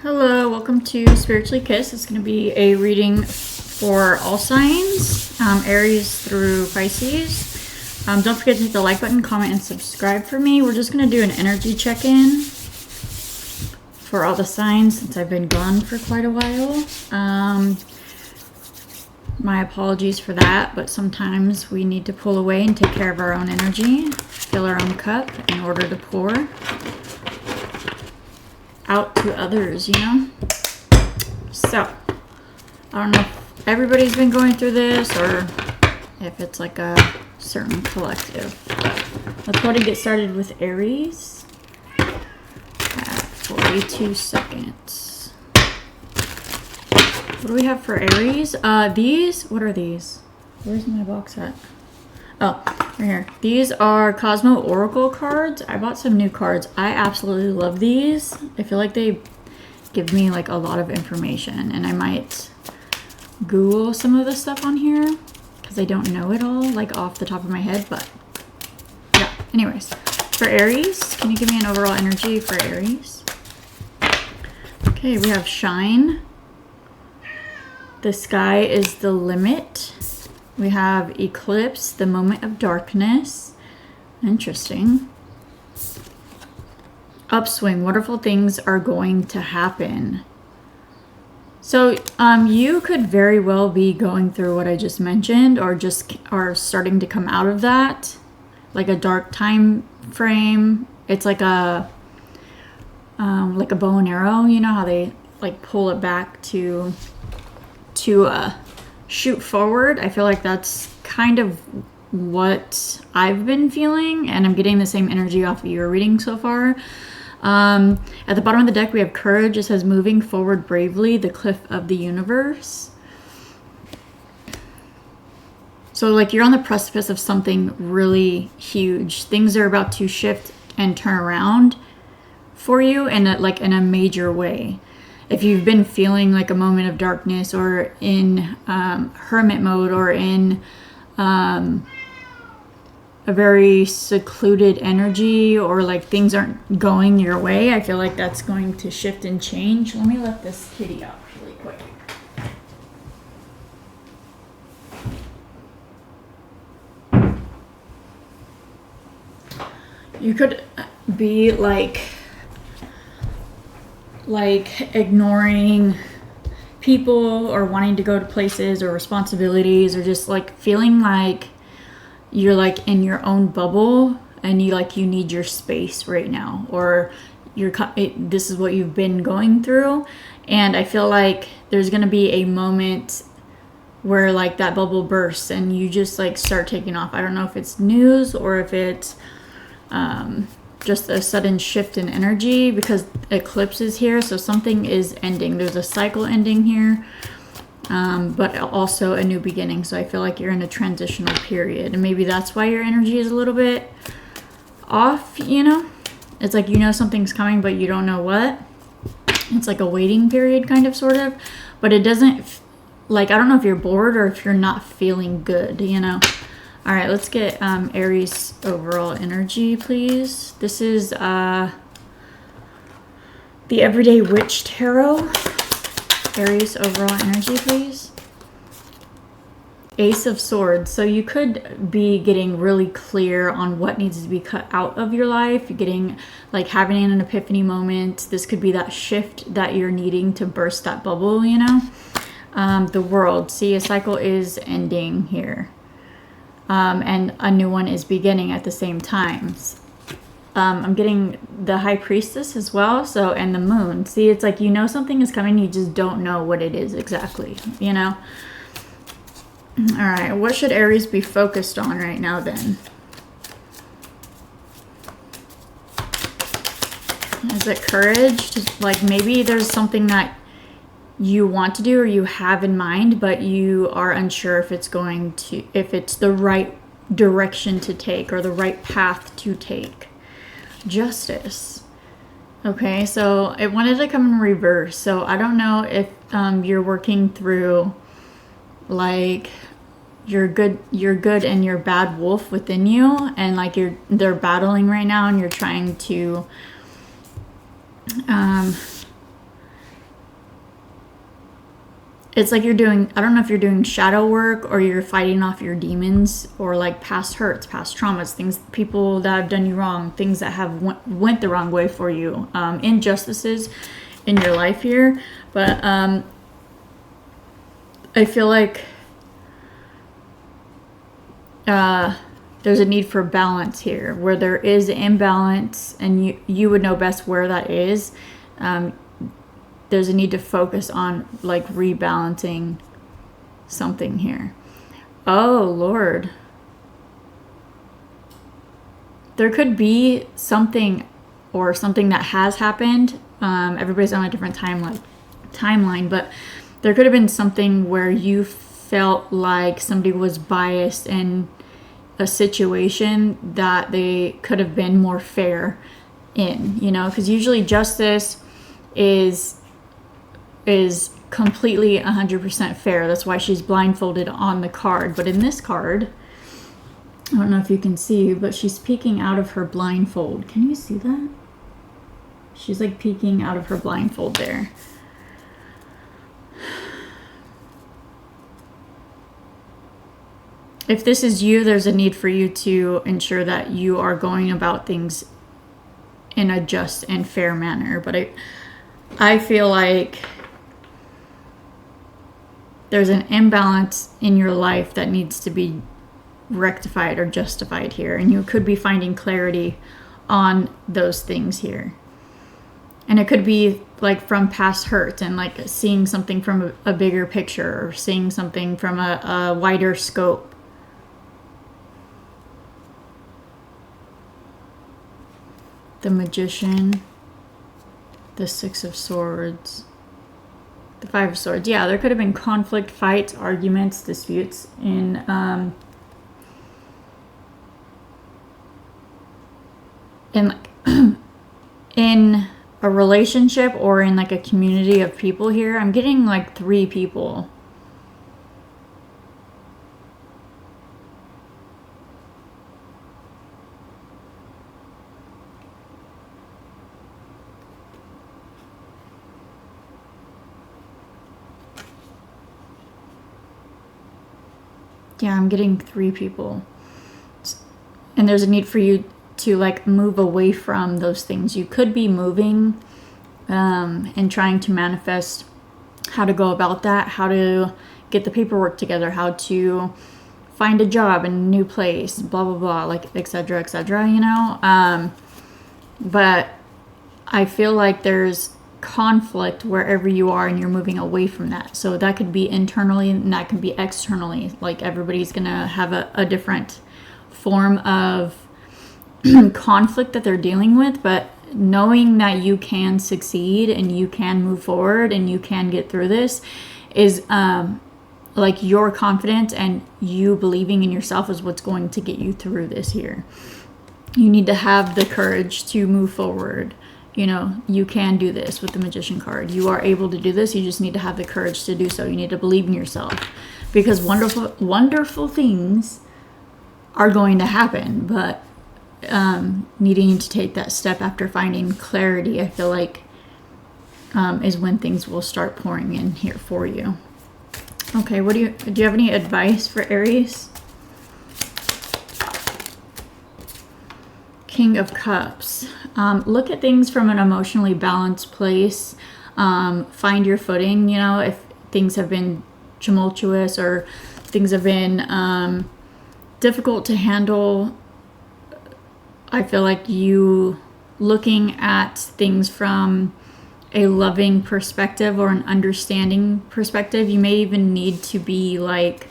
Hello, welcome to Spiritually Kiss. It's going to be a reading for all signs, Aries through Pisces. Don't forget to hit the like button, comment, and subscribe for me. We're just going to do an energy check-in for all the signs since I've been gone for quite a while. My apologies for that, but sometimes we need to pull away and take care of our own energy, fill our own cup in order to pour out to others, you know? So, I don't know if everybody's been going through this or if it's like a certain collective. Let's go ahead and get started with Aries at 42 seconds. What do we have for Aries? What are these? Where's my box at? Oh, right here. These are Cosmo Oracle cards. I bought some new cards. I absolutely love these. I feel like they give me like a lot of information, and I might Google some of the stuff on here because I don't know it all like off the top of my head, but yeah. Anyways, for Aries, can you give me an overall energy for Aries? Okay, we have Shine. The sky is the limit. We have Eclipse, the moment of darkness. Interesting. Upswing, wonderful things are going to happen. So you could very well be going through what I just mentioned, or just are starting to come out of that, like a dark time frame. It's like a bow and arrow. You know how they like pull it back to shoot forward. I feel like that's kind of what I've been feeling, and I'm getting the same energy off of your reading so far. At the bottom of the deck we have Courage. It says moving forward bravely, the cliff of the universe. So like you're on the precipice of something really huge. Things are about to shift and turn around for you in a major way. If you've been feeling like a moment of darkness, or in hermit mode, or in a very secluded energy, or like things aren't going your way, I feel like that's going to shift and change. Let me let this kitty out really quick. You could be like ignoring people, or wanting to go to places, or responsibilities, or just like feeling like you're like in your own bubble and you need your space right now, or this is what you've been going through. And I feel like there's gonna be a moment where like that bubble bursts and you just like start taking off. I don't know if it's news or if it's just a sudden shift in energy, because eclipse is here, so something is ending. There's a cycle ending here, but also a new beginning. So I feel like you're in a transitional period, and maybe that's why your energy is a little bit off, you know? It's like you know something's coming, but you don't know what. It's like a waiting period, kind of, sort of. But it doesn't, like, I don't know if you're bored or if you're not feeling good, you know? All right, let's get Aries overall energy, please. This is the Everyday Witch Tarot. Aries overall energy, please. Ace of Swords. So you could be getting really clear on what needs to be cut out of your life. You're getting like having an epiphany moment. This could be that shift that you're needing to burst that bubble, you know. The World. See, a cycle is ending here. And a new one is beginning at the same time. I'm getting the High Priestess as well. So, and the Moon. See, it's like you know something is coming, you just don't know what it is exactly, you know? All right, what should Aries be focused on right now then? Is it courage? Just like maybe there's something that you want to do or you have in mind, but you are unsure if it's the right direction to take or the right path to take. Justice. Okay, so it wanted to come in reverse. So I don't know if you're working through like your good and your bad wolf within you, and like they're battling right now, and you're trying to it's like you're doing, I don't know if you're doing shadow work or you're fighting off your demons or like past hurts, past traumas, things, people that have done you wrong, things that have went the wrong way for you, injustices in your life here. But I feel like there's a need for balance here, where there is imbalance, and you would know best where that is. There's a need to focus on like rebalancing something here. Oh Lord, there could be something that has happened. Everybody's on a different timeline, but there could have been something where you felt like somebody was biased in a situation that they could have been more fair in, because usually justice is completely 100% fair. That's why she's blindfolded on the card. But in this card, I don't know if you can see, but she's peeking out of her blindfold. Can you see that? She's like peeking out of her blindfold there. If this is you, there's a need for you to ensure that you are going about things in a just and fair manner. But I feel like there's an imbalance in your life that needs to be rectified or justified here. And you could be finding clarity on those things here. And it could be like from past hurts and like seeing something from a bigger picture, or seeing something from a wider scope. The Magician, the Six of Swords, the Five of Swords. Yeah, there could have been conflict, fights, arguments, disputes in like in a relationship or in like a community of people here. I'm getting like 3 people. Yeah, I'm getting 3 people. And there's a need for you to like move away from those things. You could be moving and trying to manifest how to go about that, how to get the paperwork together, how to find a job in a new place, blah, blah, blah, like et cetera, but I feel like there's conflict wherever you are and you're moving away from that. So that could be internally and that could be externally. Like everybody's gonna have a different form of conflict that they're dealing with, but knowing that you can succeed and you can move forward and you can get through this is like your confidence and you believing in yourself is what's going to get you through this here. You need to have the courage to move forward. You can do this with the Magician card. You are able to do this. You just need to have the courage to do so. You need to believe in yourself, because wonderful things are going to happen. But needing to take that step after finding clarity, I feel like is when things will start pouring in here for you. Okay, do you have any advice for Aries? King of Cups. Look at things from an emotionally balanced place. Find your footing, if things have been tumultuous or things have been difficult to handle. I feel like you looking at things from a loving perspective or an understanding perspective. You may even need to be like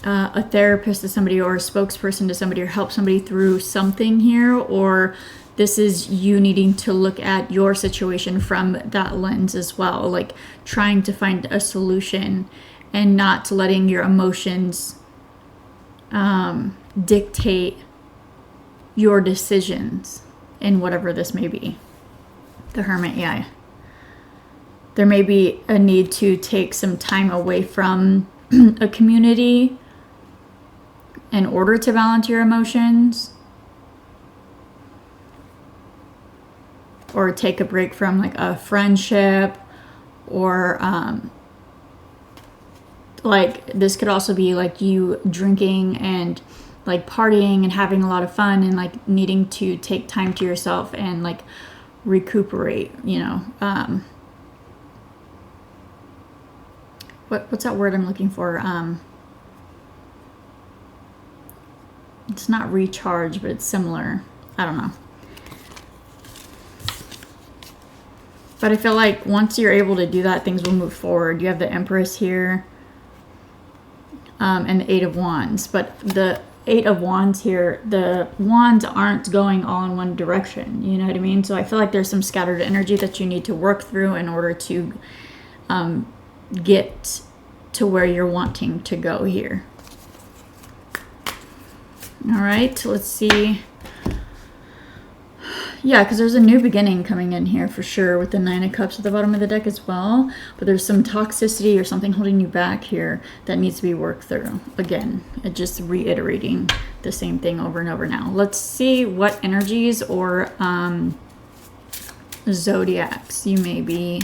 a therapist to somebody or a spokesperson to somebody or help somebody through something here, or this is you needing to look at your situation from that lens as well, like trying to find a solution and not letting your emotions dictate your decisions in whatever this may be. The Hermit, yeah. There may be a need to take some time away from a community in order to balance your emotions, or take a break from like a friendship, or like this could also be like you drinking and like partying and having a lot of fun and like needing to take time to yourself and like recuperate, you know. What's that word I'm looking for? It's not recharge, but it's similar. I don't know. But I feel like once you're able to do that, things will move forward. You have the Empress here, and the Eight of Wands. But the Eight of Wands here, the wands aren't going all in one direction. You know what I mean? So I feel like there's some scattered energy that you need to work through in order to get to where you're wanting to go here. All right, let's see. Yeah, because there's a new beginning coming in here for sure with the Nine of Cups at the bottom of the deck as well. But there's some toxicity or something holding you back here that needs to be worked through. Again, just reiterating the same thing over and over now. Let's see what energies or zodiacs you may be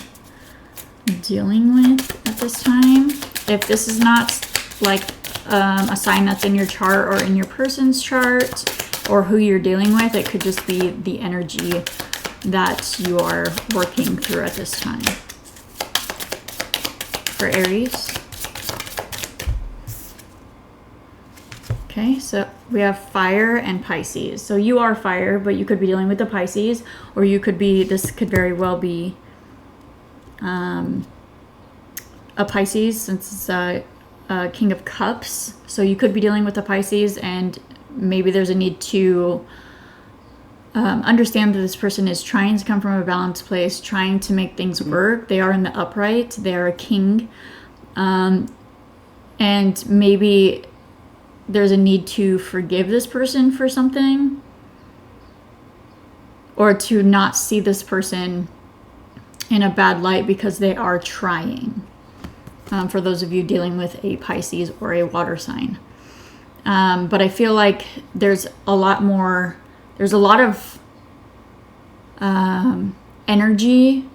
dealing with at this time. If this is not like a sign that's in your chart or in your person's chart, or who you're dealing with, it could just be the energy that you are working through at this time. For Aries. Okay, so we have fire and Pisces. So you are fire, but you could be dealing with the Pisces, or you could be, this could very well be a Pisces, since it's a King of Cups. So you could be dealing with the Pisces, and maybe there's a need to understand that this person is trying to come from a balanced place, trying to make things work. They are in the upright. They are a king. And maybe there's a need to forgive this person for something, or to not see this person in a bad light because they are trying. For those of you dealing with a Pisces or a water sign. But I feel like there's a lot more, there's a lot of energy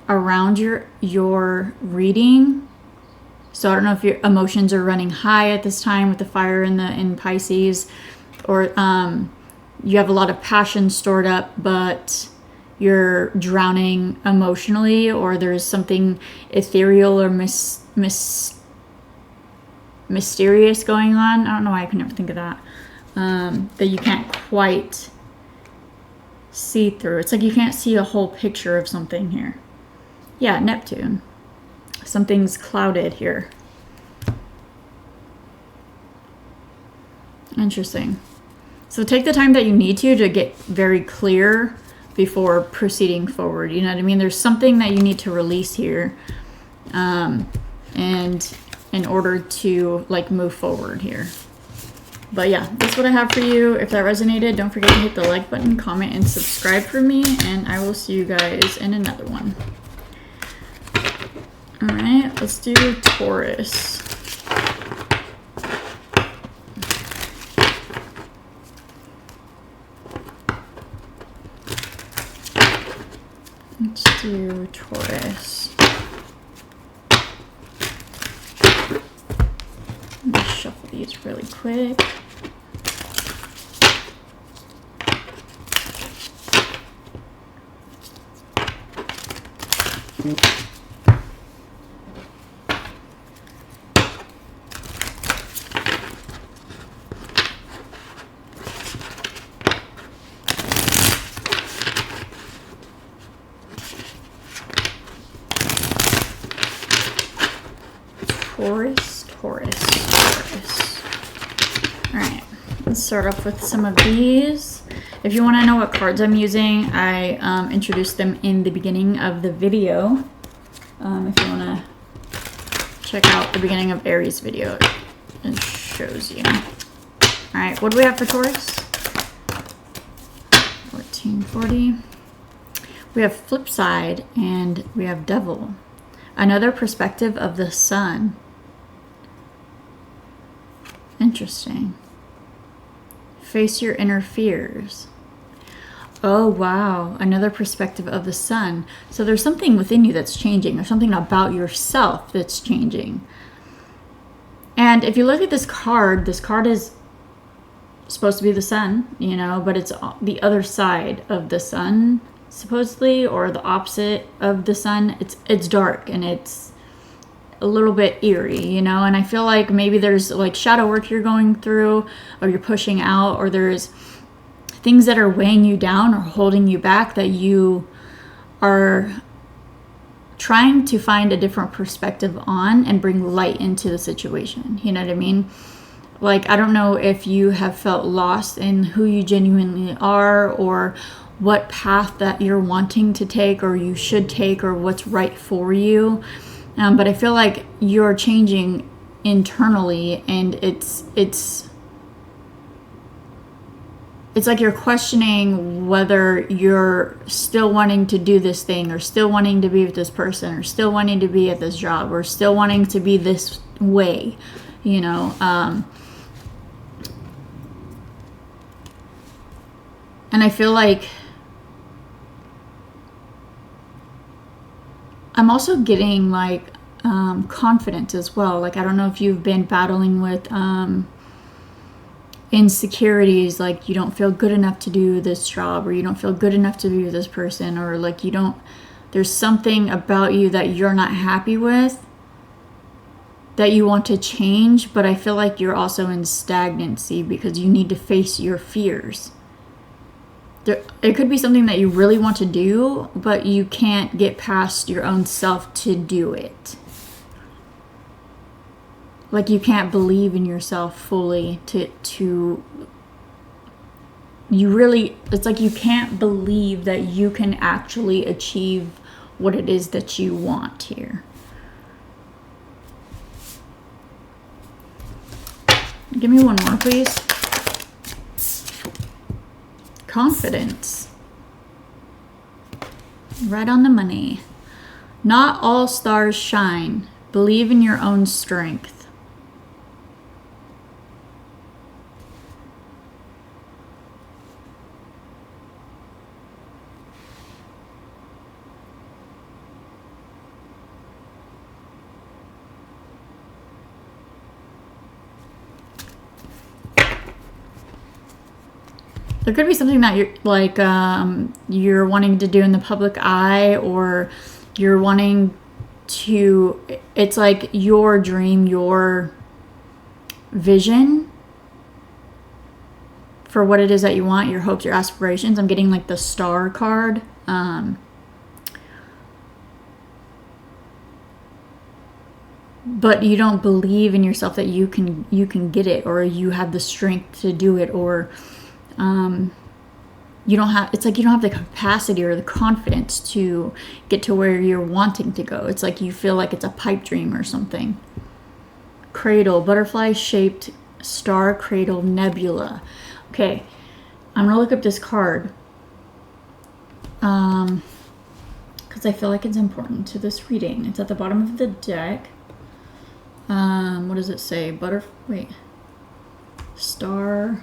around your reading. So I don't know if your emotions are running high at this time with the fire in Pisces, or you have a lot of passion stored up, but you're drowning emotionally, or there's something ethereal or mysterious going on. I don't know why I can never think of that. That you can't quite see through. It's like you can't see a whole picture of something here. Yeah, Neptune. Something's clouded here. Interesting. So take the time that you need to get very clear before proceeding forward. You know what I mean? There's something that you need to release here. And in order to like move forward here. But yeah, that's what I have for you. If that resonated, don't forget to hit the like button, comment, and subscribe for me, and I will see you guys in another one. All right, let's do Taurus. Let's do Taurus. Let me shuffle these really quick. Taurus. All right, let's start off with some of these. If you want to know what cards I'm using, I introduced them in the beginning of the video. If you want to check out the beginning of Aries video, it shows you. All right, what do we have for Taurus? 1440. We have Flip Side, and we have Devil. Another perspective of the sun. Interesting. Face your inner fears. Oh, wow. Another perspective of the sun. So there's something within you that's changing, or something about yourself that's changing. And if you look at this card is supposed to be the sun, you know, but it's the other side of the sun, supposedly, or the opposite of the sun. It's dark and it's a little bit eerie, you know, and I feel like maybe there's like shadow work you're going through, or you're pushing out, or there's things that are weighing you down or holding you back that you are trying to find a different perspective on and bring light into the situation. You know what I mean? Like, I don't know if you have felt lost in who you genuinely are, or what path that you're wanting to take, or you should take, or what's right for you. But I feel like you're changing internally, and it's like you're questioning whether you're still wanting to do this thing, or still wanting to be with this person, or still wanting to be at this job, or still wanting to be this way, you know. And I feel like I'm also getting like confidence as well. Like, I don't know if you've been battling with insecurities, like you don't feel good enough to do this job, or you don't feel good enough to be with this person, or like there's something about you that you're not happy with, that you want to change, but I feel like you're also in stagnancy because you need to face your fears. It could be something that you really want to do, but you can't get past your own self to do it. Like, you can't believe in yourself fully to you really, it's like you can't believe that you can actually achieve what it is that you want here. Give me one more, please. Confidence. Right on the money. Not all stars shine. Believe in your own strength. There could be something that you're like you're wanting to do in the public eye, or you're wanting to, it's like your dream, your vision for what it is that you want, your hopes, your aspirations. I'm getting like the star card. But you don't believe in yourself that you can get it, or you have the strength to do it, or you don't have, it's like you don't have the capacity or the confidence to get to where you're wanting to go. It's like you feel like it's a pipe dream or something. Cradle, butterfly shaped star cradle nebula. Okay, I'm gonna look up this card because I feel like it's important to this reading. It's at the bottom of the deck. What does it say? Star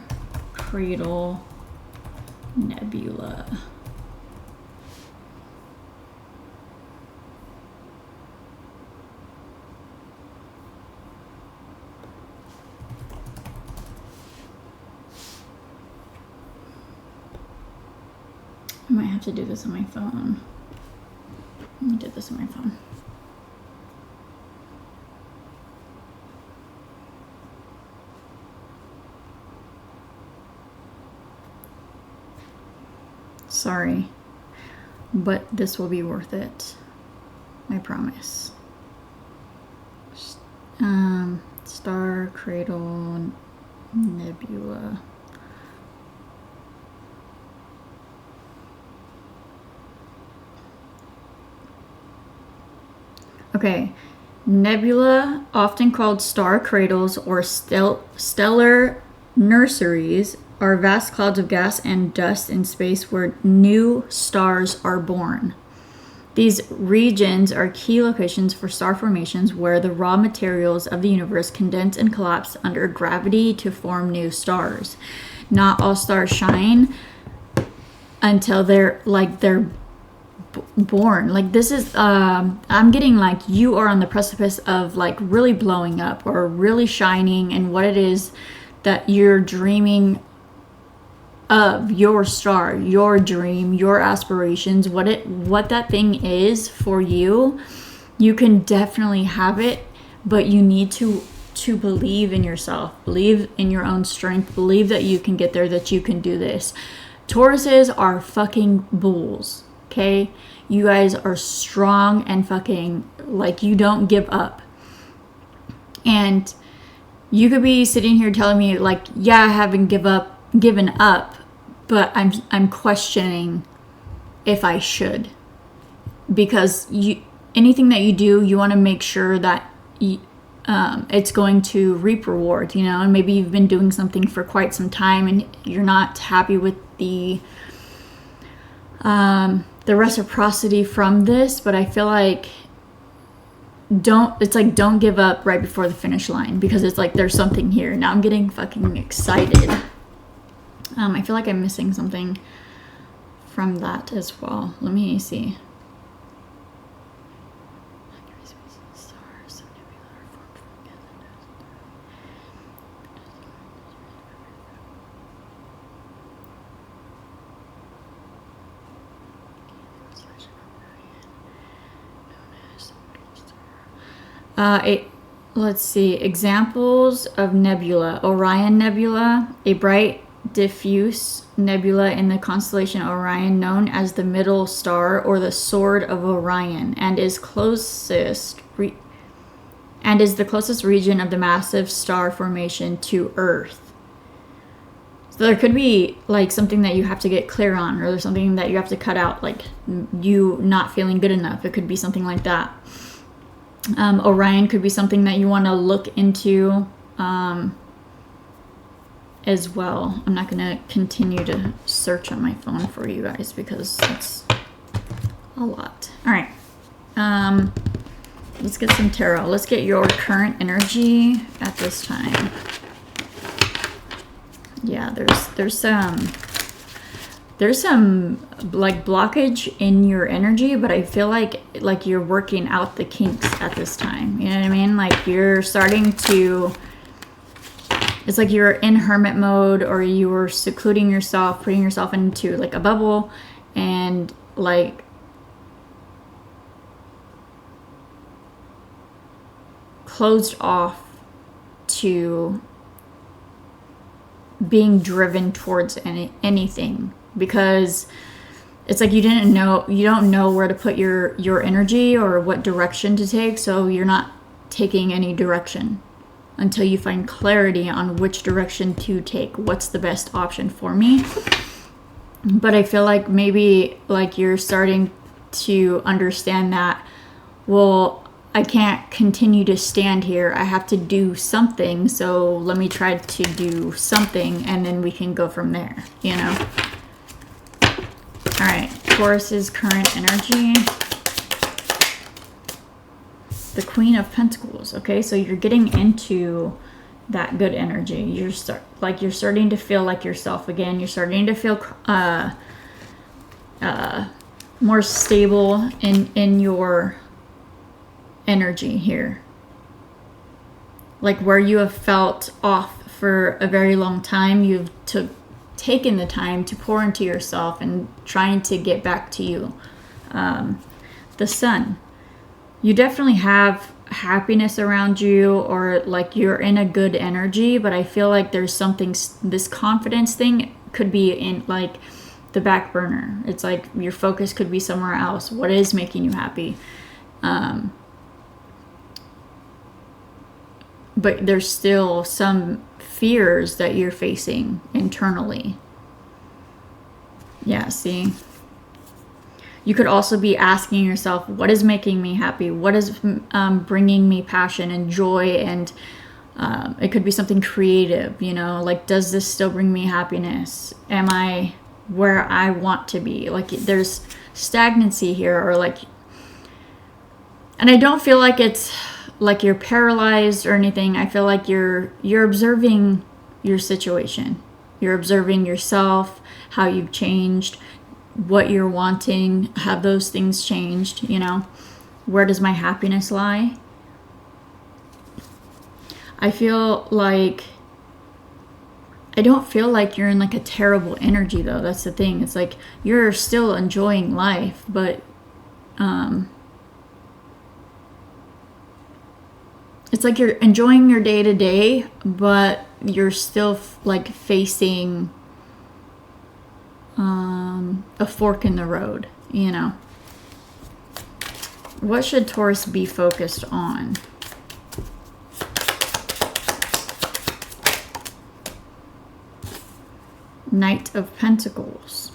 cradle nebula. I might have to do this on my phone. Let me do this on my phone. Sorry, but this will be worth it. I promise. Star cradle nebula. Okay, nebula, often called star cradles or stellar nurseries, are vast clouds of gas and dust in space where new stars are born. These regions are key locations for star formations where the raw materials of the universe condense and collapse under gravity to form new stars. Not all stars shine until they're born. Like this is I'm getting like you are on the precipice of like really blowing up or really shining in what it is that you're dreaming of, your star, your dream, your aspirations, what that thing is for you. You can definitely have it, but you need to believe in yourself, believe in your own strength, believe that you can get there, that you can do this. Tauruses are fucking bulls, okay? You guys are strong and fucking, like, you don't give up. And you could be sitting here telling me, like, yeah, I haven't given up, but I'm questioning if I should. Because anything that you do, you want to make sure that it's going to reap reward, you know, and maybe you've been doing something for quite some time and you're not happy with the reciprocity from this, but I feel like don't give up right before the finish line, because it's like there's something here. Now I'm getting fucking excited. I feel like I'm missing something from that as well. Let me see. Let's see. Examples of nebula. Orion Nebula, a bright, diffuse nebula in the constellation Orion, known as the Middle Star or the Sword of Orion, and is the closest region of the massive star formation to Earth. So there could be like something that you have to get clear on, or there's something that you have to cut out, like you not feeling good enough. It could be something like that. Orion could be something that you want to look into as well. I'm not going to continue to search on my phone for you guys because it's a lot. All right. Let's get some tarot. Let's get your current energy at this time. Yeah, there's some like blockage in your energy, but I feel like you're working out the kinks at this time. You know what I mean? Like you're starting to, it's like you're in hermit mode, or you were secluding yourself, putting yourself into like a bubble and like closed off to being driven towards anything, because it's like you don't know where to put your energy or what direction to take, so you're not taking any direction until you find clarity on which direction to take. What's the best option for me? But I feel like maybe like you're starting to understand that, well, I can't continue to stand here. I have to do something. So let me try to do something and then we can go from there, you know? All right, Taurus's current energy. The Queen of Pentacles. Okay, so you're getting into that good energy. You're starting to feel like yourself again. You're starting to feel more stable in your energy here. Like where you have felt off for a very long time, you've taken the time to pour into yourself and trying to get back to you. The Sun. You definitely have happiness around you, or like you're in a good energy, but I feel like there's something, this confidence thing could be in like the back burner. It's like your focus could be somewhere else. What is making you happy? But there's still some fears that you're facing internally. Yeah, see? You could also be asking yourself, what is making me happy? What is bringing me passion and joy? And it could be something creative, you know? Like, does this still bring me happiness? Am I where I want to be? Like, there's stagnancy here, or like... And I don't feel like it's like you're paralyzed or anything. I feel like you're observing your situation. You're observing yourself, how you've changed, what you're wanting, have those things changed, you know? Where does my happiness lie? I don't feel like you're in like a terrible energy though. That's the thing. It's like you're still enjoying life, but it's like you're enjoying your day to day, but you're still like facing a fork in the road, you know. What should Taurus be focused on? Knight of Pentacles.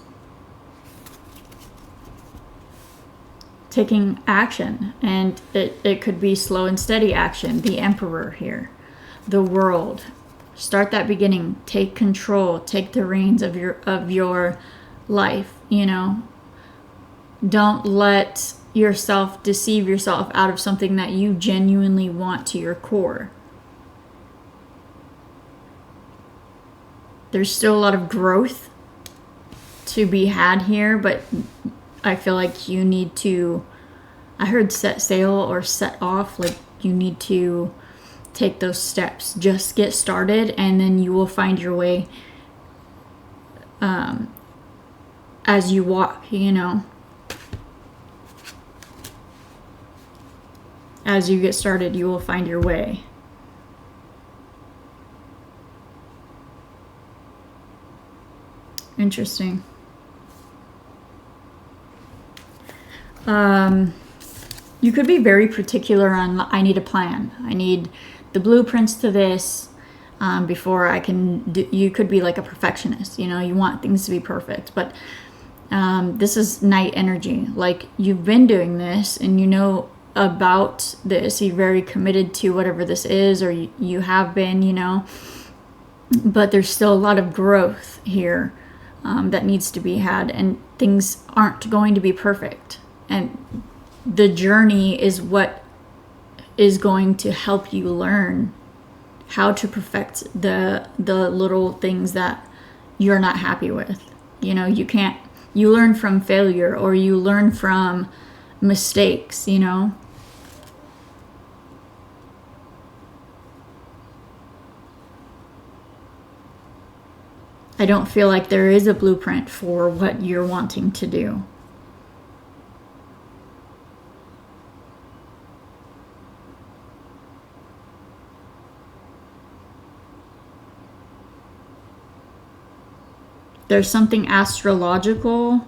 Taking action, and it could be slow and steady action. The Emperor here. The World. Start that beginning. Take control. Take the reins of your life, you know. Don't let yourself deceive yourself out of something that you genuinely want to your core. There's still a lot of growth to be had here, but I feel like you need to, I heard set sail or set off, like you need to take those steps. Just get started, and then you will find your way as you walk, you know. As you get started, you will find your way. Interesting. You could be very particular on, I need a plan. I need the blueprints to this before I can do. You could be like a perfectionist, you know, you want things to be perfect. But this is Knight energy. Like, you've been doing this and you know about this. You're very committed to whatever this is, or you have been, you know. But there's still a lot of growth here that needs to be had, and things aren't going to be perfect. And the journey is what is going to help you learn how to perfect the little things that you're not happy with. You know, you learn from failure, or you learn from mistakes, you know. I don't feel like there is a blueprint for what you're wanting to do. There's something astrological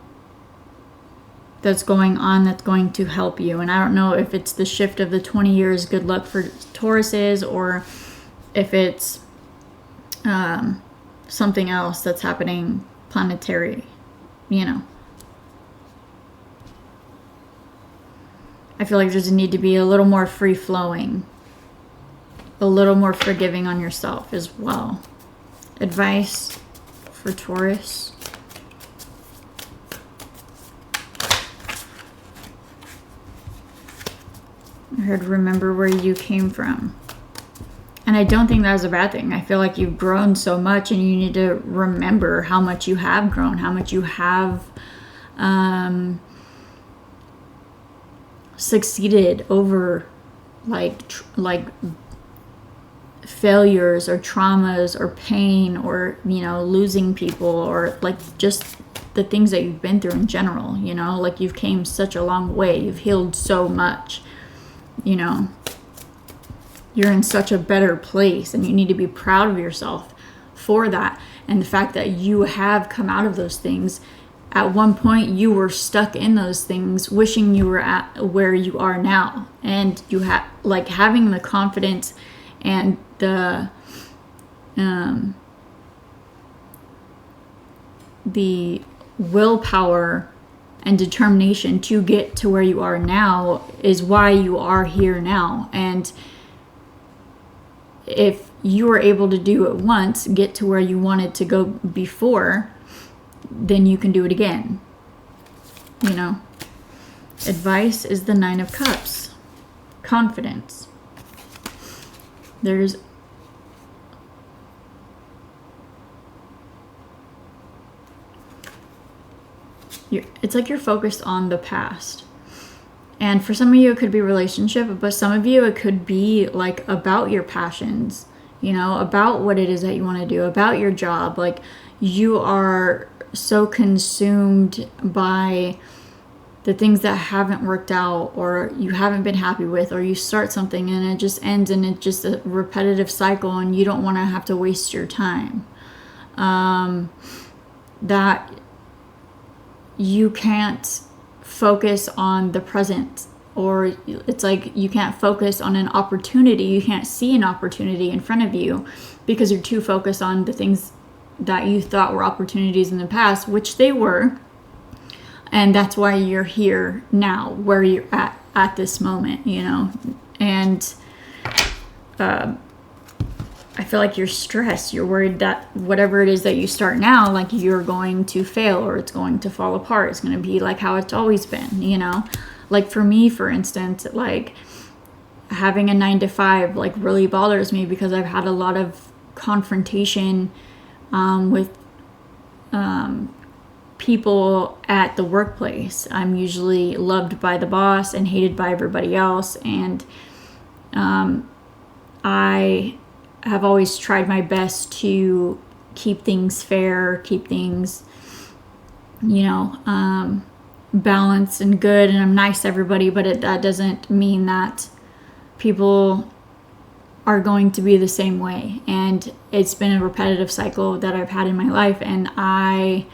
that's going on that's going to help you. And I don't know if it's the shift of the 20 years good luck for Tauruses, or if it's something else that's happening planetary, you know. I feel like there's a need to be a little more free-flowing, a little more forgiving on yourself as well. Advice for Taurus. I heard remember where you came from. And I don't think that is a bad thing. I feel like you've grown so much, and you need to remember how much you have grown, how much you have succeeded over like failures or traumas or pain, or, you know, losing people, or like just the things that you've been through in general, you know. Like, you've came such a long way. You've healed so much, you know. You're in such a better place, and you need to be proud of yourself for that. And the fact that you have come out of those things. At one point, you were stuck in those things, wishing you were at where you are now. And you have, like, having the confidence and the willpower and determination to get to where you are now is why you are here now. And if you were able to do it once, get to where you wanted to go before, then you can do it again, you know. Advice is the 9 of Cups. Confidence. There's it's like you're focused on the past. And for some of you, it could be relationship, but some of you, it could be like about your passions, you know, about what it is that you want to do, about your job. Like you are so consumed by the things that haven't worked out or you haven't been happy with, or you start something and it just ends and it's just a repetitive cycle and you don't want to have to waste your time. That you can't focus on the present, or it's like you can't focus on an opportunity. You can't see an opportunity in front of you because you're too focused on the things that you thought were opportunities in the past, which they were. And that's why you're here now, where you're at this moment, you know. And I feel like you're stressed. You're worried that whatever it is that you start now, like you're going to fail or it's going to fall apart. It's going to be like how it's always been, you know. Like for me, for instance, like having a 9-to-5 like really bothers me because I've had a lot of confrontation with people at the workplace. I'm usually loved by the boss and hated by everybody else, and I have always tried my best to keep things fair, keep things, you know, balanced and good, and I'm nice to everybody, but that doesn't mean that people are going to be the same way. And it's been a repetitive cycle that I've had in my life, and I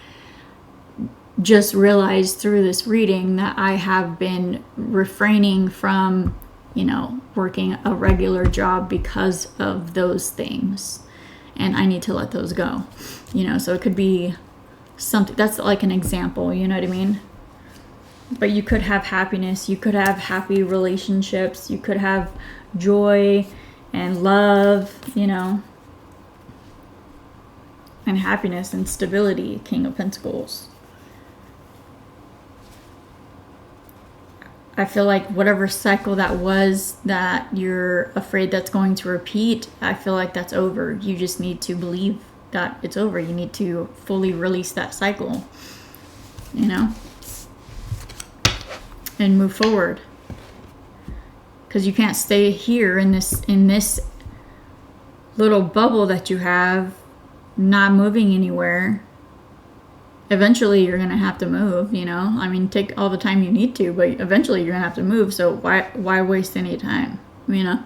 just realized through this reading that I have been refraining from, you know, working a regular job because of those things, and I need to let those go, you know. So it could be something that's like an example, you know what I mean? But you could have happiness, you could have happy relationships, you could have joy and love, you know, and happiness and stability. King of Pentacles. I feel like whatever cycle that was that you're afraid that's going to repeat, I feel like that's over. You just need to believe that it's over. You need to fully release that cycle, you know, and move forward. Because you can't stay here in this little bubble that you have, not moving anywhere. Eventually you're gonna have to move, you know. I mean, take all the time you need to, but eventually you're gonna have to move. So why waste any time, you know?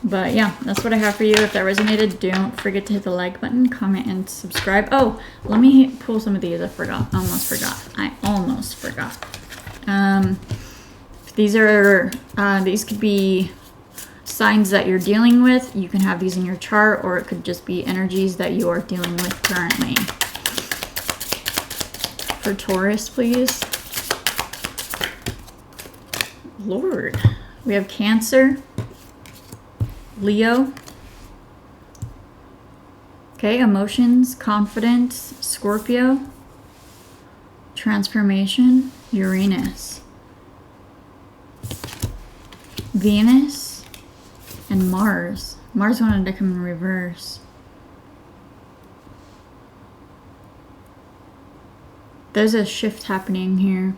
But yeah, that's what I have for you. If that resonated, don't forget to hit the like button, comment, and subscribe. Oh, let me pull some of these. I almost forgot. These could be signs that you're dealing with. You can have these in your chart, or it could just be energies that you are dealing with currently. For Taurus, please. Lord. We have Cancer, Leo. Okay, emotions, confidence, Scorpio, transformation, Uranus, Venus, and Mars. Mars wanted to come in reverse. There's a shift happening here.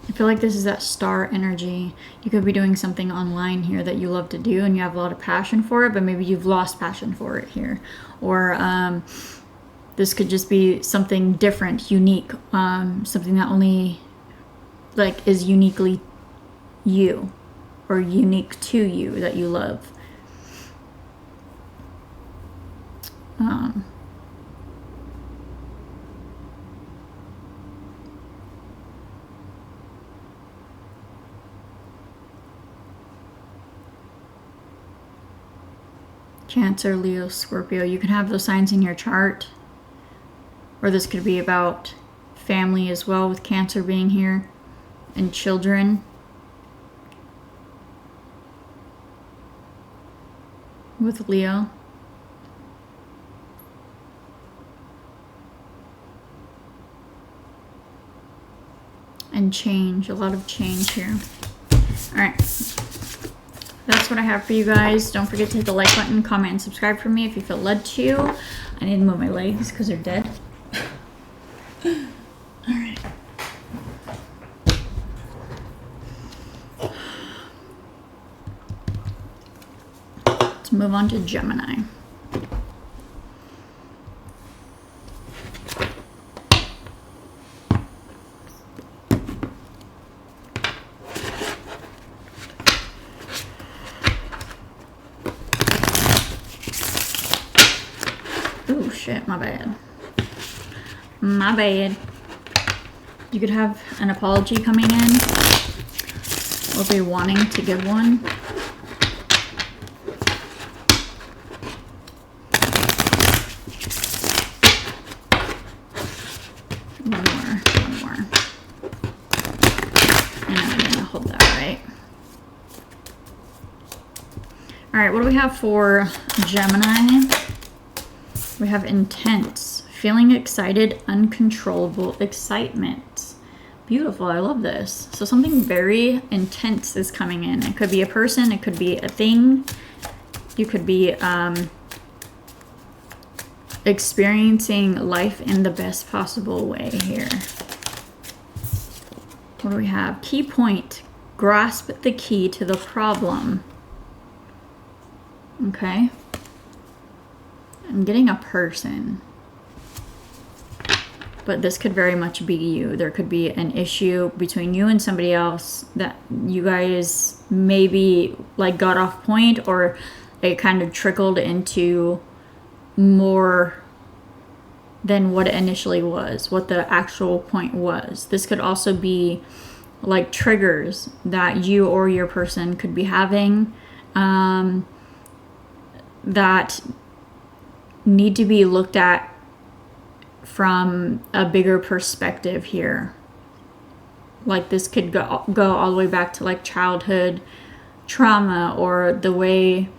I feel like this is that star energy. You could be doing something online here that you love to do and you have a lot of passion for it, but maybe you've lost passion for it here. Or this could just be something different, unique, something that only like is uniquely you or unique to you that you love. Cancer, Leo, Scorpio. You can have those signs in your chart. Or this could be about family as well, with Cancer being here. And children. With Leo. And change. A lot of change here. Alright. That's what I have for you guys. Don't forget to hit the like button, comment, and subscribe for me if you feel led to. I need to move my legs because they're dead. Let's move on to Gemini. Oh shit, my bad. My bad. You could have an apology coming in, or be wanting to give one. One more. And I'm gonna hold that right. All right, what do we have for Gemini? We have intense, feeling excited, uncontrollable excitement. Beautiful, I love this. So something very intense is coming in. It could be a person, it could be a thing. You could be experiencing life in the best possible way here. What do we have? Key point, grasp the key to the problem. Okay. I'm getting a person, but this could very much be you. There could be an issue between you and somebody else that you guys maybe like got off point, or it kind of trickled into more than what it initially was, what the actual point was. This could also be like triggers that you or your person could be having that need to be looked at from a bigger perspective here. Like this could go all the way back to like childhood trauma, or the way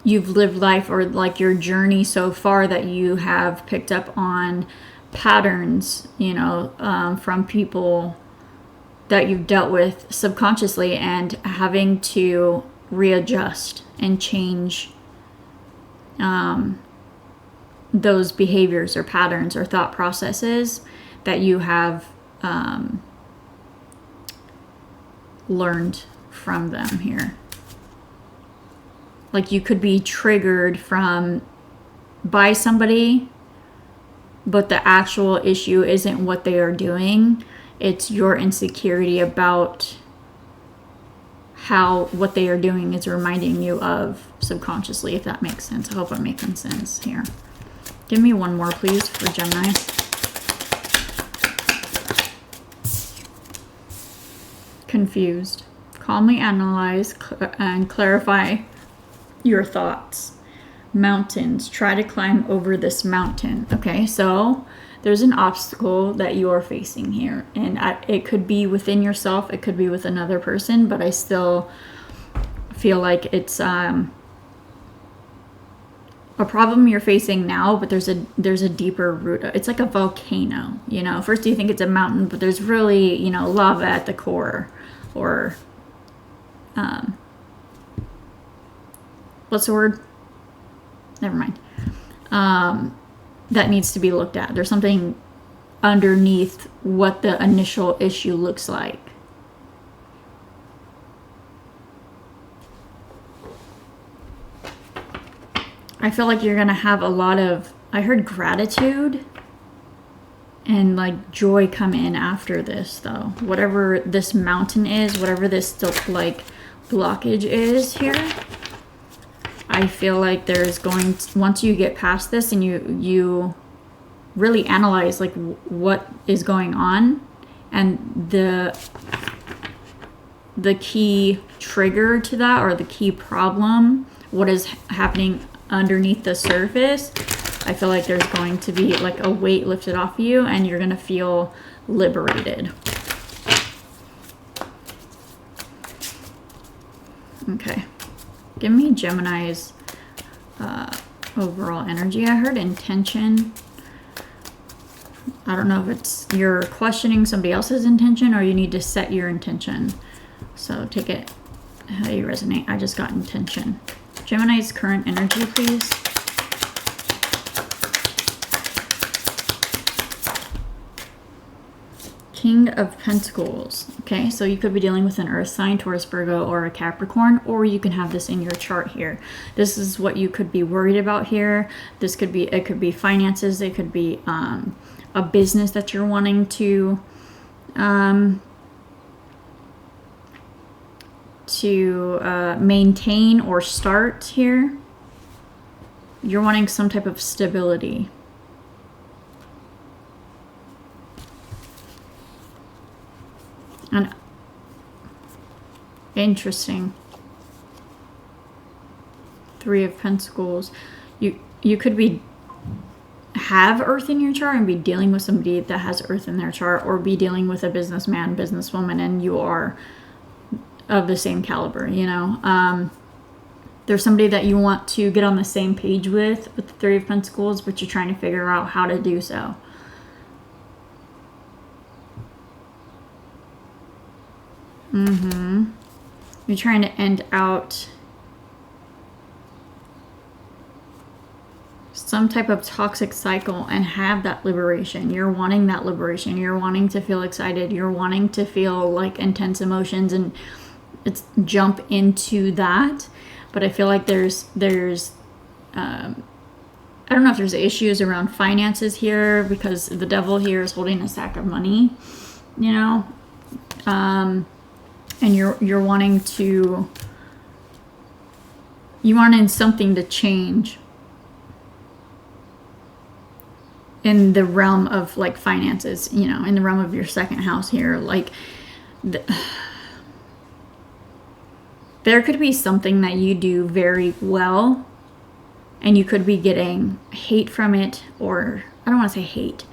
you've lived life, or like your journey so far that you have picked up on patterns, you know, from people that you've dealt with subconsciously, and having to readjust and change those behaviors or patterns or thought processes that you have learned from them here. Like you could be triggered by somebody, but the actual issue isn't what they are doing. It's your insecurity about how what they are doing is reminding you of subconsciously, if that makes sense. I hope I'm making sense here. Give me one more, please, for Gemini. Confused. Calmly analyze and clarify your thoughts. Mountains. Try to climb over this mountain. Okay, so there's an obstacle that you are facing here, and it could be within yourself, it could be with another person, but I still feel like it's a problem you're facing now, but there's a deeper root. It's like a volcano, you know. First you think it's a mountain, but there's really, you know, lava at the core, or what's the word? Never mind. That needs to be looked at. There's something underneath what the initial issue looks like. I feel like you're going to have a lot of, I heard gratitude and like joy come in after this, though. Whatever this mountain is, whatever this like blockage is here, I feel like there's once you get past this and you really analyze like what is going on, and the key trigger to that, or the key problem, what is happening underneath the surface, I feel like there's going to be like a weight lifted off you, and you're going to feel liberated. Okay. Give me Gemini's overall energy. I heard intention. I don't know if it's you're questioning somebody else's intention, or you need to set your intention. So take it how you resonate. I just got intention. Gemini's current energy, please. King of Pentacles. Okay, so you could be dealing with an Earth sign, Taurus, Virgo, or a Capricorn, or you can have this in your chart here. This is what you could be worried about here. This could be, it could be finances. It could be a business that you're wanting to maintain or start here. You're wanting some type of stability. And interesting. Three of Pentacles. You could be have Earth in your chart and be dealing with somebody that has Earth in their chart, or be dealing with a businessman, businesswoman, and you are of the same caliber, you know. There's somebody that you want to get on the same page with the Three of Pentacles, but you're trying to figure out how to do so. You're trying to end out some type of toxic cycle and have that liberation. You're wanting that liberation. You're wanting to feel excited. You're wanting to feel like intense emotions and it's jump into that. But I feel like there's I don't know if there's issues around finances here, because the Devil here is holding a sack of money, you know. And you're wanting something to change in the realm of like finances, you know, in the realm of your second house here. Like there could be something that you do very well and you could be getting hate from it, or I don't want to say hate,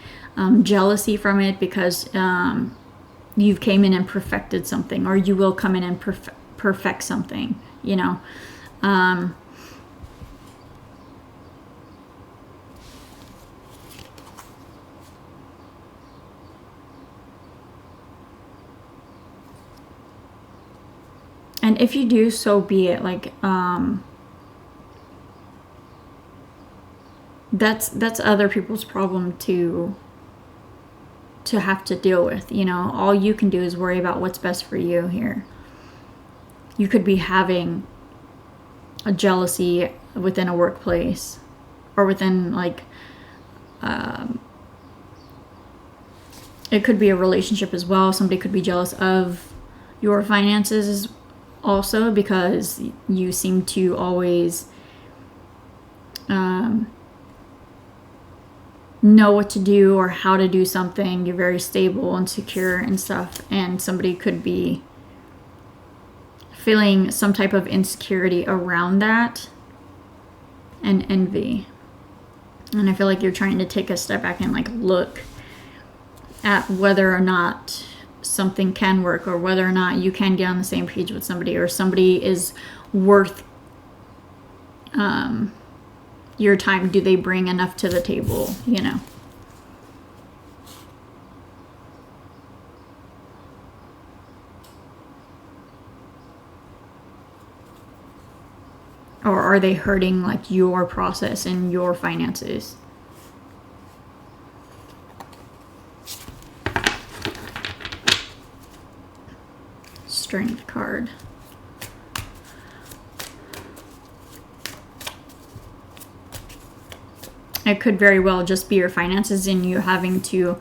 jealousy from it, because you've came in and perfected something, or you will come in and perfect something, you know. And if you do, so be it. Like, that's other people's problem to have to deal with, you know. All you can do is worry about what's best for you here. You could be having a jealousy within a workplace, or within like it could be a relationship as well. Somebody could be jealous of your finances also, because you seem to always know what to do or how to do something. You're very stable and secure and stuff, and somebody could be feeling some type of insecurity around that and envy. And I feel like you're trying to take a step back and like look at whether or not something can work, or whether or not you can get on the same page with somebody, or somebody is worth your time. Do they bring enough to the table, you know? Or are they hurting like your process and your finances? Strength card. It could very well just be your finances and you having to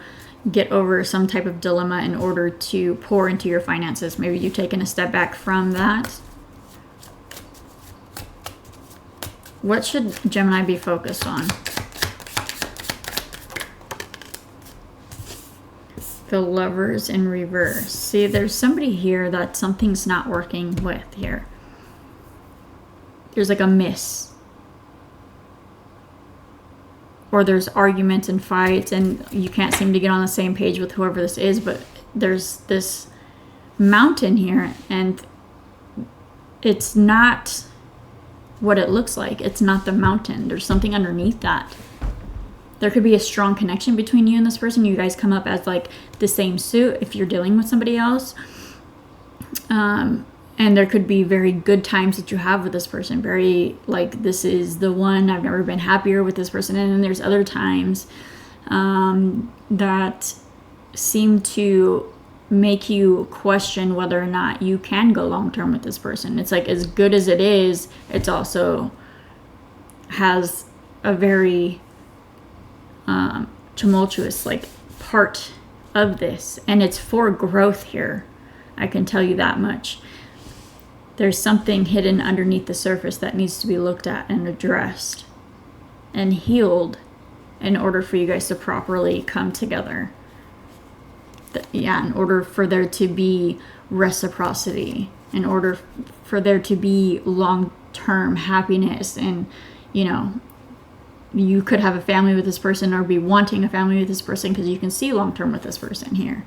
get over some type of dilemma in order to pour into your finances. Maybe you've taken a step back from that. What should Gemini be focused on? The Lovers in reverse. See, there's somebody here that something's not working with here. There's like a miss. Or there's arguments and fights and you can't seem to get on the same page with whoever this is, but there's this mountain here and it's not what it looks like. It's not the mountain. There's something underneath that. There could be a strong connection between you and this person. You guys come up as like the same suit if you're dealing with somebody else. And there could be very good times that you have with this person. Very like, this is the one, I've never been happier with this person. And then there's other times that seem to make you question whether or not you can go long term with this person. It's like, as good as it is, it's also has a very tumultuous like part of this, and it's for growth here. I can tell you that much. There's something hidden underneath the surface that needs to be looked at and addressed and healed in order for you guys to properly come together. In order for there to be reciprocity, in order for there to be long-term happiness, and you could have a family with this person or be wanting a family with this person because you can see long-term with this person here,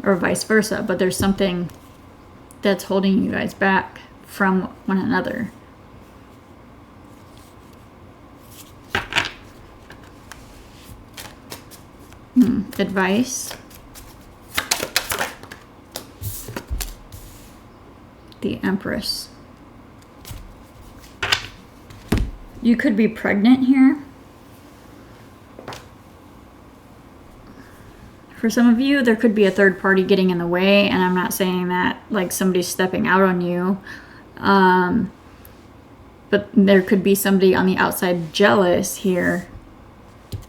or vice versa. But there's something that's holding you guys back from one another. Advice. The Empress. You could be pregnant here. For some of you, there could be a third party getting in the way, and I'm not saying that like somebody's stepping out on you, but there could be somebody on the outside jealous here,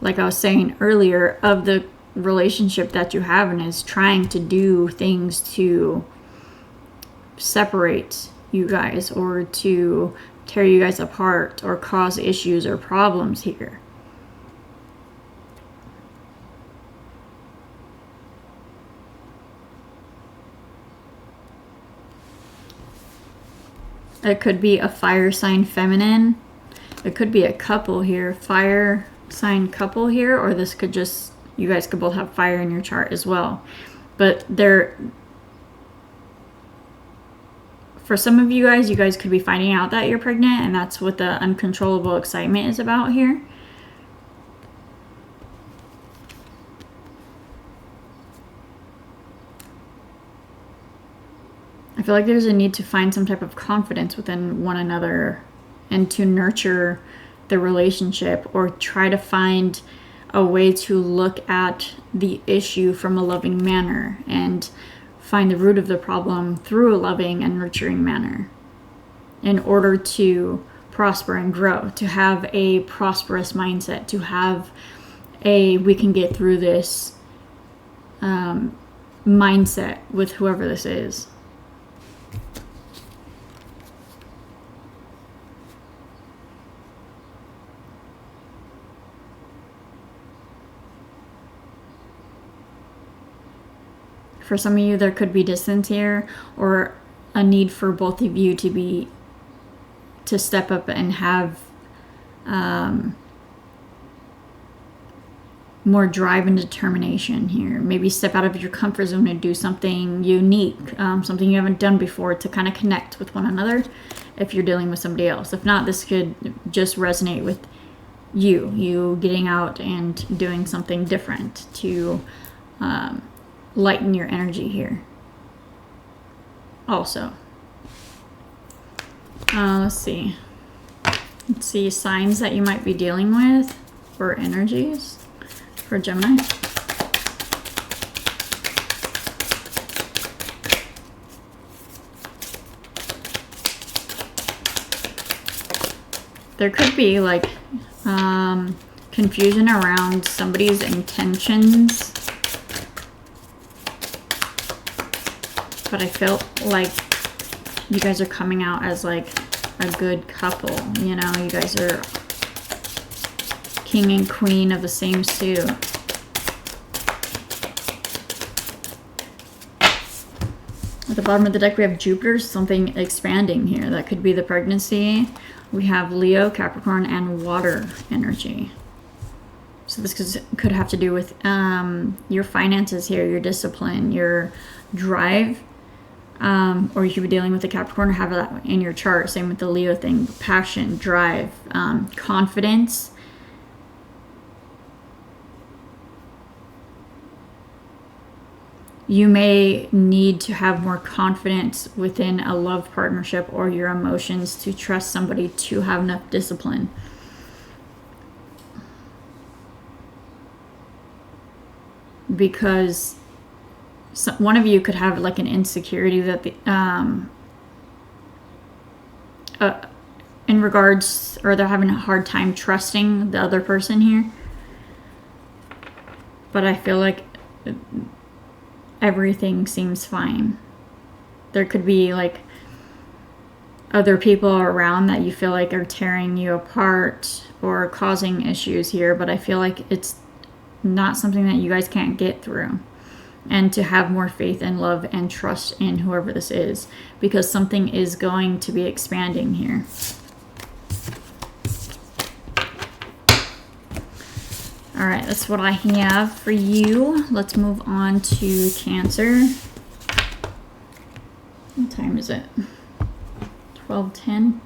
like I was saying earlier, of the relationship that you have, and is trying to do things to separate you guys or to tear you guys apart or cause issues or problems here. It could be a fire sign feminine. It could be a couple here, fire sign couple here, or this could just, you guys could both have fire in your chart as well. But for some of you guys could be finding out that you're pregnant, and that's what the uncontrollable excitement is about here. I feel like there's a need to find some type of confidence within one another and to nurture the relationship, or try to find a way to look at the issue from a loving manner and find the root of the problem through a loving and nurturing manner in order to prosper and grow, to have a prosperous mindset, to have a we can get through this mindset with whoever this is. For some of you, there could be distance here, or a need for both of you to step up and have more drive and determination here. Maybe step out of your comfort zone and do something unique, something you haven't done before, to kind of connect with one another if you're dealing with somebody else. If not, this could just resonate with you getting out and doing something different to lighten your energy here. Also, let's see signs that you might be dealing with, or energies for Gemini. There could be like confusion around somebody's intentions, but I felt like you guys are coming out as like a good couple. You guys are king and queen of the same suit. At the bottom of the deck, we have Jupiter, something expanding here. That could be the pregnancy. We have Leo, Capricorn, and water energy. So this could have to do with your finances here, your discipline, your drive. Or you could be dealing with the Capricorn or have that in your chart. Same with the Leo thing. Passion, drive, confidence. You may need to have more confidence within a love partnership or your emotions to trust somebody, to have enough discipline. Because one of you could have like an insecurity that in regards, or they're having a hard time trusting the other person here. But I feel like everything seems fine. There could be like other people around that you feel like are tearing you apart or causing issues here, but I feel like it's not something that you guys can't get through. And to have more faith and love and trust in whoever this is, because something is going to be expanding here. All right, that's what I have for you. Let's move on to Cancer. What time is it? 12:10.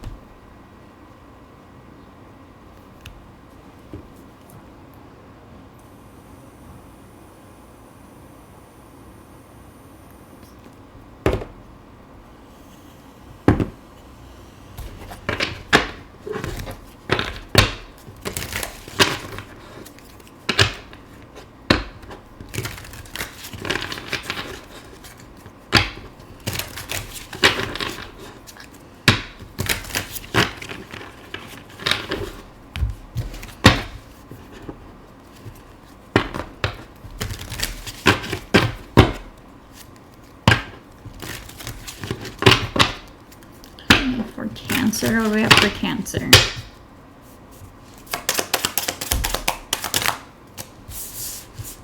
For Cancer, what do we have for Cancer?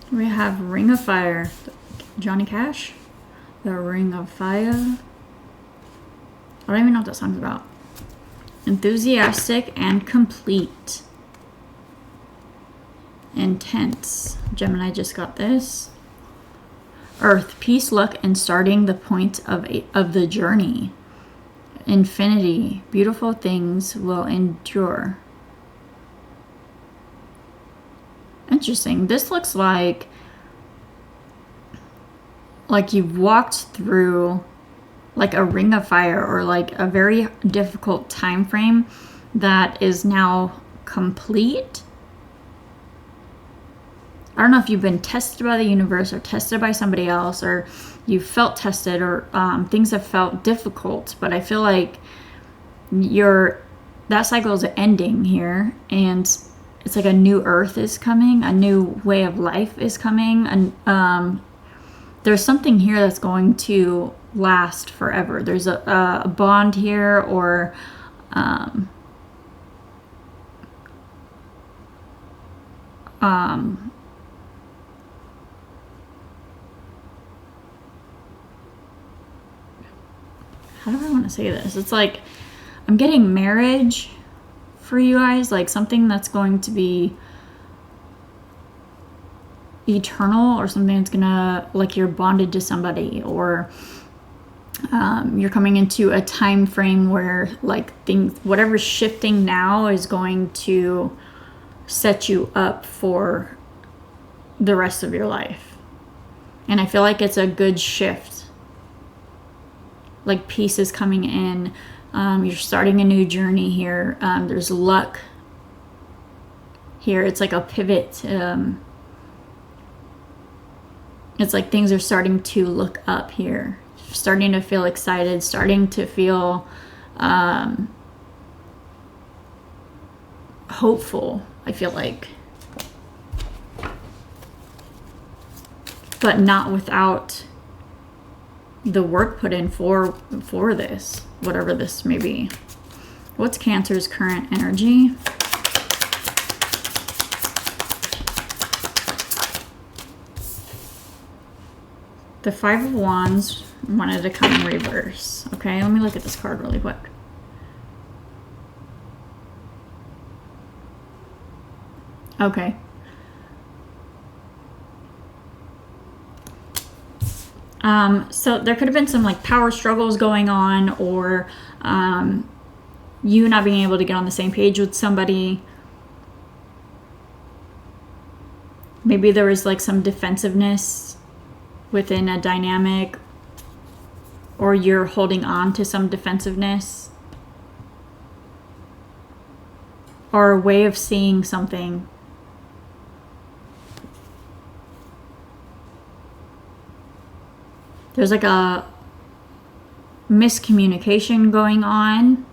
We have Ring of Fire. Johnny Cash? The Ring of Fire. I don't even know what that song's about. Enthusiastic and complete. Intense. Gemini just got this. Earth, peace, luck, and starting the point of the journey. Infinity, beautiful things will endure. Interesting. This looks like you've walked through like a ring of fire, or like a very difficult time frame that is now complete. I don't know if you've been tested by the universe or tested by somebody else, or you felt tested, or things have felt difficult, but I feel like that cycle is ending here, and it's like a new earth is coming, a new way of life is coming, and there's something here that's going to last forever. There's a bond here, or how do I want to say this? It's like I'm getting marriage for you guys, like something that's going to be eternal, or something that's gonna, like, you're bonded to somebody, or you're coming into a time frame where like things, whatever's shifting now is going to set you up for the rest of your life. And I feel like it's a good shift. Like peace is coming in. You're starting a new journey here. There's luck here. It's like a pivot. It's like things are starting to look up here. Starting to feel excited. Starting to feel hopeful, I feel like. But not without the work put in for this, whatever this may be. What's Cancer's current energy? The Five of Wands wanted to come in reverse. Okay, let me look at this card really quick. Okay. So there could have been some like power struggles going on, or you not being able to get on the same page with somebody. Maybe there was like some defensiveness within a dynamic, or you're holding on to some defensiveness, or a way of seeing something. there's like a miscommunication going on,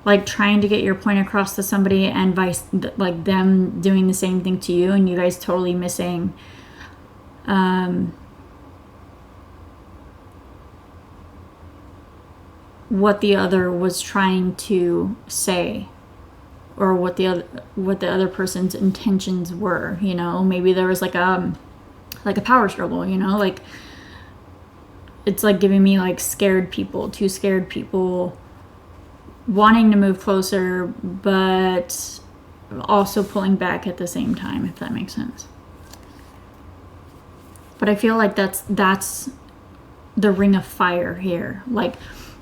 like trying to get your point across to somebody and like them doing the same thing to you, and you guys totally missing what the other was trying to say, or what the other person's intentions were. You know, maybe there was like a power struggle, you know, like it's like giving me like two scared people wanting to move closer, but also pulling back at the same time, if that makes sense. But I feel like that's the ring of fire here. Like,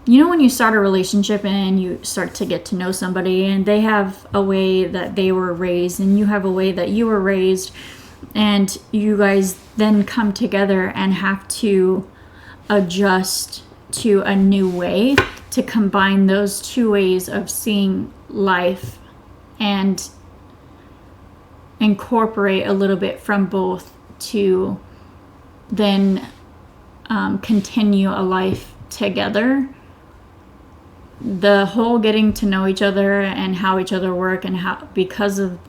you know, when you start a relationship and you start to get to know somebody, and they have a way that they were raised and you have a way that you were raised, and you guys then come together and have to adjust to a new way to combine those two ways of seeing life and incorporate a little bit from both to then continue a life together. The whole getting to know each other and how each other work, and how, because of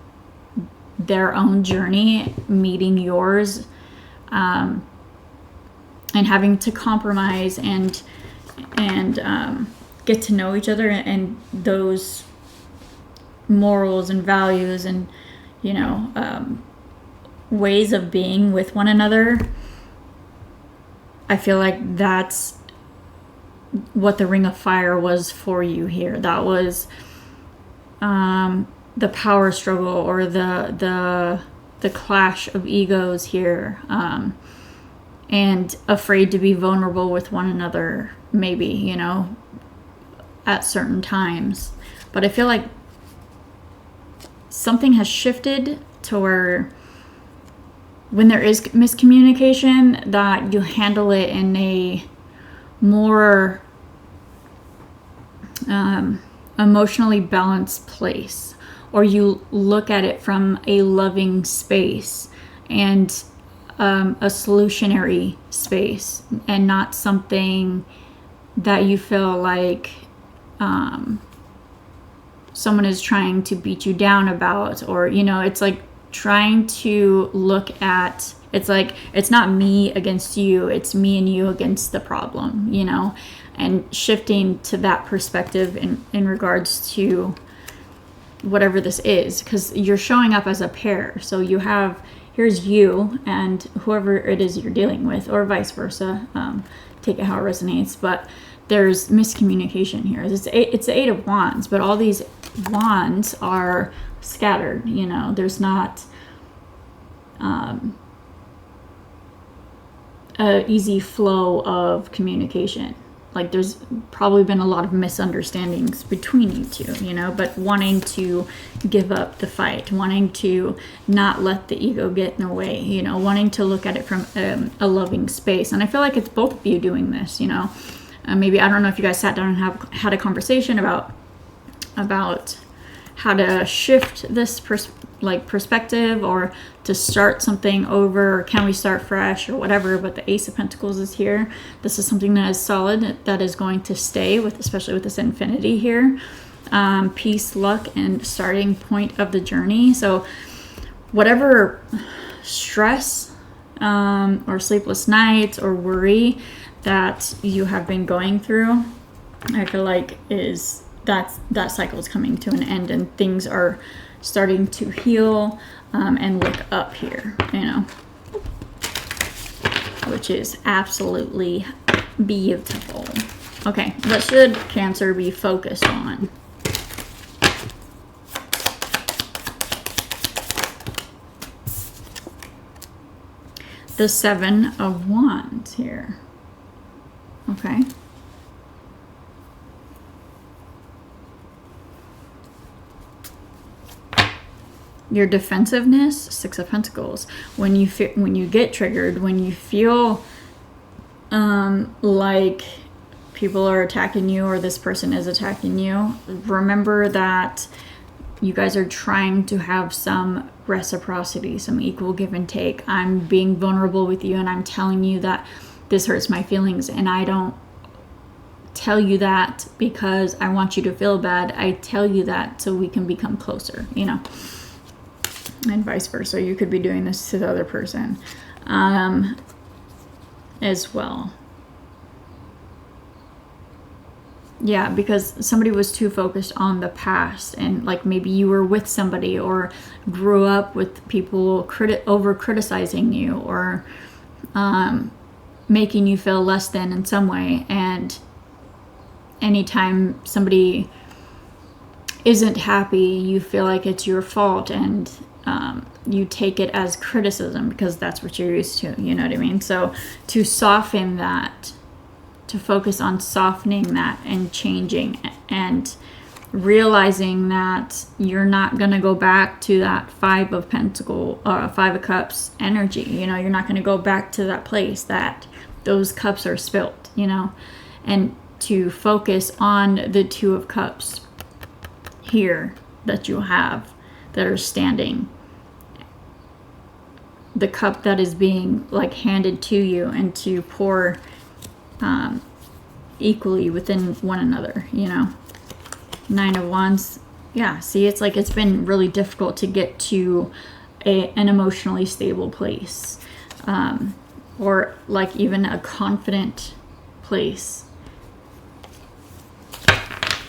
their own journey meeting yours, and having to compromise and get to know each other, and those morals and values and, you know, ways of being with one another. I feel like that's what the ring of fire was for you here. That was the power struggle, or the clash of egos here, and afraid to be vulnerable with one another, maybe, you know, at certain times. But I feel like something has shifted to where when there is miscommunication, that you handle it in a more emotionally balanced place, or you look at it from a loving space and a solutionary space, and not something that you feel like someone is trying to beat you down about, or, you know, it's like trying to look at, it's like, it's not me against you, it's me and you against the problem, you know, and shifting to that perspective in regards to whatever this is, because you're showing up as a pair. So you have, here's you and whoever it is you're dealing with, or vice versa, take it how it resonates. But there's miscommunication here. It's the Eight of Wands, but all these wands are scattered, you know, there's not a easy flow of communication. Like, there's probably been a lot of misunderstandings between you two, you know, but wanting to give up the fight, wanting to not let the ego get in the way, you know, wanting to look at it from a loving space. And I feel like it's both of you doing this, you know. Maybe, I don't know if you guys sat down and had a conversation about how to shift this perspective, or to start something over, or can we start fresh, or whatever. But the Ace of Pentacles is here. This is something that is solid, that is going to stay with, especially with this infinity here. Peace, luck, and starting point of the journey. So whatever stress or sleepless nights or worry that you have been going through, I feel like that cycle is coming to an end, and things are starting to heal and look up here, you know, which is absolutely beautiful. Okay, what should Cancer be focused on? The Seven of Wands here. Okay. Your defensiveness, Six of Pentacles. When you get triggered, when you feel like people are attacking you, or this person is attacking you, remember that you guys are trying to have some reciprocity, some equal give and take. I'm being vulnerable with you, and I'm telling you that this hurts my feelings, and I don't tell you that because I want you to feel bad. I tell you that so we can become closer, you know, and vice versa. You could be doing this to the other person as well. Yeah, because somebody was too focused on the past, and like maybe you were with somebody or grew up with people over criticizing you or making you feel less than in some way. And anytime somebody isn't happy, you feel like it's your fault, and you take it as criticism because that's what you're used to, you know what I mean? So to soften that, to focus on softening that and changing and realizing that you're not going to go back to that Five of Cups energy. You know, you're not going to go back to that place that those cups are spilt, you know, and to focus on the Two of Cups here that you have that are standing. The cup that is being like handed to you, and to pour equally within one another, you know. Nine of Wands. Yeah, see, it's like it's been really difficult to get to an emotionally stable place, or like even a confident place.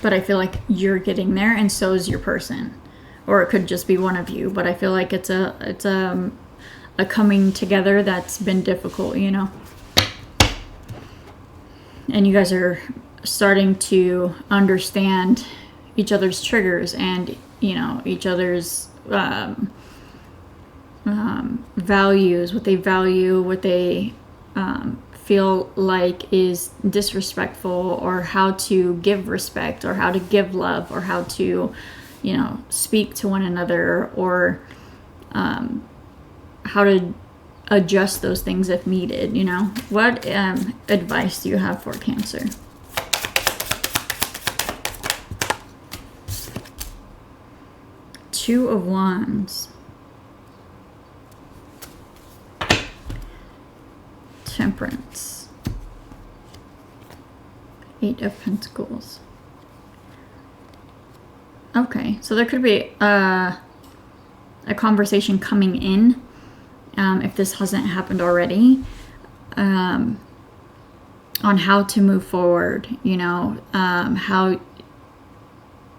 But I feel like you're getting there, and so is your person, or it could just be one of you. But I feel like it's a coming together that's been difficult, you know. And you guys are starting to understand each other's triggers and, you know, each other's values, what they value, what they feel like is disrespectful, or how to give respect, or how to give love, or how to, you know, speak to one another, or how to adjust those things if needed, you know. What advice do you have for Cancer? Two of Wands. Temperance. Eight of Pentacles. Okay, so there could be a conversation coming in, if this hasn't happened already, on how to move forward, you know, how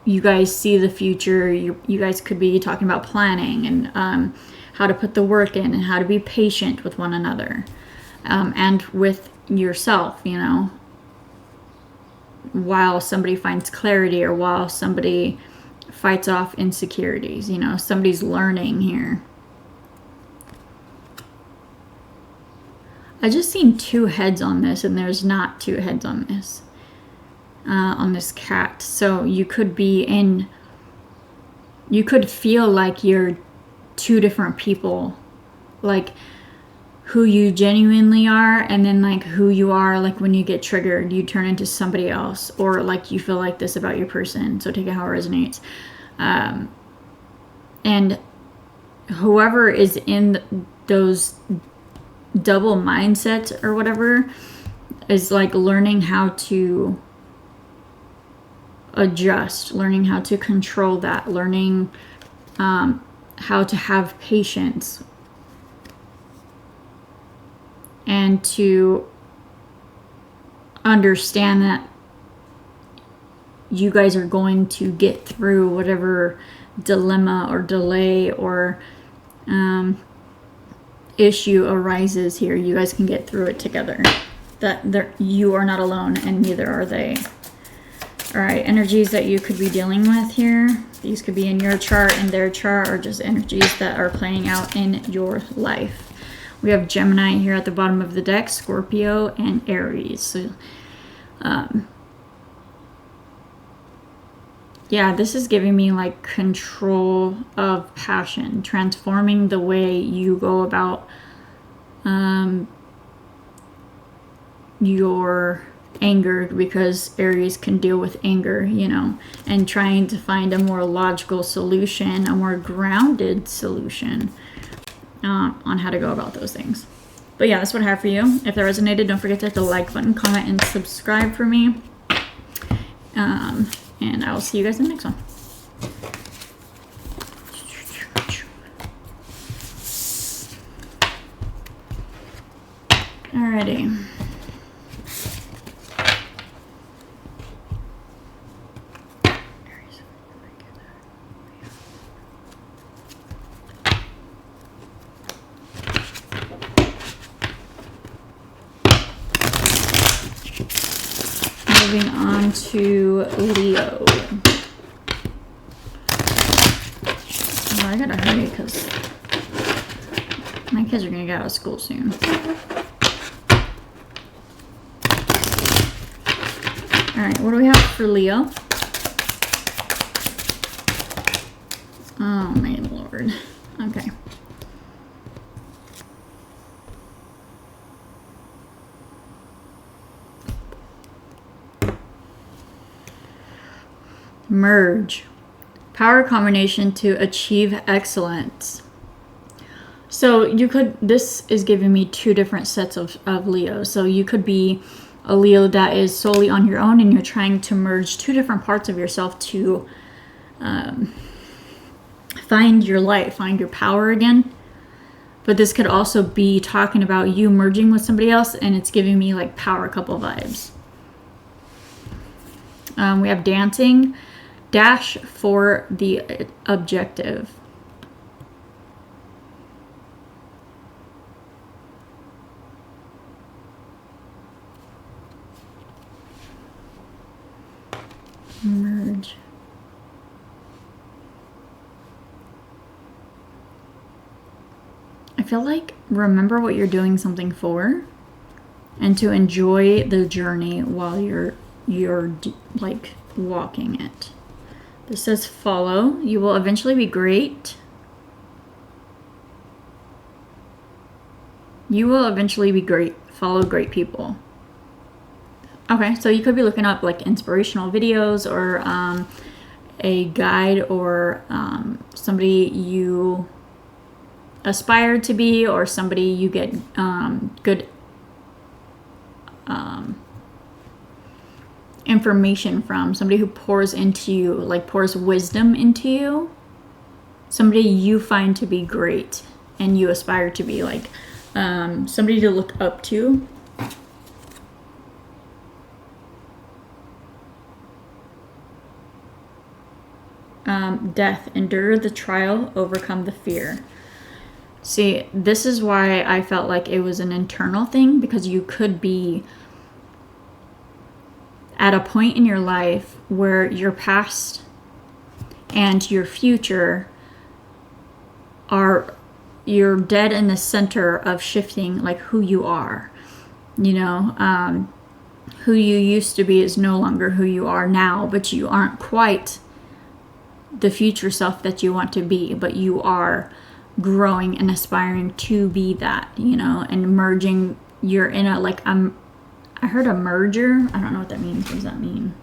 you guys see the future. You guys could be talking about planning and how to put the work in, and how to be patient with one another, and with yourself, you know, while somebody finds clarity, or while somebody fights off insecurities, you know. Somebody's learning here. I just seen two heads on this, and there's not two heads on this cat. So you could feel like you're two different people, like who you genuinely are, and then like who you are, like when you get triggered, you turn into somebody else, or like you feel like this about your person. So take it how it resonates. And whoever is in those double mindsets or whatever is like learning how to adjust, learning how to control that, learning how to have patience, and to understand that you guys are going to get through whatever dilemma or delay or issue arises here. You guys can get through it together. That you are not alone, and neither are they. All right, energies that you could be dealing with here. These could be in your chart and their chart, or just energies that are playing out in your life. We have Gemini here at the bottom of the deck, Scorpio, and Aries. So, yeah, this is giving me like control of passion, transforming the way you go about your anger, because Aries can deal with anger, you know, and trying to find a more logical solution, a more grounded solution on how to go about those things. But yeah, that's what I have for you. If that resonated, don't forget to hit the like button, comment, and subscribe for me. And I will see you guys in the next one. Alrighty. Moving on to Leo. Oh, I gotta hurry because my kids are gonna get out of school soon. Alright, what do we have for Leo? Oh my lord. Okay. Merge. Power combination to achieve excellence. So you could, this is giving me two different sets of Leo. So you could be a Leo that is solely on your own and you're trying to merge two different parts of yourself to find your light, find your power again. But this could also be talking about you merging with somebody else, and it's giving me like power couple vibes. We have dancing. Dash for the objective. Merge. I feel like remember what you're doing something for, and to enjoy the journey while you're like walking it. This says follow. You will eventually be great. You will eventually be great. Follow great people. Okay, so you could be looking up like inspirational videos or a guide or somebody you aspire to be, or somebody you get good information from, somebody who pours into you, like pours wisdom into you, somebody you find to be great and you aspire to be, like somebody to look up to. Death. Endure the trial, overcome the fear. See, this is why I felt like it was an internal thing, because you could be at a point in your life where your past and your future you're dead in the center of shifting, like who you are. You know, who you used to be is no longer who you are now, but you aren't quite the future self that you want to be, but you are growing and aspiring to be that, you know, and merging. You're in a, like, I heard a merger. I don't know what that means. What does that mean?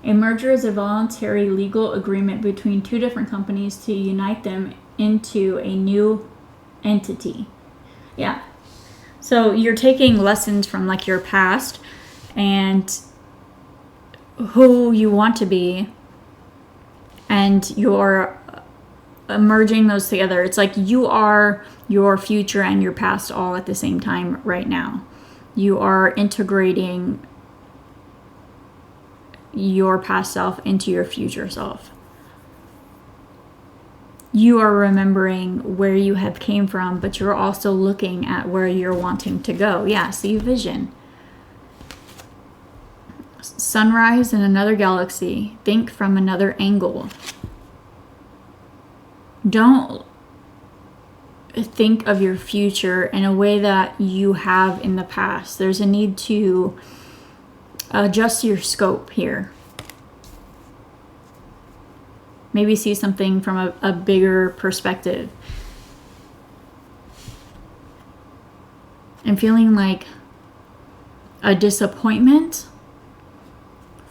A merger is a voluntary legal agreement between two different companies to unite them into a new entity. Yeah. So you're taking lessons from like your past and who you want to be, and you're merging those together. It's like you are your future and your past all at the same time right now. You are integrating your past self into your future self. You are remembering where you have came from, but you're also looking at where you're wanting to go. Yeah, see, vision. Sunrise in another galaxy. Think from another angle. Don't think of your future in a way that you have in the past. There's a need to adjust your scope here. Maybe see something from a bigger perspective. And feeling like a disappointment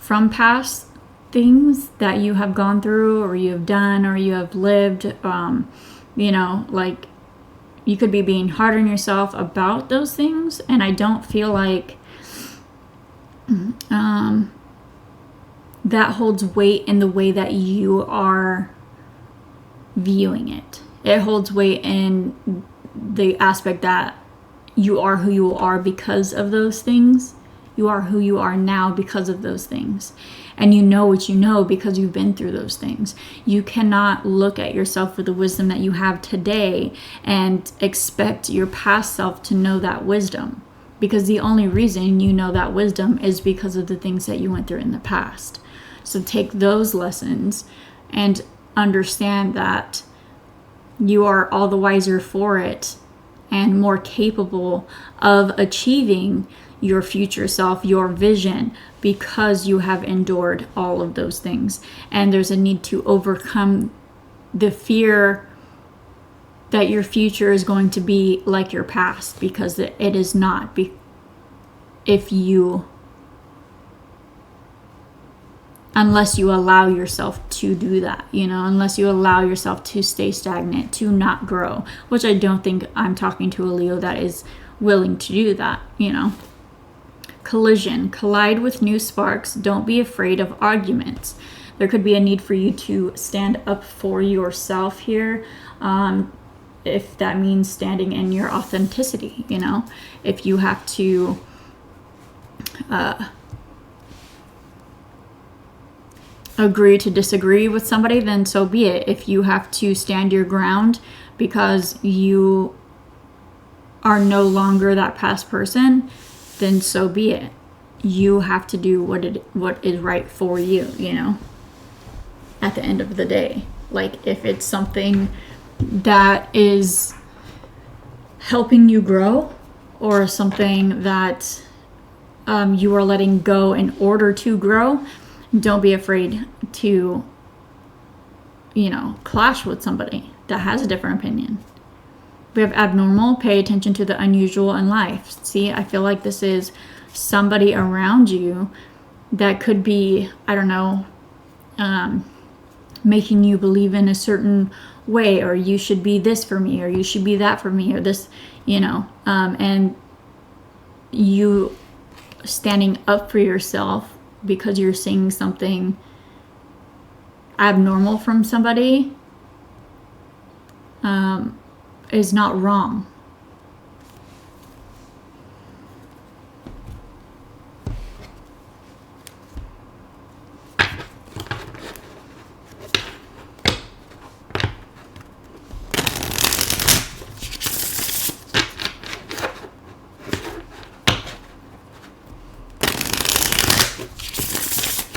from past things that you have gone through or you have done or you have lived. You know, like you could be being hard on yourself about those things. And I don't feel like that holds weight in the way that you are viewing it. It holds weight in the aspect that you are who you are because of those things. You are who you are now because of those things. And you know what you know because you've been through those things. You cannot look at yourself with the wisdom that you have today and expect your past self to know that wisdom. Because the only reason you know that wisdom is because of the things that you went through in the past. So take those lessons and understand that you are all the wiser for it and more capable of achieving your future self, your vision, because you have endured all of those things. And there's a need to overcome the fear that your future is going to be like your past, because it is not. Unless you allow yourself to do that, unless you allow yourself to stay stagnant, to not grow, which I don't think I'm talking to a Leo that is willing to do that, Collision, collide with new sparks. Don't be afraid of arguments. There could be a need for you to stand up for yourself here. If that means standing in your authenticity, if you have to agree to disagree with somebody, then so be it. If you have to stand your ground because you are no longer that past person, then so be it. You have to do what is right for you, at the end of the day. Like, if it's something that is helping you grow, or something that you are letting go in order to grow, don't be afraid to, clash with somebody that has a different opinion. We have abnormal, pay attention to the unusual in life. See, I feel like this is somebody around you that could be, I don't know, making you believe in a certain way, or you should be this for me, or you should be that for me, or this, and you standing up for yourself because you're seeing something abnormal from somebody is not wrong.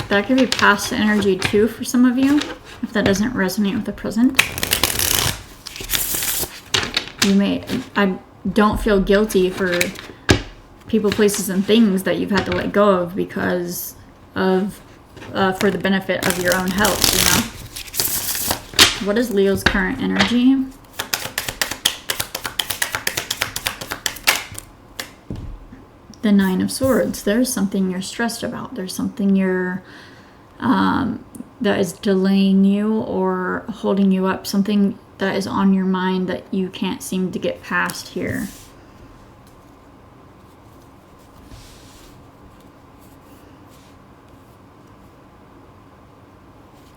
That could be past energy too for some of you, if that doesn't resonate with the present. I don't feel guilty for people, places, and things that you've had to let go of because of, for the benefit of your own health, What is Leo's current energy? The Nine of Swords. There's something you're stressed about. There's something you're that is delaying you or holding you up. Something that is on your mind that you can't seem to get past here.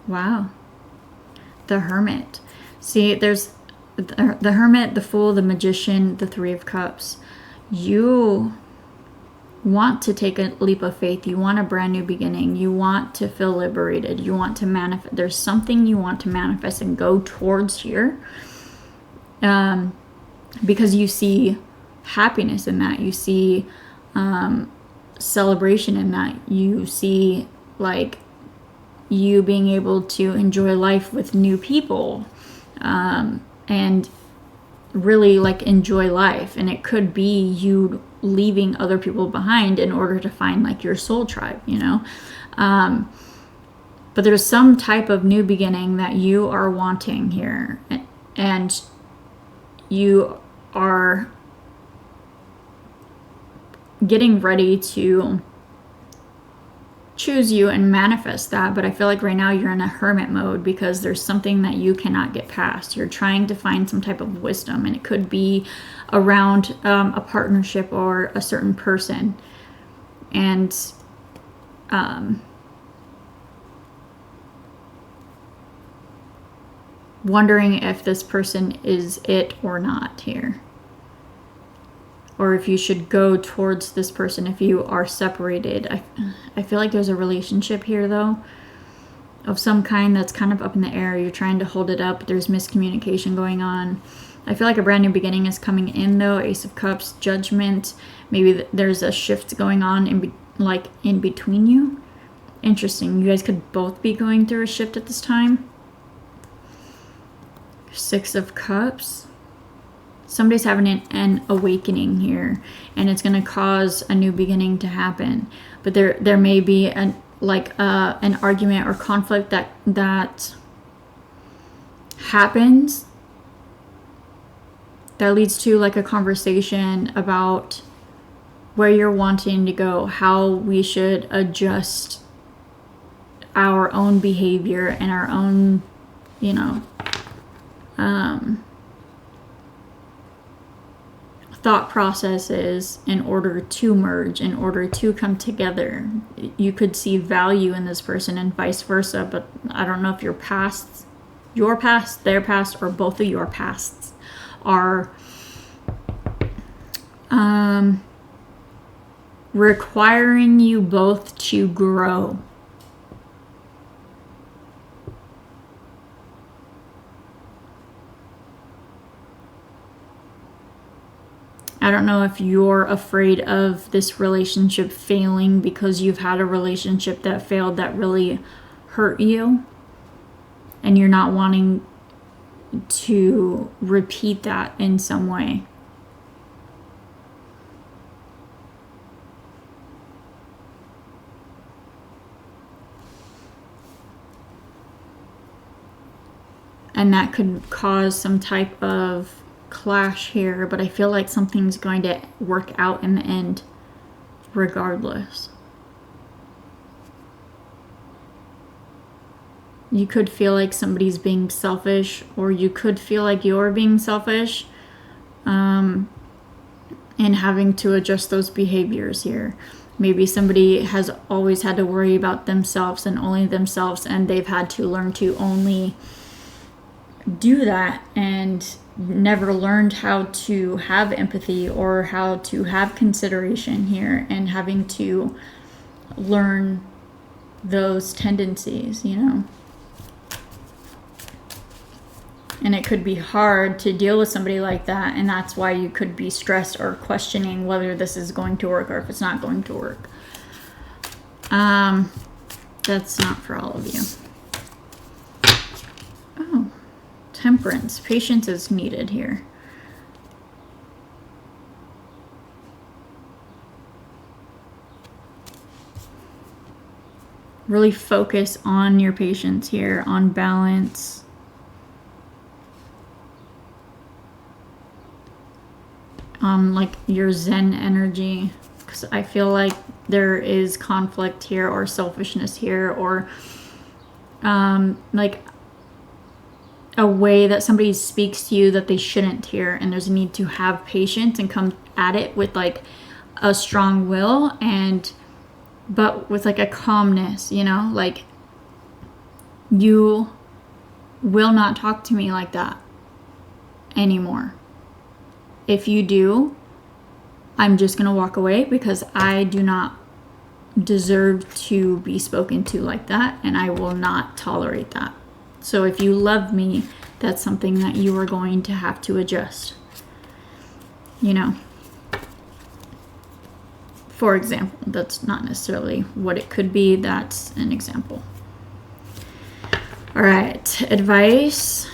Wow. The Hermit. See, there's the Hermit, the Fool, the Magician, the Three of Cups. You want to take a leap of faith. You want a brand new beginning. You want to feel liberated. You want to manifest. There's something you want to manifest and go towards here, because you see happiness in that. You see celebration in that. You see like you being able to enjoy life with new people, and really like enjoy life. And it could be you leaving other people behind in order to find like your soul tribe, but there's some type of new beginning that you are wanting here, and you are getting ready to choose you and manifest that. But I feel like right now you're in a hermit mode because there's something that you cannot get past. You're trying to find some type of wisdom, and it could be around a partnership or a certain person. And wondering if this person is it or not here. Or if you should go towards this person if you are separated. I feel like there's a relationship here, though, of some kind that's kind of up in the air. You're trying to hold it up. There's miscommunication going on. I feel like a brand new beginning is coming in, though. Ace of Cups, Judgment. Maybe there's a shift going on in between you. Interesting. You guys could both be going through a shift at this time. Six of Cups. Somebody's having an awakening here, and it's going to cause a new beginning to happen. But there may be an argument or conflict that happens that leads to like a conversation about where you're wanting to go, how we should adjust our own behavior and our own, thought processes in order to merge, in order to come together. You could see value in this person and vice versa, but I don't know if your past, their past, or both of your pasts are requiring you both to grow. I don't know if you're afraid of this relationship failing because you've had a relationship that failed that really hurt you, and you're not wanting to repeat that in some way. And that could cause some type of clash here, but I feel like something's going to work out in the end regardless. You could feel like somebody's being selfish, or you could feel like you're being selfish, and having to adjust those behaviors here. Maybe somebody has always had to worry about themselves and only themselves, and they've had to learn to only do that and never learned how to have empathy or how to have consideration here, and having to learn those tendencies, And it could be hard to deal with somebody like that, and that's why you could be stressed or questioning whether this is going to work or if it's not going to work. That's not for all of you. Oh, Temperance. Patience is needed here. Really focus on your patience here, on balance. Like your Zen energy, because I feel like there is conflict here or selfishness here, or like a way that somebody speaks to you that they shouldn't hear, and there's a need to have patience and come at it with like a strong will, but with like a calmness, like you will not talk to me like that anymore. If you do, I'm just going to walk away, because I do not deserve to be spoken to like that, and I will not tolerate that. So if you love me, that's something that you are going to have to adjust. For example, that's not necessarily what it could be. That's an example. All right, advice.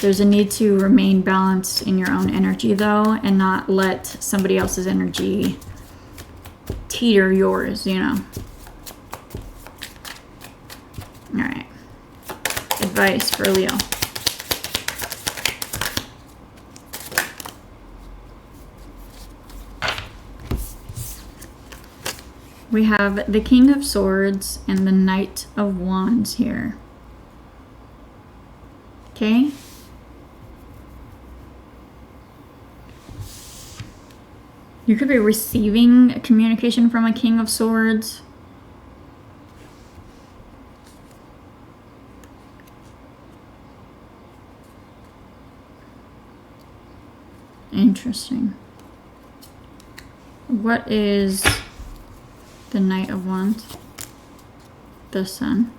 There's a need to remain balanced in your own energy, though, and not let somebody else's energy teeter yours, All right. Advice for Leo. We have the King of Swords and the Knight of Wands here. Okay? You could be receiving communication from a King of Swords. Interesting. What is the Knight of Wands? The Sun.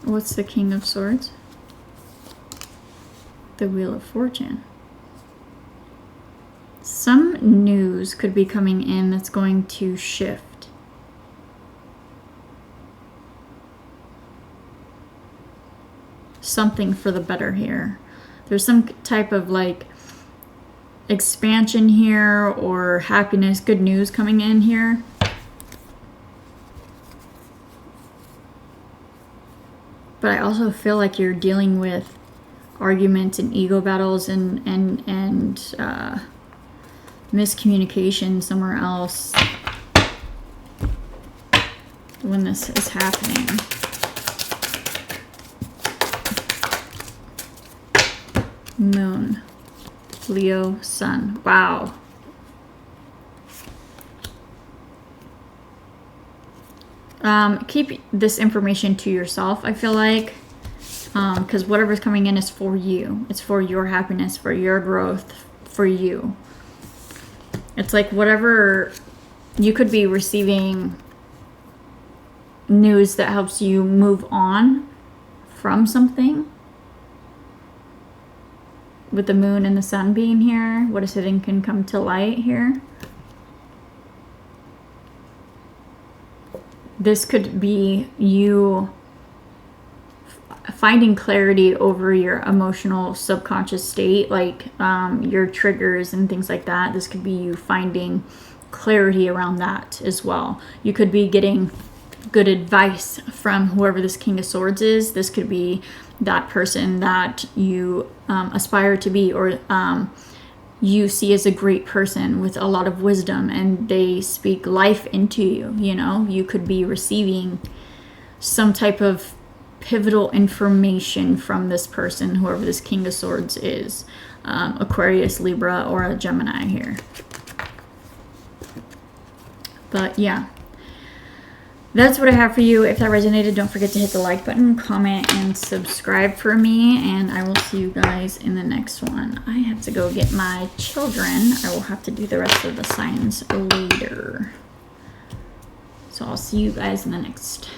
What's the King of Swords? The Wheel of Fortune. Some news could be coming in that's going to shift. Something for the better here. There's some type of like expansion here or happiness, good news coming in here. But I also feel like you're dealing with arguments and ego battles and miscommunication somewhere else when this is happening. Moon, Leo, Sun. Wow. Keep this information to yourself, I feel like, because whatever's coming in is for you. It's for your happiness, for your growth, for you. It's like whatever you could be receiving news that helps you move on from something. With the moon and the sun being here, what is hidden can come to light here. This could be you finding clarity over your emotional subconscious state, like your triggers and things like that. This could be you finding clarity around that as well. You could be getting good advice from whoever this King of Swords is. This could be that person that you aspire to be, or you see as a great person with a lot of wisdom, and they speak life into you. You know, you could be receiving some type of pivotal information from this person, whoever this King of Swords is. Aquarius, Libra, or a Gemini here. But yeah, that's what I have for you. If that resonated, don't forget to hit the like button, comment, and subscribe for me. And I will see you guys in the next one. I have to go get my children. I will have to do the rest of the signs later. So I'll see you guys in the next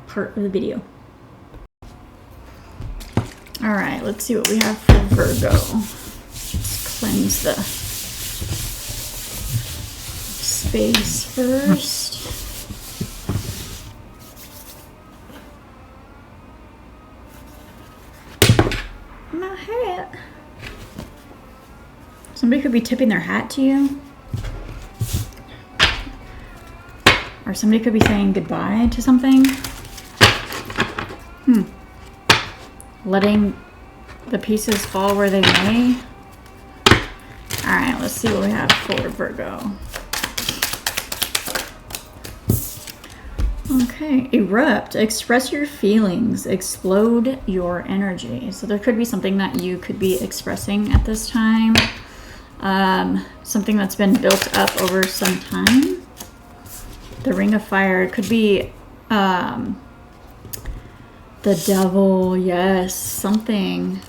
part of the video. All right, let's see what we have for Virgo. Let's cleanse the space first. My hat. Somebody could be tipping their hat to you. Or somebody could be saying goodbye to something. Letting the pieces fall where they may. Alright, let's see what we have for Virgo. Okay, erupt, express your feelings, explode your energy. So there could be something that you could be expressing at this time. Something that's been built up over some time. The Ring of Fire could be the Devil, yes, something.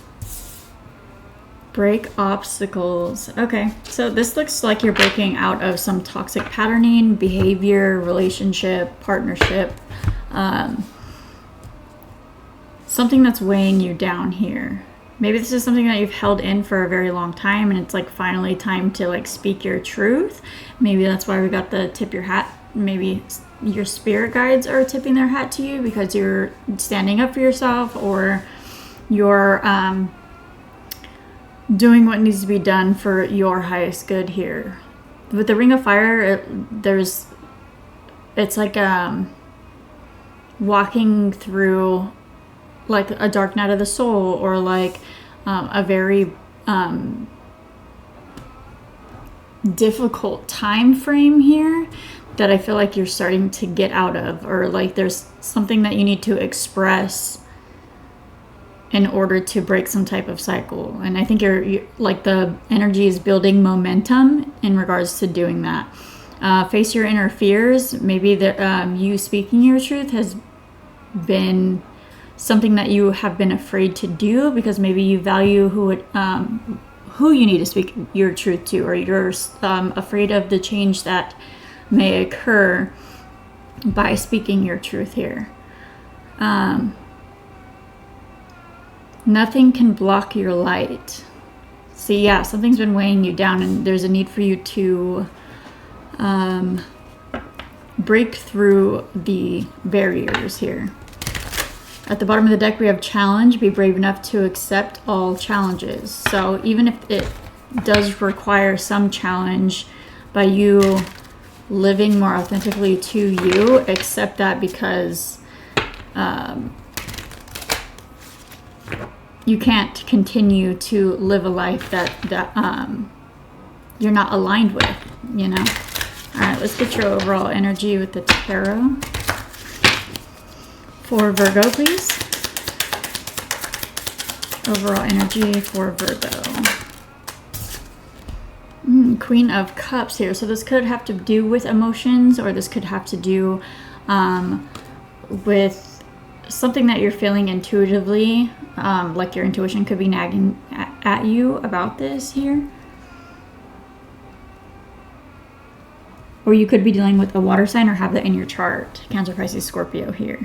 Break obstacles. Okay, so this looks like you're breaking out of some toxic patterning, behavior, relationship, partnership. Something that's weighing you down here. Maybe this is something that you've held in for a very long time, and it's like finally time to like speak your truth. Maybe that's why we got the tip your hat. Maybe your spirit guides are tipping their hat to you because you're standing up for yourself, or you're doing what needs to be done for your highest good here. With the Ring of Fire, it's like walking through like a dark night of the soul, or like a very difficult time frame here that I feel like you're starting to get out of, or like there's something that you need to express in order to break some type of cycle. And I think you're like the energy is building momentum in regards to doing that. Face your inner fears. Maybe that you speaking your truth has been something that you have been afraid to do because maybe you value who you need to speak your truth to, or you're afraid of the change that may occur by speaking your truth here. Nothing can block your light. See, yeah, something's been weighing you down, and there's a need for you to break through the barriers here. At the bottom of the deck, we have challenge. Be brave enough to accept all challenges. So even if it does require some challenge by you living more authentically to you, accept that, because you can't continue to live a life that you're not aligned with, you know. All right, let's get your overall energy with the tarot. For Virgo, please. Overall energy for Virgo. Queen of Cups here. So this could have to do with emotions, or this could have to do with something that you're feeling intuitively. Like your intuition could be nagging at you about this here. Or you could be dealing with a water sign or have that in your chart. Cancer, Pisces, Scorpio here.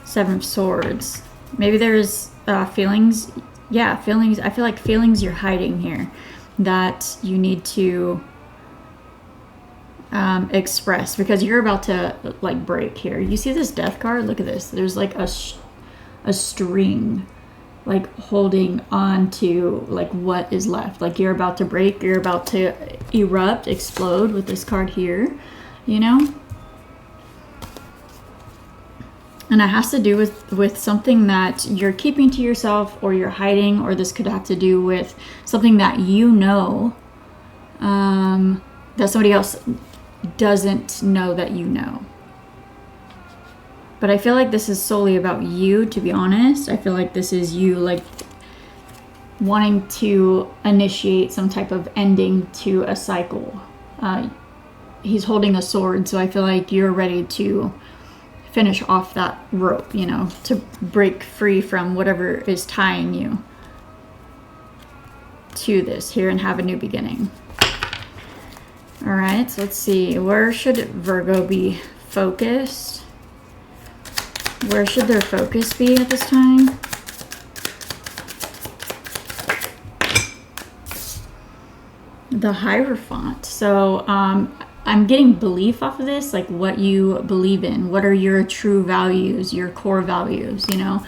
Seven of Swords. Maybe there's feelings. Yeah, feelings. I feel like feelings you're hiding here that you need to express, because you're about to like break here. You see this Death card? Look at this. There's like a string like holding on to like what is left. Like you're about to break. You're about to erupt, explode with this card here, you know? And it has to do with something that you're keeping to yourself, or you're hiding, or this could have to do with something that you know that somebody else doesn't know that you know. But I feel like this is solely about you, to be honest. I feel like this is you like wanting to initiate some type of ending to a cycle. He's holding a sword, so I feel like you're ready to finish off that rope, you know, to break free from whatever is tying you to this here and have a new beginning. All right, so let's see. Where should Virgo be focused? Where should their focus be at this time? The Hierophant. So I'm getting belief off of this, like what you believe in. What are your true values, your core values, you know,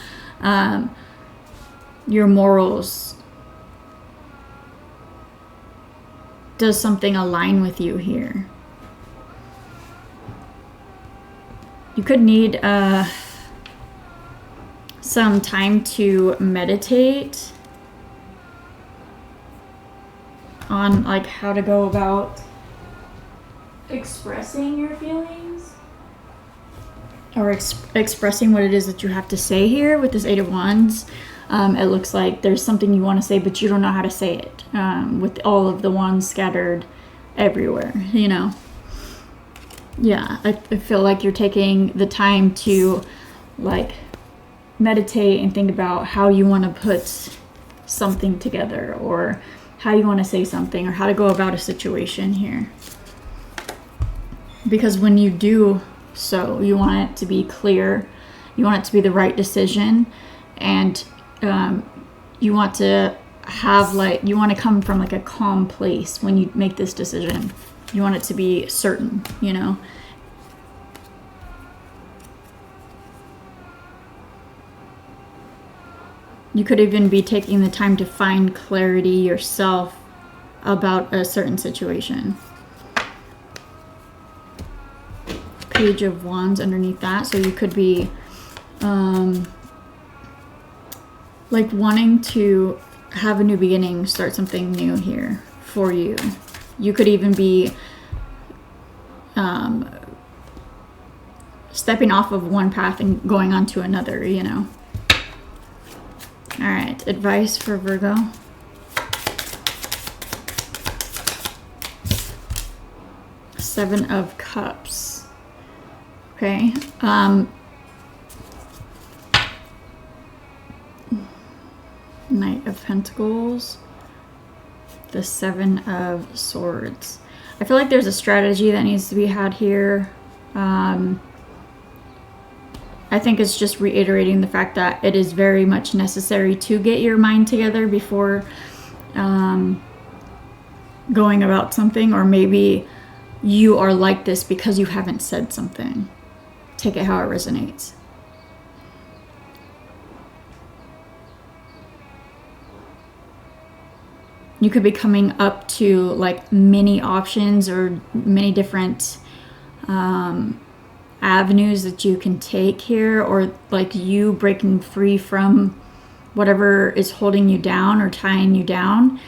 your morals. Does something align with you here? You could need some time to meditate on like how to go about expressing your feelings, or expressing what it is that you have to say here with this Eight of Wands. It looks like there's something you want to say, but you don't know how to say it, with all of the wands scattered everywhere, you know. Yeah, I feel like you're taking the time to like meditate and think about how you want to put something together, or how you want to say something, or how to go about a situation here. Because when you do so, you want it to be clear, you want it to be the right decision, and you want to have like, you want to come from like a calm place when you make this decision. You want it to be certain, you know. You could even be taking the time to find clarity yourself about a certain situation. Page of Wands underneath that. So you could be like wanting to have a new beginning, start something new here for you. You could even be stepping off of one path and going on to another, you know. All right, advice for Virgo. Seven of Cups. Okay. Knight of Pentacles. The Seven of Swords. I feel like there's a strategy that needs to be had here. I think it's just reiterating the fact that it is very much necessary to get your mind together before going about something, or maybe you are like this because you haven't said something. Take it how it resonates. You could be coming up to like many options or many different avenues that you can take here, or like you breaking free from whatever is holding you down or tying you down.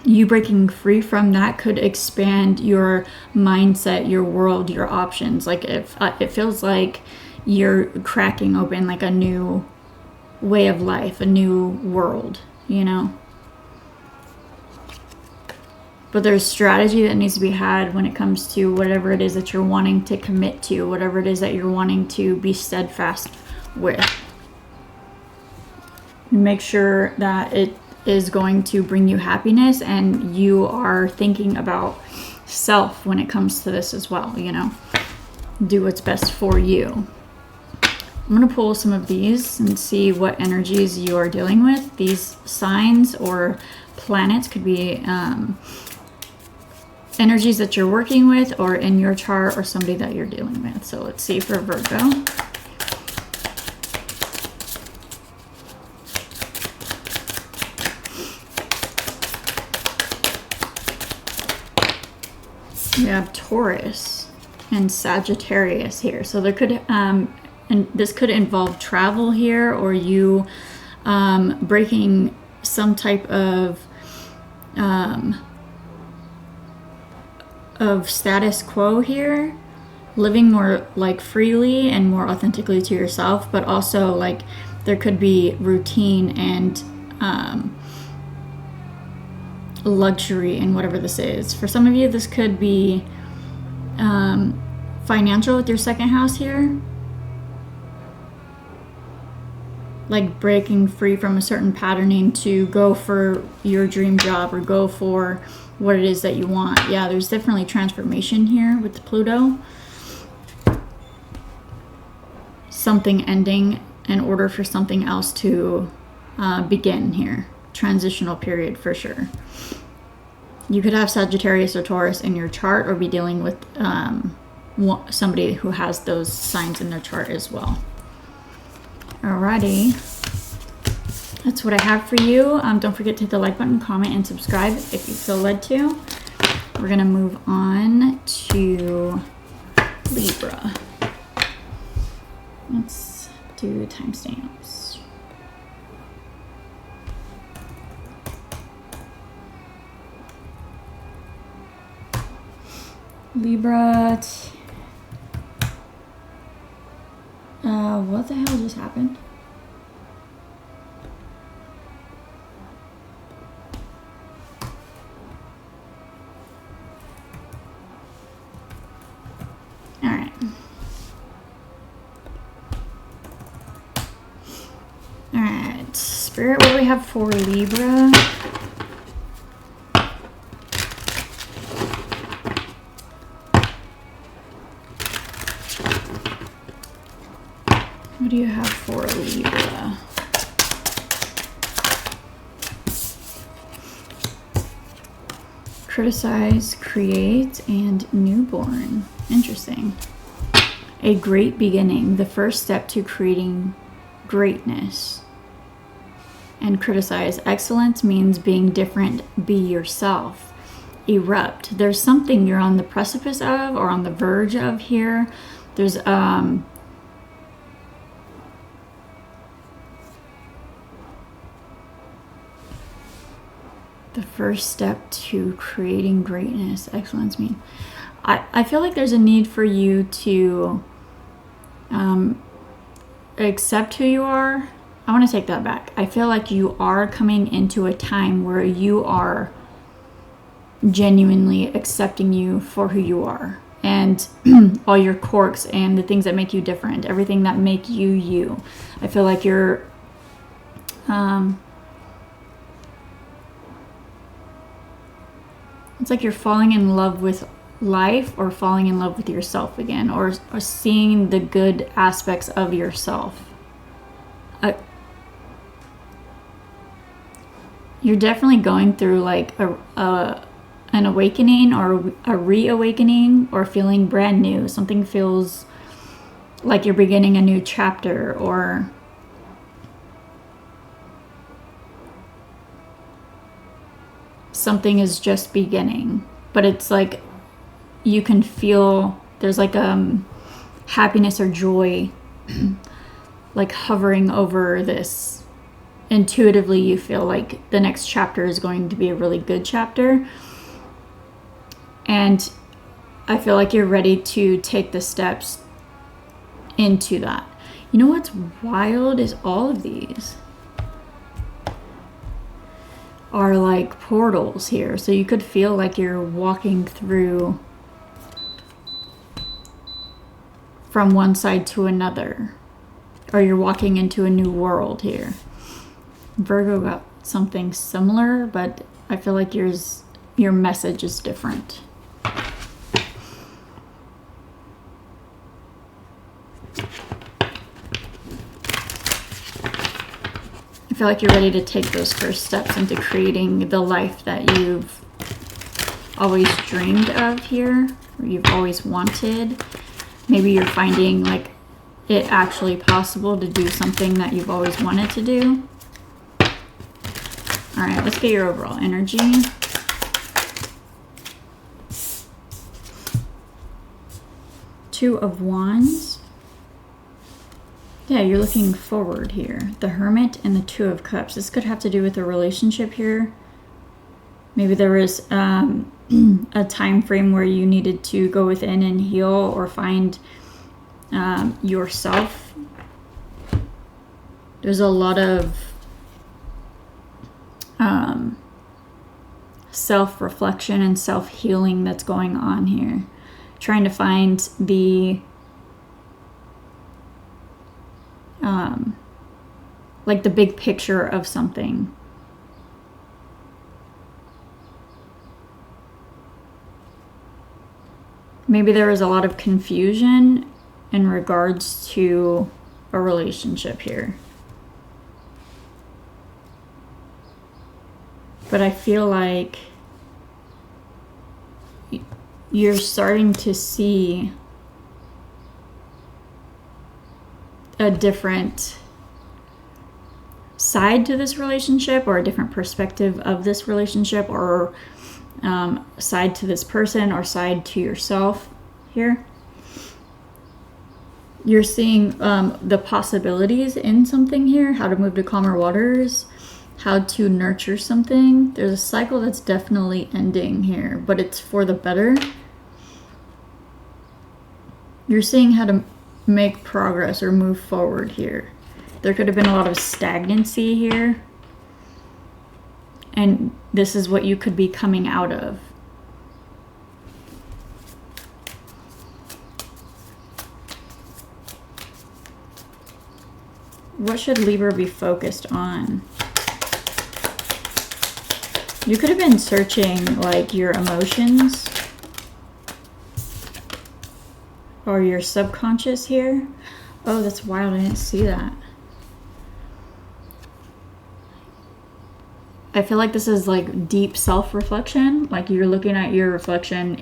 You breaking free from that could expand your mindset, your world, your options. Like if it feels like you're cracking open like a new way of life, a new world, you know. But there's strategy that needs to be had when it comes to whatever it is that you're wanting to commit to, whatever it is that you're wanting to be steadfast with. Make sure that it is going to bring you happiness, and you are thinking about self when it comes to this as well, you know. Do what's best for you. I'm going to pull some of these and see what energies you are dealing with. These signs or planets could be energies that you're working with, or in your chart, or somebody that you're dealing with. So let's see for Virgo. We have Taurus and Sagittarius here. So there could, and this could involve travel here, or you breaking some type of status quo here, living more like freely and more authentically to yourself, but also like there could be routine and luxury in whatever this is. For some of you, this could be financial with your second house here, like breaking free from a certain patterning to go for your dream job or go for what it is that you want. Yeah, there's definitely transformation here with the Pluto. Something ending in order for something else to begin here. Transitional period for sure. You could have Sagittarius or Taurus in your chart, or be dealing with somebody who has those signs in their chart as well. Alrighty. That's what I have for you. Don't forget to hit the like button, comment, and subscribe if you feel led to. We're going to move on to Libra. Let's do timestamps. Libra. What the hell just happened? Alright. Alright. Spirit, what do we have for Libra? What do you have for Libra? Criticize, create, and newborn. Interesting. A great beginning, the first step to creating greatness. And criticize. Excellence means being different, be yourself. Erupt. There's something you're on the precipice of or on the verge of here. There's first step to creating greatness, excellence mean? I feel like there's a need for you to accept who you are. I want to take that back. I feel like you are coming into a time where you are genuinely accepting you for who you are, and all your quirks and the things that make you different, everything that make you you. I feel like you're it's like you're falling in love with life, or falling in love with yourself again, or seeing the good aspects of yourself. You're definitely going through like an awakening, or a reawakening, or feeling brand new. Something feels like you're beginning a new chapter, or something is just beginning. But it's like you can feel there's like happiness or joy like hovering over this. Intuitively, you feel like the next chapter is going to be a really good chapter. And I feel like you're ready to take the steps into that. You know what's wild is all of these are like portals here. So you could feel like you're walking through from one side to another, or you're walking into a new world here. Virgo got something similar, but I feel like your message is different. I feel like you're ready to take those first steps into creating the life that you've always dreamed of here, or you've always wanted. Maybe you're finding like it actually possible to do something that you've always wanted to do. All right, let's get your overall energy. Two of Wands. Yeah, you're looking forward here. The Hermit and the Two of Cups. This could have to do with a relationship here. Maybe there was a time frame where you needed to go within and heal, or find yourself. There's a lot of self-reflection and self-healing that's going on here. Trying to find the like the big picture of something. Maybe there was a lot of confusion in regards to a relationship here. But I feel like you're starting to see a different side to this relationship, or a different perspective of this relationship, or side to this person, or side to yourself here. You're seeing the possibilities in something here, how to move to calmer waters, how to nurture something. There's a cycle that's definitely ending here, but it's for the better. You're seeing how to make progress or move forward here. There could have been a lot of stagnancy here, and this is what you could be coming out of. What should Libra be focused on? You could have been searching like your emotions or your subconscious here. Oh, that's wild. I didn't see that. I feel like this is like deep self-reflection. Like you're looking at your reflection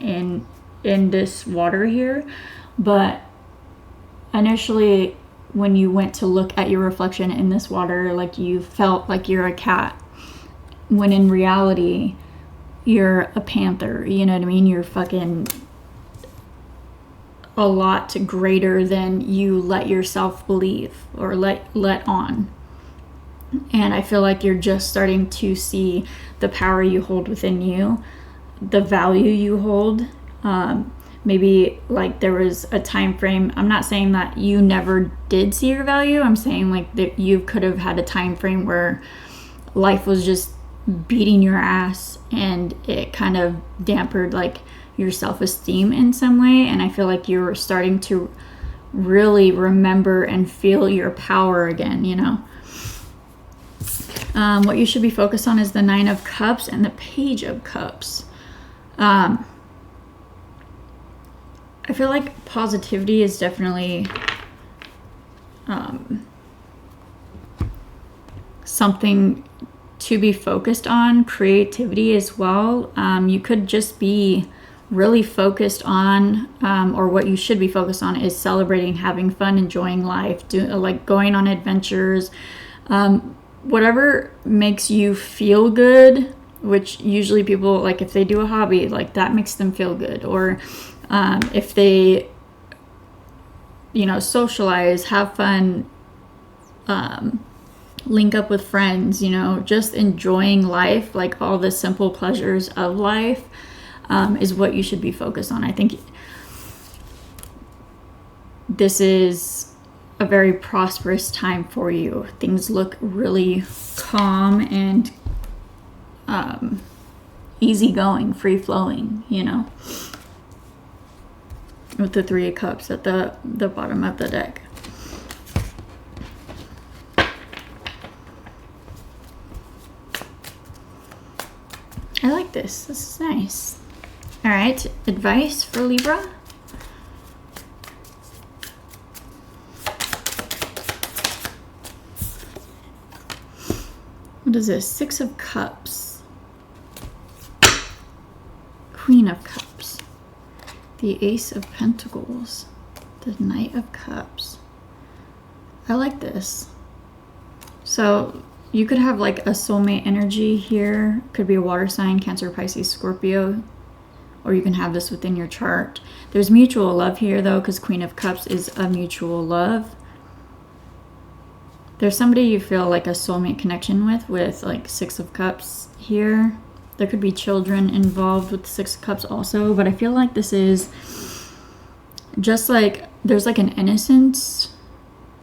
in this water here. But initially, when you went to look at your reflection in this water, like you felt like you're a cat, when in reality you're a panther. You know what I mean? You're fucking a lot greater than you let yourself believe or let on. And I feel like you're just starting to see the power you hold within you, the value you hold. Maybe like there was a time frame. I'm not saying that you never did see your value. I'm saying like that you could have had a time frame where life was just beating your ass and it kind of dampened like your self-esteem in some way. And I feel like you're starting to really remember and feel your power again, you know. What you should be focused on is the 9 of Cups and the Page of Cups. I feel like positivity is definitely something to be focused on. Creativity as well. You could just be really focused on, or what you should be focused on is celebrating, having fun, enjoying life, like going on adventures, whatever makes you feel good, which usually people, like if they do a hobby, like that makes them feel good. Or if they, socialize, have fun, link up with friends, just enjoying life, like all the simple pleasures of life, is what you should be focused on. I think this is a very prosperous time for you. Things look really calm and easygoing, free-flowing, with the 3 of Cups at the bottom of the deck. I like this. This is nice. All right, advice for Libra. What is this? 6 of Cups. Queen of Cups. The Ace of Pentacles, the Knight of Cups. I like this. So you could have like a soulmate energy here. Could be a water sign, Cancer, Pisces, Scorpio. Or you can have this within your chart. There's mutual love here though, because Queen of Cups is a mutual love. There's somebody you feel like a soulmate connection with like 6 of Cups here. There could be children involved with 6 of Cups also, but I feel like this is just like there's like an innocence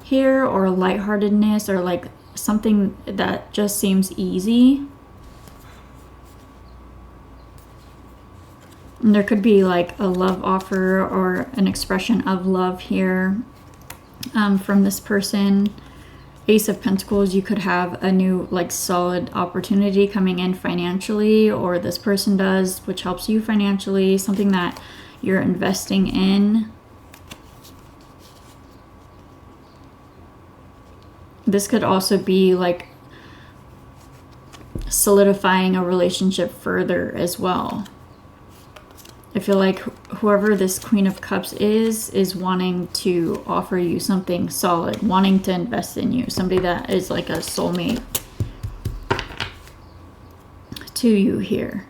here, or a lightheartedness, or like something that just seems easy. And there could be like a love offer or an expression of love here from this person. Ace of Pentacles, you could have a new like solid opportunity coming in financially, or this person does, which helps you financially, something that you're investing in. This could also be like solidifying a relationship further as well. I feel like whoever this Queen of Cups is wanting to offer you something solid, wanting to invest in you, somebody that is like a soulmate to you here.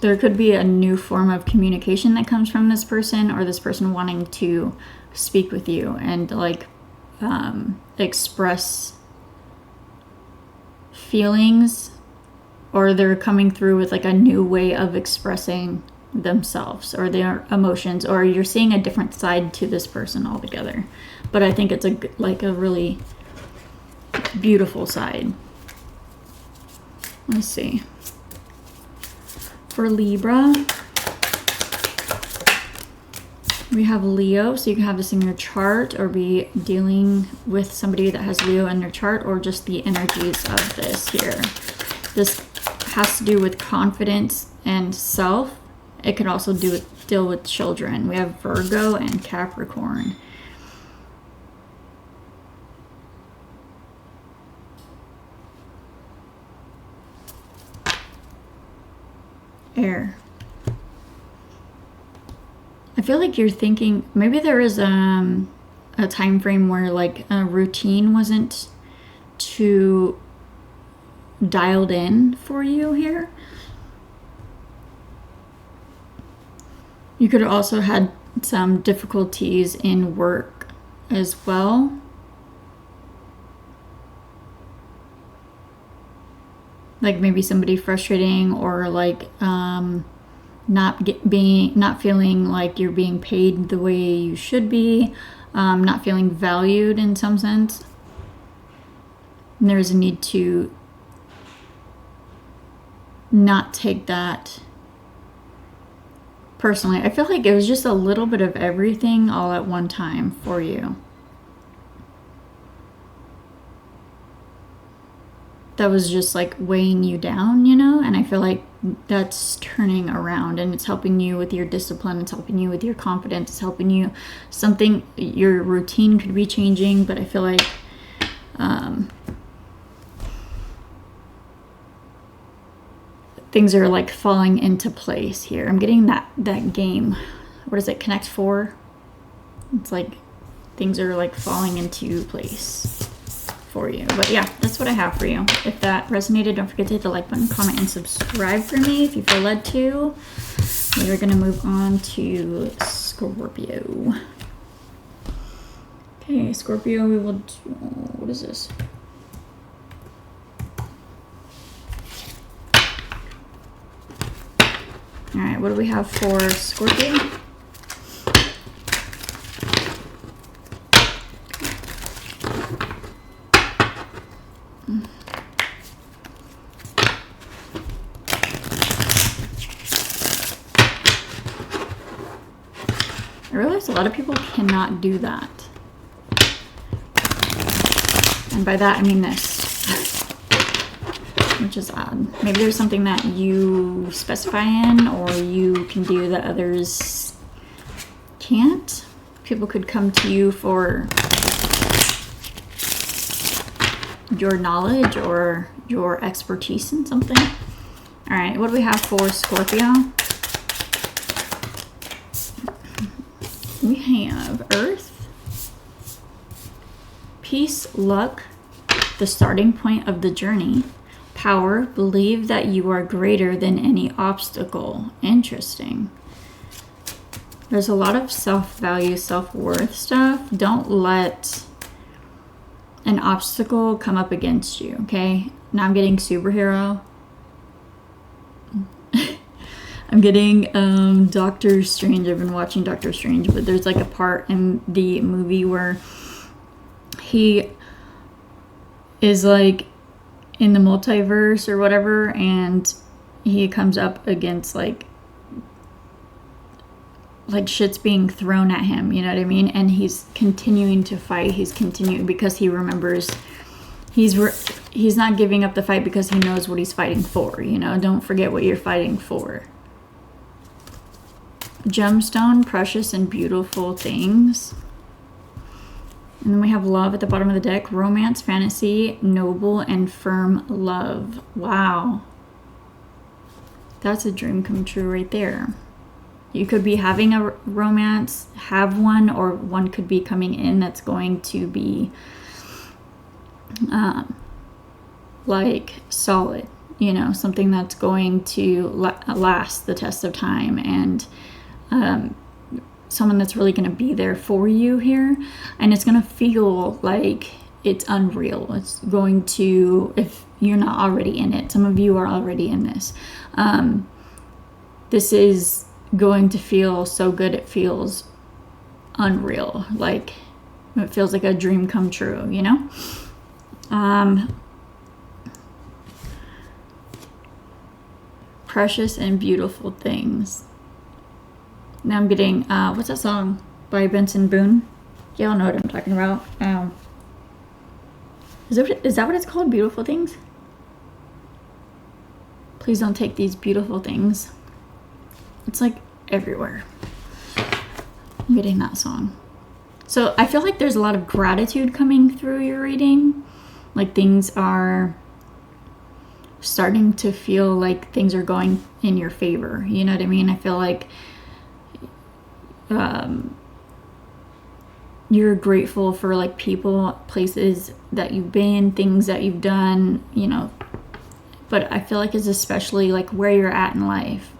There could be a new form of communication that comes from this person, or this person wanting to speak with you and like express feelings, or they're coming through with like a new way of expressing themselves or their emotions, or you're seeing a different side to this person altogether. But I think it's a really beautiful side. Let's see. For Libra, we have Leo, so you can have this in your chart or be dealing with somebody that has Leo in their chart, or just the energies of this here. This has to do with confidence and self. It could also deal with children. We have Virgo and Capricorn. Air. I feel like you're thinking maybe there is a time frame where like a routine wasn't too dialed in for you here. You could have also had some difficulties in work as well. Like maybe somebody frustrating, or like not feeling like you're being paid the way you should be, not feeling valued in some sense. And there's a need to not take that personally. I feel like it was just a little bit of everything all at one time for you. That was just like weighing you down, you know? And I feel like that's turning around, and it's helping you with your discipline. It's helping you with your confidence. It's helping you your routine could be changing, but I feel like things are like falling into place here. I'm getting that game. What is it? Connect 4? It's like things are like falling into place for you. But yeah, that's what I have for you. If that resonated, don't forget to hit the like button, comment, and subscribe for me if you feel led to. We are going to move on to Scorpio. Okay, Scorpio, we will do, what is this? All right, what do we have for Scorpio? I realize a lot of people cannot do that. And by that, I mean this, which is odd. Maybe there's something that you specify in or you can do that others can't. People could come to you for your knowledge or your expertise in something. All right, what do we have for Scorpio? We have Earth, peace, luck, the starting point of the journey, power, believe that you are greater than any obstacle. Interesting. There's a lot of self-value, self-worth stuff. Don't let an obstacle come up against you, okay? Now I'm getting superhero. I'm getting Doctor Strange. I've been watching Doctor Strange, but there's like a part in the movie where he is like in the multiverse or whatever, and he comes up against like shit's being thrown at him, you know what I mean? And he's continuing to fight. He's continuing because he remembers he's not giving up the fight because he knows what he's fighting for, you know? Don't forget what you're fighting for. Gemstone, precious and beautiful things. And then we have love at the bottom of the deck. Romance, fantasy, noble, and firm love. Wow. That's a dream come true right there. You could be having a romance, have one, or one could be coming in that's going to be like solid, you know, something that's going to last the test of time, and someone that's really going to be there for you here, and it's going to feel like it's unreal. It's going to, if you're not already in it, some of you are already in this. This is going to feel so good. It feels unreal. Like it feels like a dream come true, you know? Precious and beautiful things. Now I'm getting, what's that song by Benson Boone? Y'all know what I'm talking about. Is that what it's called? Beautiful Things? Please don't take these beautiful things. It's like everywhere. I'm getting that song. So I feel like there's a lot of gratitude coming through your reading. Like things are starting to feel like things are going in your favor. You know what I mean? I feel like you're grateful for like people, places that you've been, things that you've done, you know. But I feel like it's especially like where you're at in life.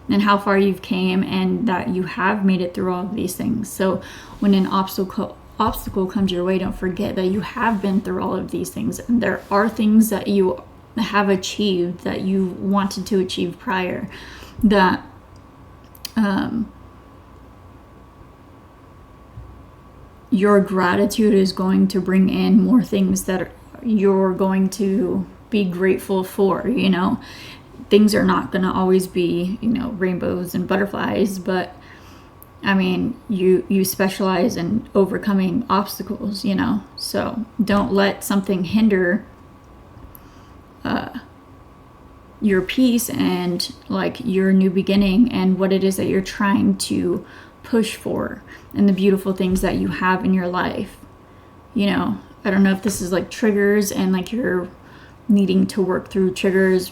and how far you've came, and that you have made it through all of these things. So when an obstacle comes your way, don't forget that you have been through all of these things, and there are things that you have achieved that you wanted to achieve prior, that your gratitude is going to bring in more things that you're going to be grateful for. You know, things are not going to always be, you know, rainbows and butterflies, but I mean, you specialize in overcoming obstacles, you know, so don't let something hinder your peace and like your new beginning and what it is that you're trying to push for and the beautiful things that you have in your life. You know, I don't know if this is like triggers and like you're needing to work through triggers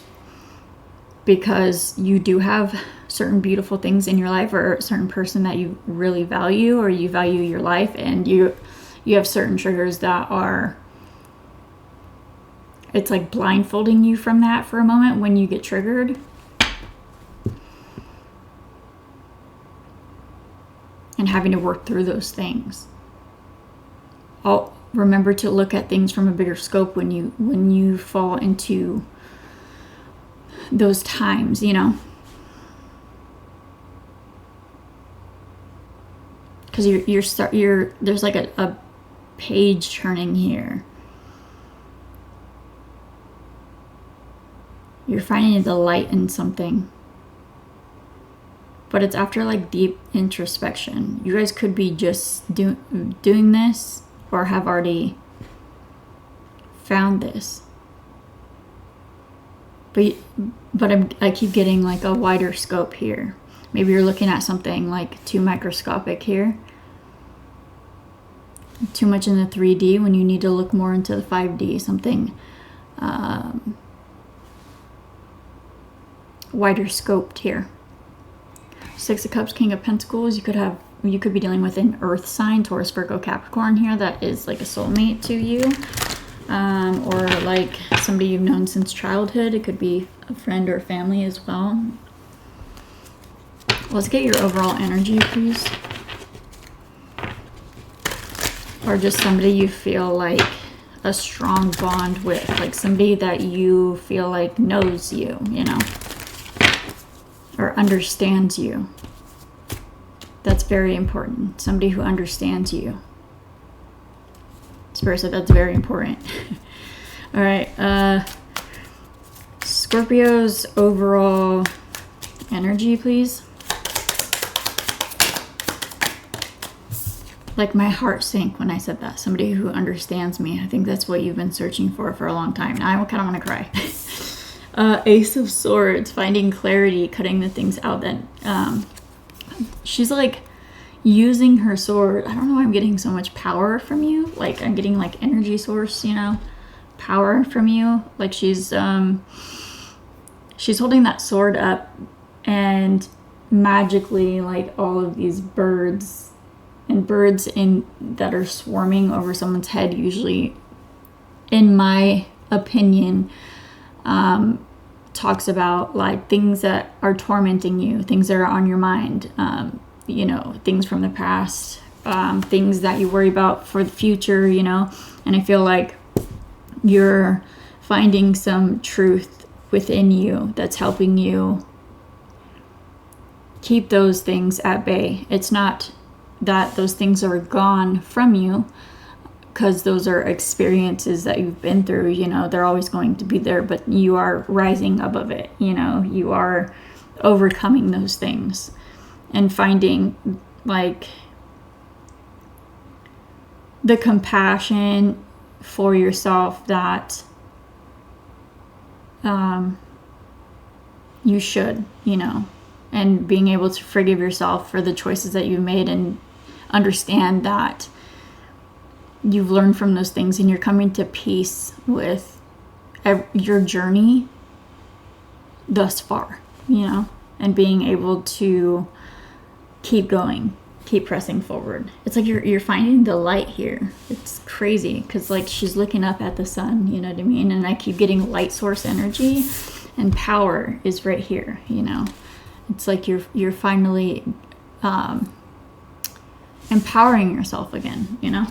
because you do have certain beautiful things in your life, or a certain person that you really value, or you value your life, and you have certain triggers that are, it's like blindfolding you from that for a moment when you get triggered. And having to work through those things. Remember to look at things from a bigger scope when you fall into those times, you know. Because there's like a page turning here. You're finding the light in something. But it's after like deep introspection. You guys could be just doing this, or have already found this. But I keep getting like a wider scope here. Maybe you're looking at something like too microscopic here. Too much in the 3D when you need to look more into the 5D. Something wider scoped here. Six of Cups, King of Pentacles. You could be dealing with an earth sign, Taurus, Virgo, Capricorn here, that is like a soulmate to you. Or like somebody you've known since childhood. It could be a friend or family as well. Let's get your overall energy, please. Or just somebody you feel like a strong bond with, like somebody that you feel like knows you, you know, or understands you. That's very important. Somebody who understands you. Spirit said that's very important. All right. Scorpio's overall energy, please. Like my heart sank when I said that. Somebody who understands me. I think that's what you've been searching for a long time. Now I kind of want to cry. Ace of Swords, finding clarity, cutting the things out that she's like using her sword. I don't know why I'm getting so much power from you. Like I'm getting like energy source, you know, power from you. Like she's holding that sword up, and magically like all of these birds that are swarming over someone's head, usually, in my opinion, talks about like things that are tormenting you, things that are on your mind, you know, things from the past, things that you worry about for the future, you know. And I feel like you're finding some truth within you that's helping you keep those things at bay. It's not that those things are gone from you, because those are experiences that you've been through, you know, they're always going to be there, but you are rising above it, you know, you are overcoming those things and finding like the compassion for yourself that you should, you know, and being able to forgive yourself for the choices that you made, and understand that you've learned from those things and you're coming to peace with your journey thus far, you know, and being able to keep going, keep pressing forward. It's like you're finding the light here. It's crazy because like she's looking up at the sun, you know what I mean? And I keep getting light source energy, and power is right here, you know. It's like you're finally empowering yourself again, you know?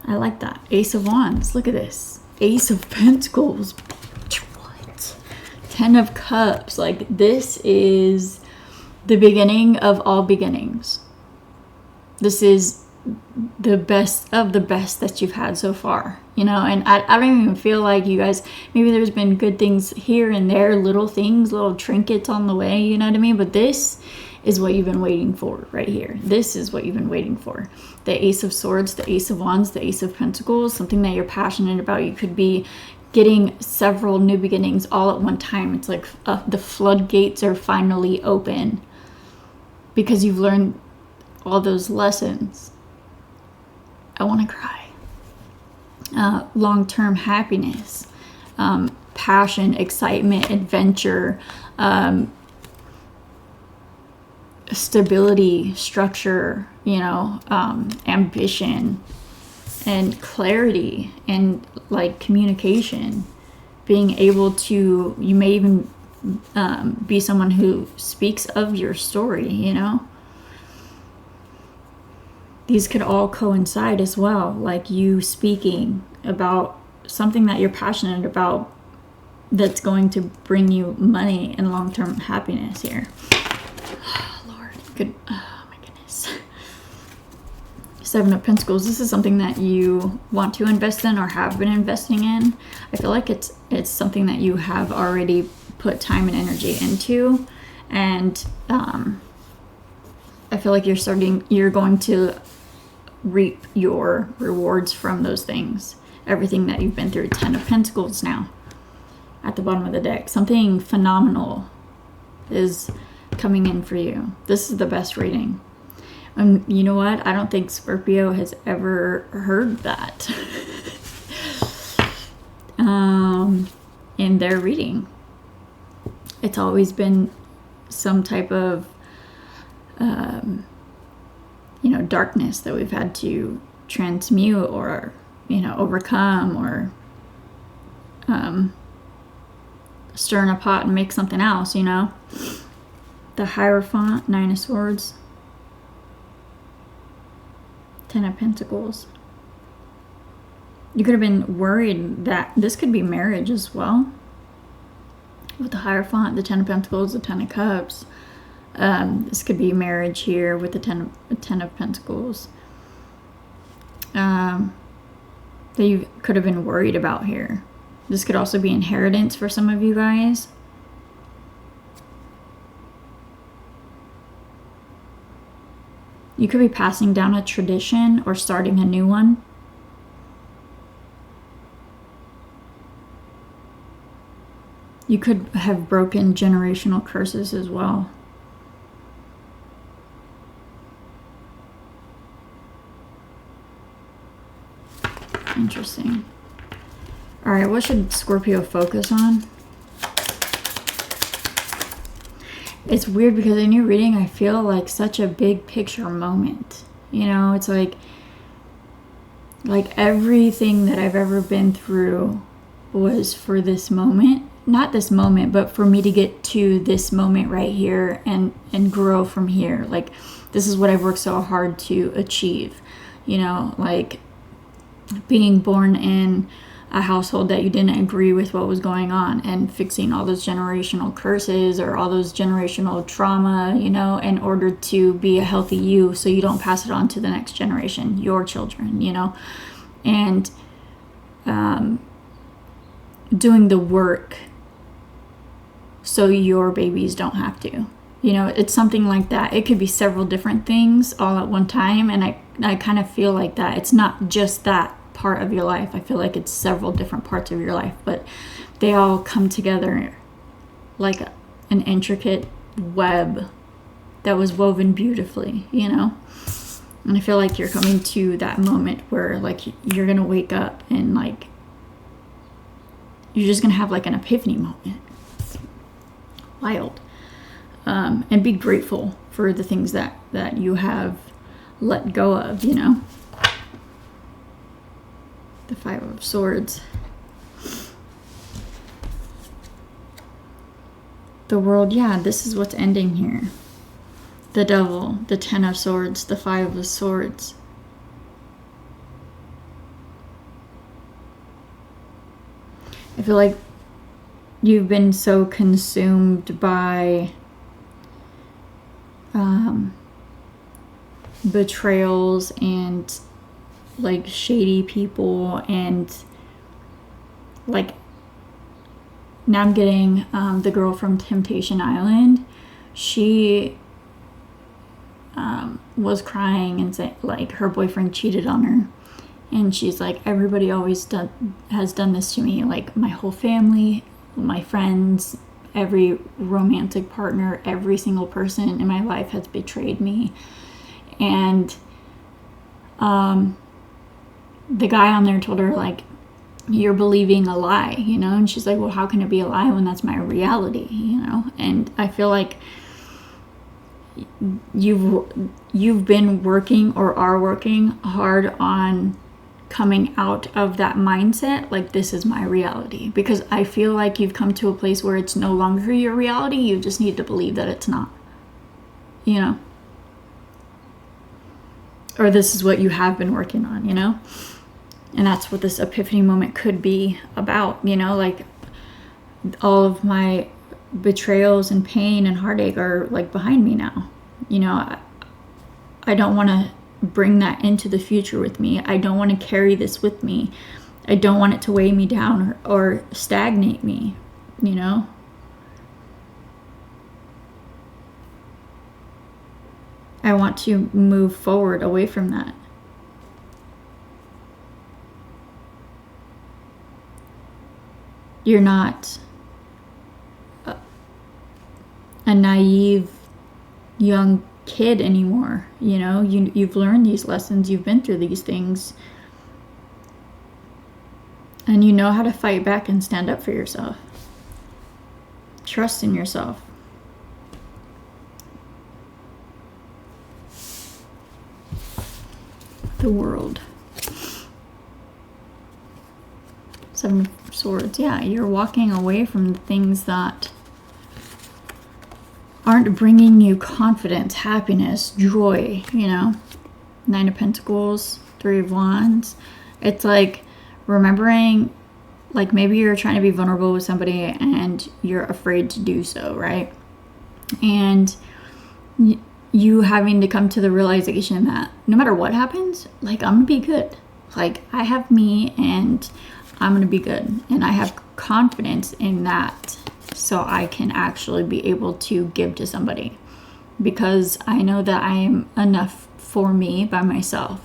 I like that. Ace of Wands. Look at this. Ace of Pentacles. What? 10 of Cups. Like, this is the beginning of all beginnings. This is the best of the best that you've had so far, you know? And I don't even feel like you guys, maybe there's been good things here and there, little things, little trinkets on the way, you know what I mean? But this is what you've been waiting for right here. This is what you've been waiting for. The Ace of Swords, the Ace of Wands, the Ace of Pentacles, something that you're passionate about. You could be getting several new beginnings all at one time. It's like the floodgates are finally open because you've learned all those lessons. I want to cry. Long-term happiness, passion, excitement, adventure, stability, structure, you know, ambition and clarity and like communication, being able to, you may even be someone who speaks of your story, you know. These could all coincide as well, like you speaking about something that you're passionate about that's going to bring you money and long-term happiness here. Lord, good. Oh my goodness. 7 of Pentacles. This is something that you want to invest in or have been investing in. I feel like it's something that you have already put time and energy into, and I feel like you're going to reap your rewards from those things. Everything that you've been through. 10 of Pentacles now at the bottom of the deck. Something phenomenal is coming in for you. This is the best reading. And you know what? I don't think Scorpio has ever heard that in their reading. It's always been some type of you know, darkness that we've had to transmute or, you know, overcome, or stir in a pot and make something else, you know. The Hierophant, 9 of Swords, 10 of Pentacles. You could have been worried that this could be marriage as well. With the Hierophant, the 10 of Pentacles, the 10 of Cups. This could be marriage here with the 10 of Pentacles. That you could have been worried about here. This could also be inheritance for some of you guys. You could be passing down a tradition or starting a new one. You could have broken generational curses as well. Interesting. All right, what should Scorpio focus on? It's weird because in your reading, I feel like such a big picture moment. You know, it's like everything that I've ever been through was for this moment. Not this moment, but for me to get to this moment right here and grow from here. Like, this is what I've worked so hard to achieve. You know, like being born in a household that you didn't agree with what was going on, and fixing all those generational curses or all those generational trauma, you know, in order to be a healthy you, so you don't pass it on to the next generation, your children, you know, and doing the work so your babies don't have to. You know, it's something like that. It could be several different things all at one time, and I kind of feel like that. It's not just that part of your life. I feel like it's several different parts of your life, but they all come together like an intricate web that was woven beautifully, you know. And I feel like you're coming to that moment where like you're gonna wake up and like you're just gonna have like an epiphany moment. Wild. And be grateful for the things that you have let go of, you know. The 5 of Swords. The world, yeah, this is what's ending here. The devil, the 10 of swords, the 5 of swords. I feel like you've been so consumed by betrayals and like shady people, and like now I'm getting the girl from Temptation Island. She was crying and said like her boyfriend cheated on her, and she's like, everybody always has done this to me, like my whole family, my friends, every romantic partner, every single person in my life has betrayed me. And the guy on there told her like, you're believing a lie, you know? And she's like, well, how can it be a lie when that's my reality, you know? And I feel like you've been working or are working hard on coming out of that mindset, like this is my reality, because I feel like you've come to a place where it's no longer your reality. You just need to believe that it's not, you know, or this is what you have been working on, you know. And that's what this epiphany moment could be about, you know, like all of my betrayals and pain and heartache are like behind me now, you know. I don't want to bring that into the future with me. I don't want to carry this with me. I don't want it to weigh me down or stagnate me, you know. I want to move forward away from that. You're not a naive young kid anymore, you know. You've learned these lessons, you've been through these things, and you know how to fight back and stand up for yourself. Trust in yourself. The world. 7 of Swords. Yeah, you're walking away from the things that aren't bringing you confidence, happiness, joy, you know. 9 of Pentacles, 3 of Wands. It's like remembering, like maybe you're trying to be vulnerable with somebody and you're afraid to do so, right? And you having to come to the realization that no matter what happens, like I'm gonna be good. Like I have me and I'm gonna be good. And I have confidence in that, so I can actually be able to give to somebody, because I know that I am enough for me by myself.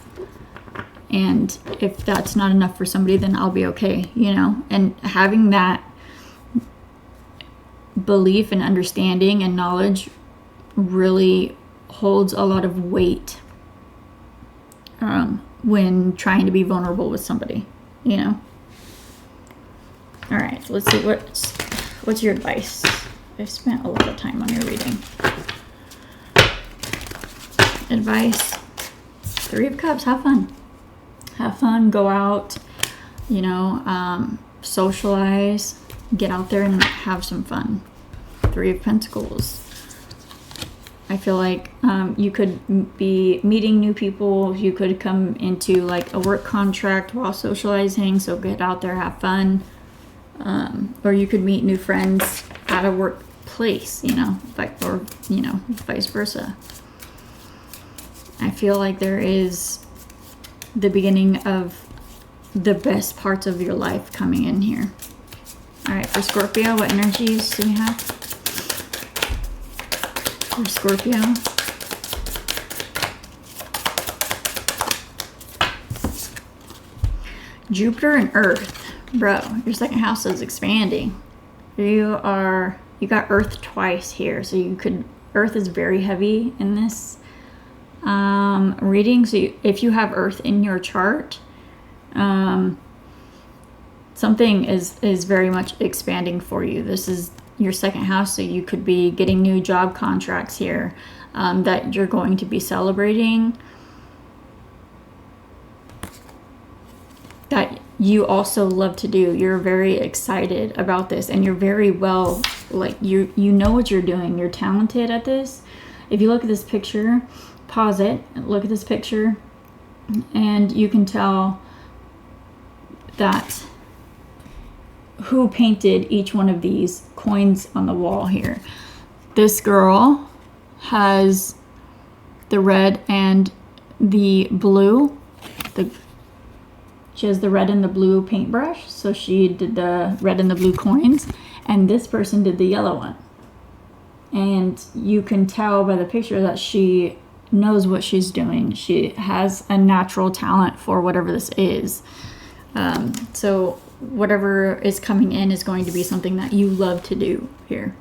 And if that's not enough for somebody, then I'll be okay, you know. And having that belief and understanding and knowledge really holds a lot of weight when trying to be vulnerable with somebody, you know. All right, let's see what's your advice. I've spent a lot of time on your reading. Advice. 3 of Cups. Have fun. Have fun. Go out. You know, socialize. Get out there and have some fun. 3 of Pentacles. I feel like you could be meeting new people. You could come into like a work contract while socializing. So get out there, have fun. Or you could meet new friends at a workplace, you know, or, you know, vice versa. I feel like there is the beginning of the best parts of your life coming in here. All right, for Scorpio, what energies do we have? For Scorpio. Jupiter and Earth. Bro, your second house is expanding. You got Earth twice here. So Earth is very heavy in this reading. So if you have Earth in your chart, something is very much expanding for you. This is your second house, so you could be getting new job contracts here that you're going to be celebrating, that you also love to do. You're very excited about this, and you're very well like you know what you're doing. You're talented at this. If you look at this picture, pause it, look at this picture, and you can tell that who painted each one of these coins on the wall here. This girl has the red and the blue. She has the red and the blue paintbrush, so she did the red and the blue coins, and this person did the yellow one. And you can tell by the picture that she knows what she's doing. She has a natural talent for whatever this is. So whatever is coming in is going to be something that you love to do here.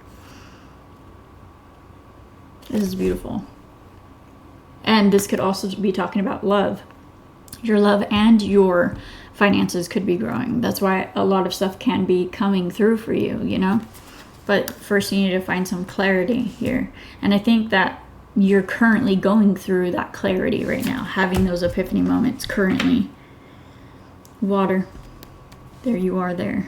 This is beautiful. And this could also be talking about love. Your love and your finances could be growing. That's why a lot of stuff can be coming through for you, you know? But first you need to find some clarity here. And I think that you're currently going through that clarity right now, having those epiphany moments currently. Water. There you are there.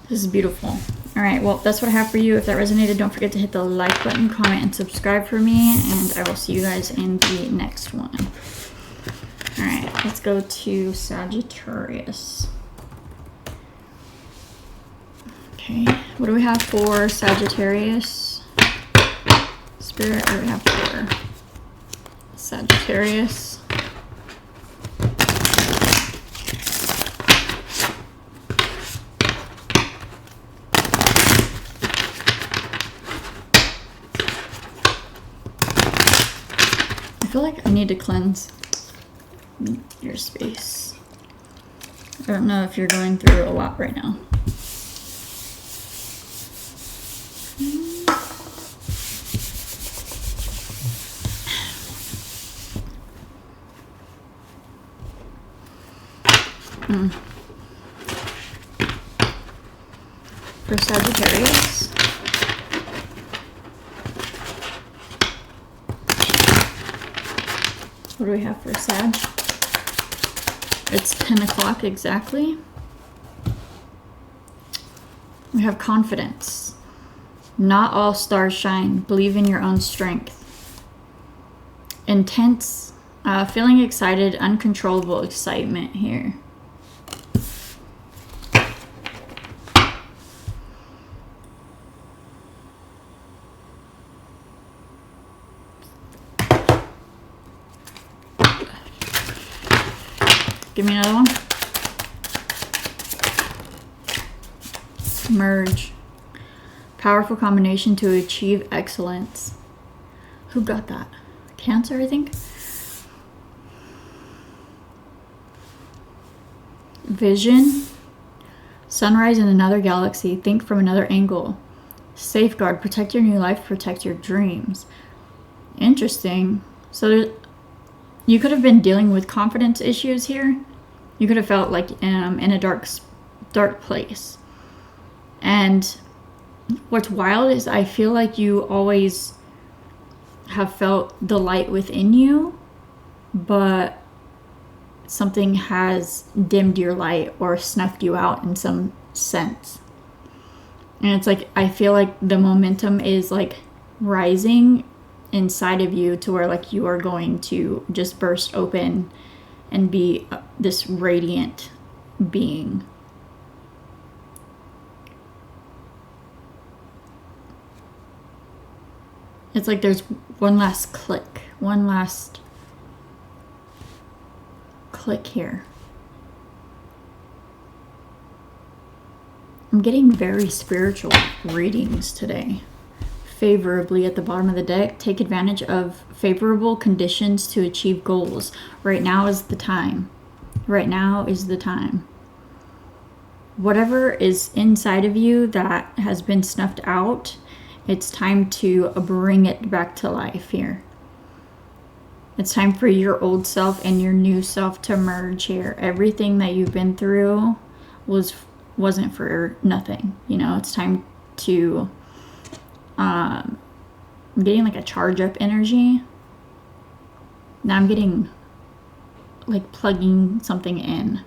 This is beautiful. All right, well, that's what I have for you. If that resonated, don't forget to hit the like button, comment, and subscribe for me. And I will see you guys in the next one. All right, let's go to Sagittarius. Okay, what do we have for Sagittarius? Spirit, what do we have for Sagittarius? I feel like I need to cleanse your space. I don't know if you're going through a lot right now. For Sagittarius, what do we have for Sag? It's 10 o'clock exactly. We have confidence. Not all stars shine. Believe in your own strength. Intense, feeling excited, uncontrollable excitement here. Give me another one. Merge. Powerful combination to achieve excellence. Who got that? Cancer, I think. Vision. Sunrise in another galaxy. Think from another angle. Safeguard. Protect your new life. Protect your dreams. Interesting. So you could have been dealing with confidence issues here. You could have felt like in a dark place. And what's wild is I feel like you always have felt the light within you, but something has dimmed your light or snuffed you out in some sense. And it's like, I feel like the momentum is like rising inside of you to where like you are going to just burst open and be this radiant being. It's like there's one last click here. I'm getting very spiritual readings today. Favorably at the bottom of the deck, take advantage of favorable conditions to achieve goals. Right now is the time. Right now is the time. Whatever is inside of you that has been snuffed out, it's time to bring it back to life here. It's time for your old self and your new self to merge here. Everything that you've been through wasn't for nothing. You know, it's time to I'm getting like a charge up energy. Now I'm getting like plugging something in.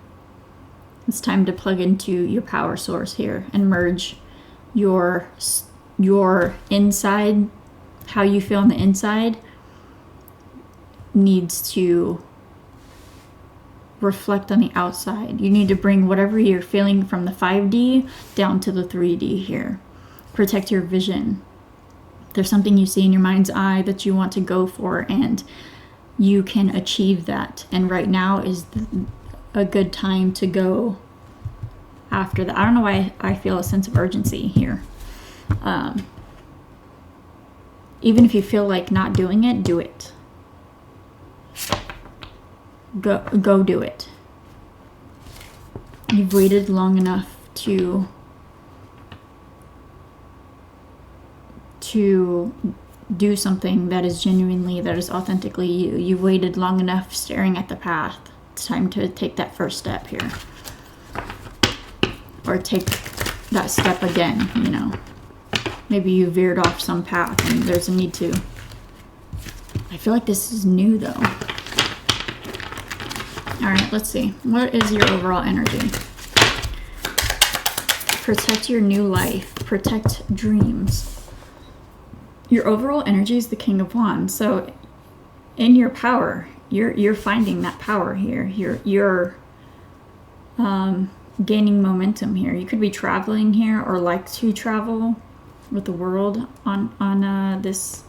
It's time to plug into your power source here and merge your your inside, how you feel on the inside, needs to reflect on the outside. You need to bring whatever you're feeling from the 5D down to the 3D here. Protect your vision. There's something you see in your mind's eye that you want to go for, and you can achieve that. And right now is a good time to go after that. I don't know why I feel a sense of urgency here. Even if you feel like not doing it, do it. Go do it. You've waited long enough to do something that is genuinely, that is authentically you. You've waited long enough staring at the path. It's time to take that first step here. Or take that step again, you know. Maybe you veered off some path and there's a need to. I feel like this is new though. Alright, let's see. What is your overall energy? Protect your new life. Protect dreams. Your overall energy is the King of Wands. So in your power, you're finding that power here. You're gaining momentum here. You could be traveling here or like to travel with the world on this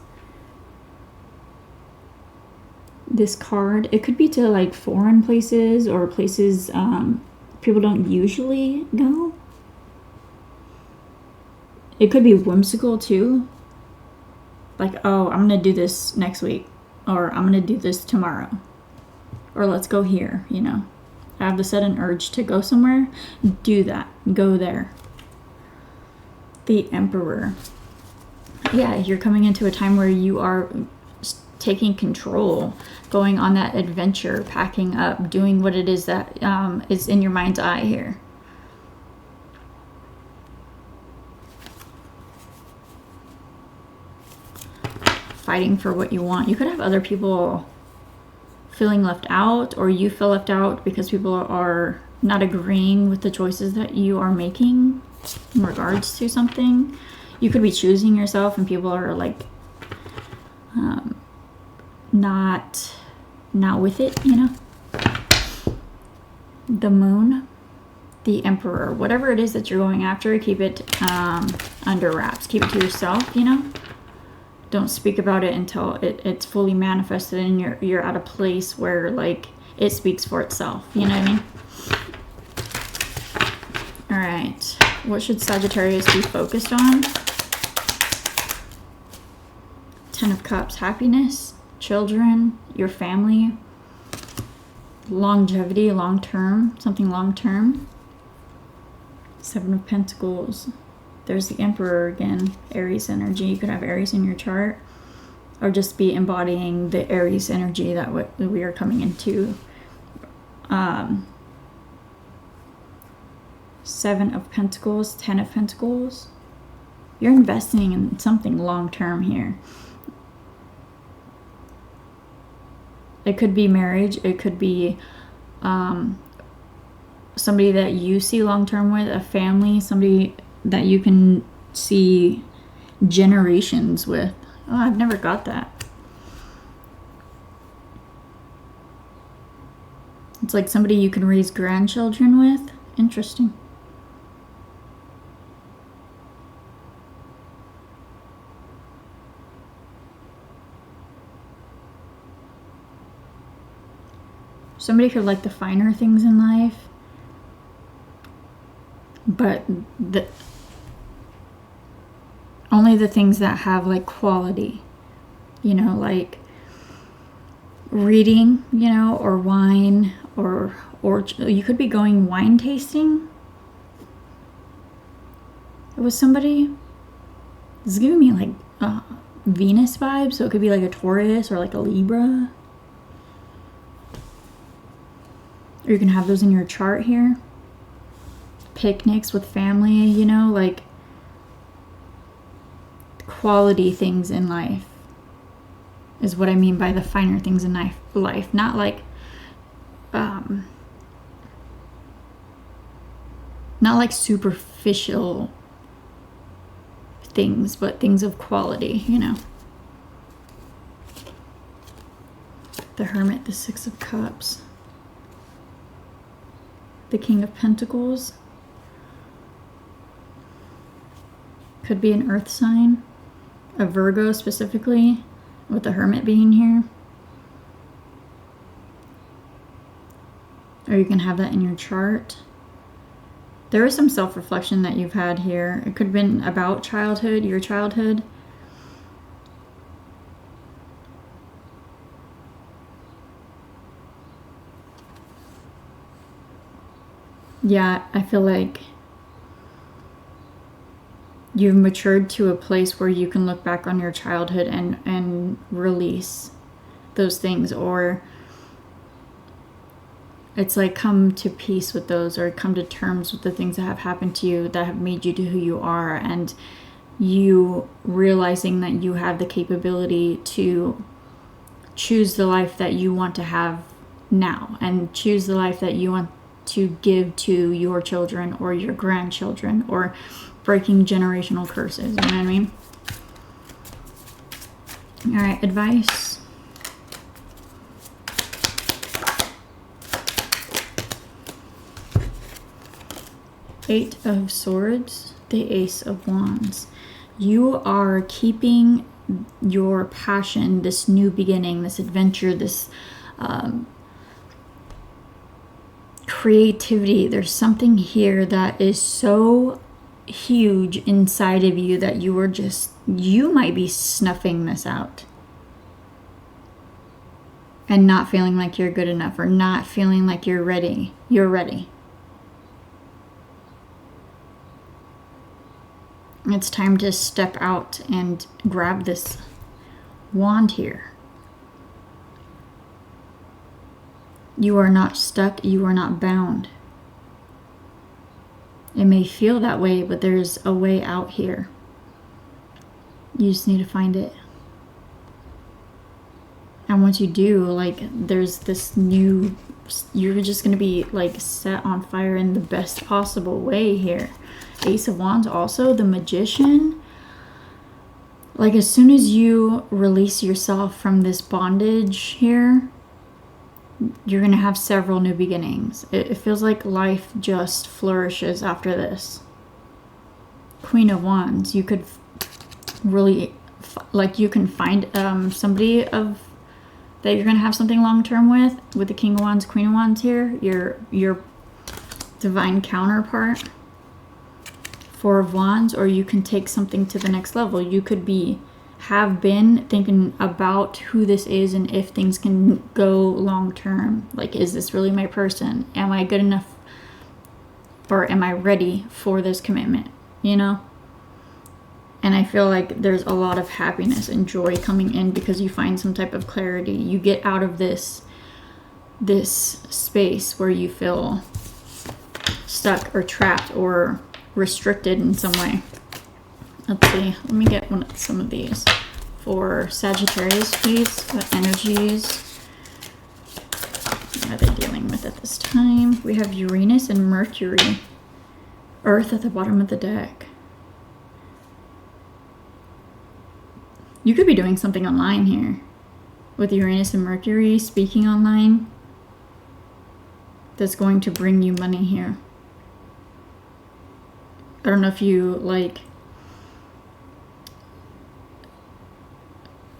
card. It could be to like foreign places or places people don't usually go. It could be whimsical too. Like, oh, I'm gonna do this next week, or I'm gonna do this tomorrow, or let's go here, you know. I have the sudden urge to go somewhere, do that, go there. The Emperor. Yeah, you're coming into a time where you are taking control, going on that adventure, packing up, doing what it is that is in your mind's eye here. Fighting for what you want. You could have other people feeling left out, or you feel left out because people are not agreeing with the choices that you are making in regards to something. You could be choosing yourself and people are like not with it, you know. The Moon, the Emperor, whatever it is that you're going after, keep it under wraps. Keep it to yourself, you know. Don't speak about it until it's fully manifested and you're at a place where like it speaks for itself. You know what I mean? All right. What should Sagittarius be focused on? 10 of Cups. Happiness, children, your family, longevity, long term, something long term. 7 of Pentacles. There's the Emperor again, Aries energy. You could have Aries in your chart, or just be embodying the Aries energy that we are coming into. 7 of Pentacles, 10 of Pentacles. You're investing in something long-term here. It could be marriage. It could be somebody that you see long-term with, a family, somebody that you can see generations with. Oh, I've never got that. It's like somebody you can raise grandchildren with. Interesting. Somebody could like the finer things in life, but only the things that have like quality, you know, like reading, you know, or wine, or you could be going wine tasting. It was somebody, this is giving me like Venus vibes, so it could be like a Taurus or like a Libra. Or you can have those in your chart here. Picnics with family, you know, like quality things in life is what I mean by the finer things in life. Not like not like superficial things, but things of quality, you know. The Hermit, the Six of Cups. The King of Pentacles. Could be an earth sign. A Virgo specifically, with the Hermit being here. Or you can have that in your chart. There is some self-reflection that you've had here. It could have been about childhood, your childhood. Yeah, I feel like you've matured to a place where you can look back on your childhood and release those things, or it's like come to peace with those, or come to terms with the things that have happened to you that have made you to who you are, and you realizing that you have the capability to choose the life that you want to have now, and choose the life that you want to give to your children or your grandchildren, or breaking generational curses. You know what I mean? All right, advice. Eight of Swords, the Ace of Wands. You are keeping your passion, this new beginning, this adventure, this creativity. There's something here that is so huge inside of you that you might be snuffing this out and not feeling like you're good enough, or not feeling like you're ready. You're ready. It's time to step out and grab this wand here. You are not stuck. You are not bound. It may feel that way, but there's a way out here. You just need to find it. And once you do, like, there's this new, you're just going to be like set on fire in the best possible way here. Ace of Wands, also the Magician. Like, as soon as you release yourself from this bondage here, you're going to have several new beginnings. It feels like life just flourishes after this. Queen of Wands, you could really, like, you can find somebody of that you're going to have something long-term with the King of Wands, Queen of Wands here, your divine counterpart. Four of Wands, or you can take something to the next level. You could have been thinking about who this is and if things can go long term. Like, is this really my person? Am I good enough, or am I ready for this commitment? You know? And I feel like there's a lot of happiness and joy coming in because you find some type of clarity. You get out of this space where you feel stuck or trapped or restricted in some way. Let's see. Let me get some of these for Sagittarius, please. What energies are they dealing with at this time? We have Uranus and Mercury. Earth at the bottom of the deck. You could be doing something online here with Uranus and Mercury, speaking online. That's going to bring you money here. I don't know if you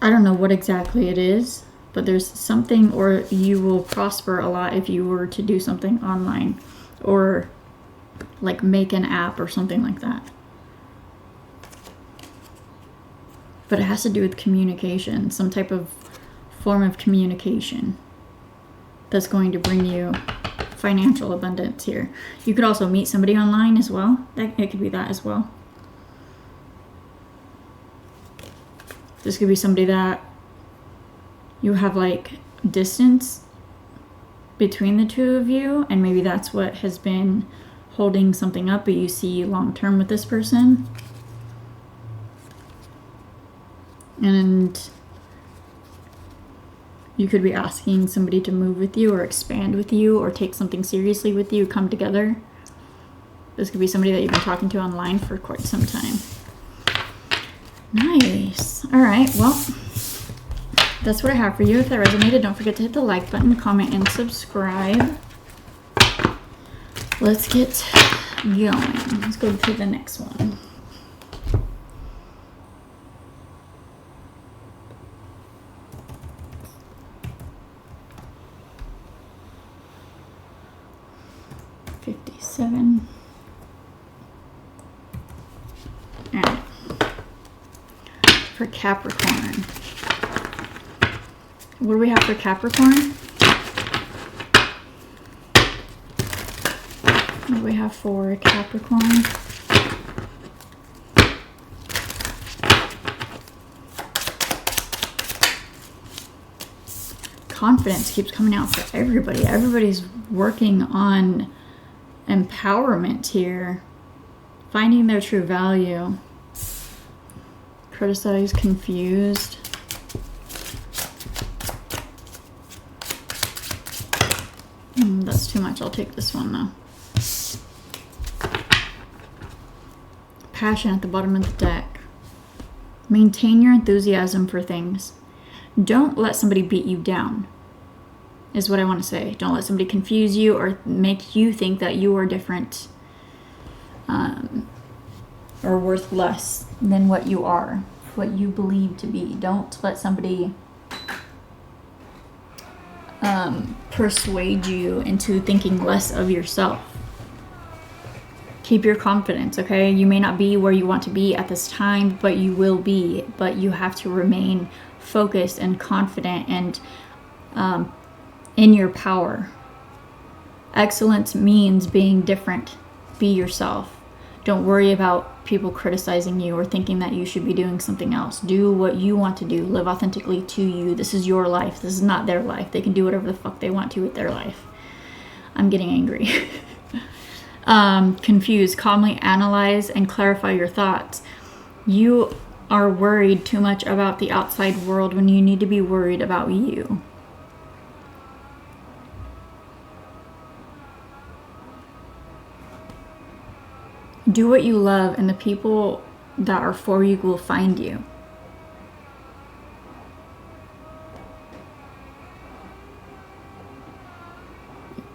I don't know what exactly it is, but there's something, or you will prosper a lot if you were to do something online, or like make an app or something like that. But it has to do with communication, some type of form of communication that's going to bring you financial abundance here. You could also meet somebody online as well. It could be that as well. This could be somebody that you have like distance between the two of you, and maybe that's what has been holding something up, but you see long term with this person. And you could be asking somebody to move with you or expand with you or take something seriously with you, come together. This could be somebody that you've been talking to online for quite some time. Nice. All right. Well, that's what I have for you. If that resonated, don't forget to hit the like button, comment, and subscribe. Let's get going. Let's go to the next one. $57. All right. For Capricorn. What do we have for Capricorn? What do we have for Capricorn? Confidence keeps coming out for everybody. Everybody's working on empowerment here. Finding their true value. Criticized, confused. That's too much. I'll take this one though. Passion at the bottom of the deck. Maintain your enthusiasm for things. Don't let somebody beat you down, is what I want to say. Don't let somebody confuse you or make you think that you are different or worth less than what you are, what you believe to be. Don't let somebody persuade you into thinking less of yourself. Keep your confidence, okay? You may not be where you want to be at this time, but you will be. But you have to remain focused and confident and in your power. Excellence means being different. Be yourself. Don't worry about people criticizing you or thinking that you should be doing something else. Do what you want to do. Live authentically to you. This is your life. This is not their life. They can do whatever the fuck they want to with their life. I'm getting angry. Confused. Calmly analyze and clarify your thoughts. You are worried too much about the outside world when you need to be worried about you. Do what you love, and the people that are for you will find you.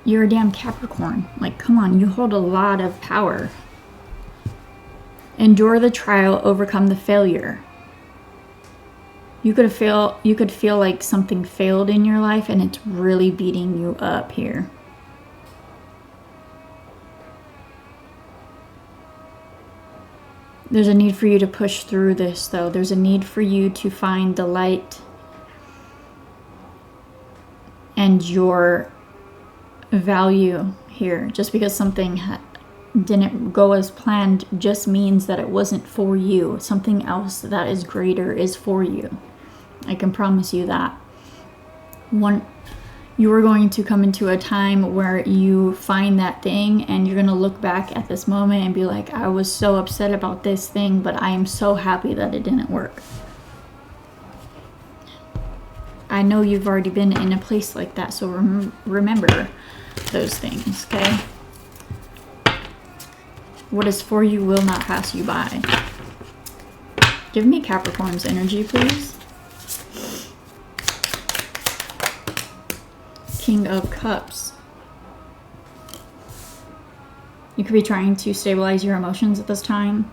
You're a damn Capricorn. Like, come on, you hold a lot of power. Endure the trial, overcome the failure. You could feel like something failed in your life and it's really beating you up here. There's a need for you to push through this, though. There's a need for you to find the light and your value here. Just because something didn't go as planned just means that it wasn't for you. Something else that is greater is for you. I can promise you that. You are going to come into a time where you find that thing and you're going to look back at this moment and be like, I was so upset about this thing, but I am so happy that it didn't work. I know you've already been in a place like that, so remember those things, okay? What is for you will not pass you by. Give me Capricorn's energy, please. King of Cups. You could be trying to stabilize your emotions at this time.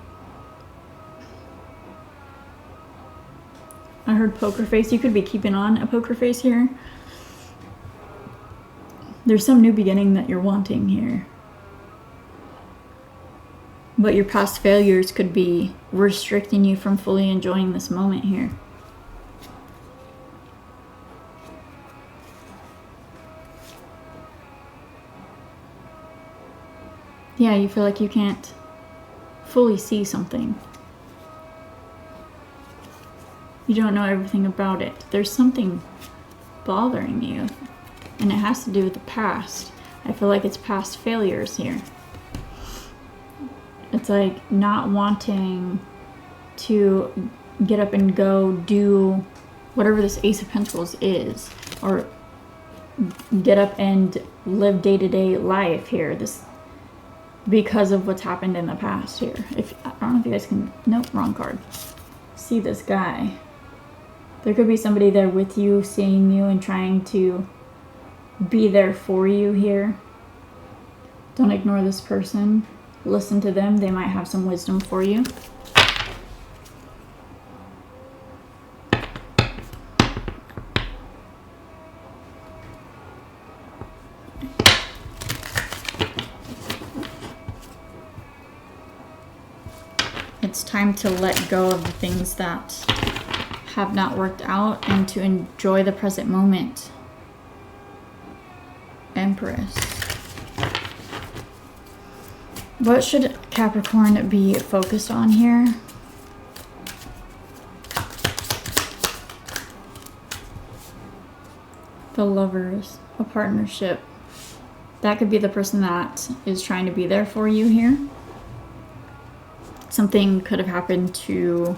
I heard poker face. You could be keeping on a poker face here. There's some new beginning that you're wanting here. But your past failures could be restricting you from fully enjoying this moment here. Yeah, you feel like you can't fully see something. You don't know everything about it. There's something bothering you, and it has to do with the past. I feel like it's past failures here. It's like not wanting to get up and go do whatever this Ace of Pentacles is, or get up and live day-to-day life here. This because of what's happened in the past here. I don't know if you guys can... Nope, wrong card. see this guy. There could be somebody there with you, seeing you, and trying to be there for you here. Don't ignore this person. Listen to them. They might have some wisdom for you. It's time to let go of the things that have not worked out and to enjoy the present moment. Empress. What should Capricorn be focused on here? The Lovers, a partnership. That could be the person that is trying to be there for you here. Something could have happened to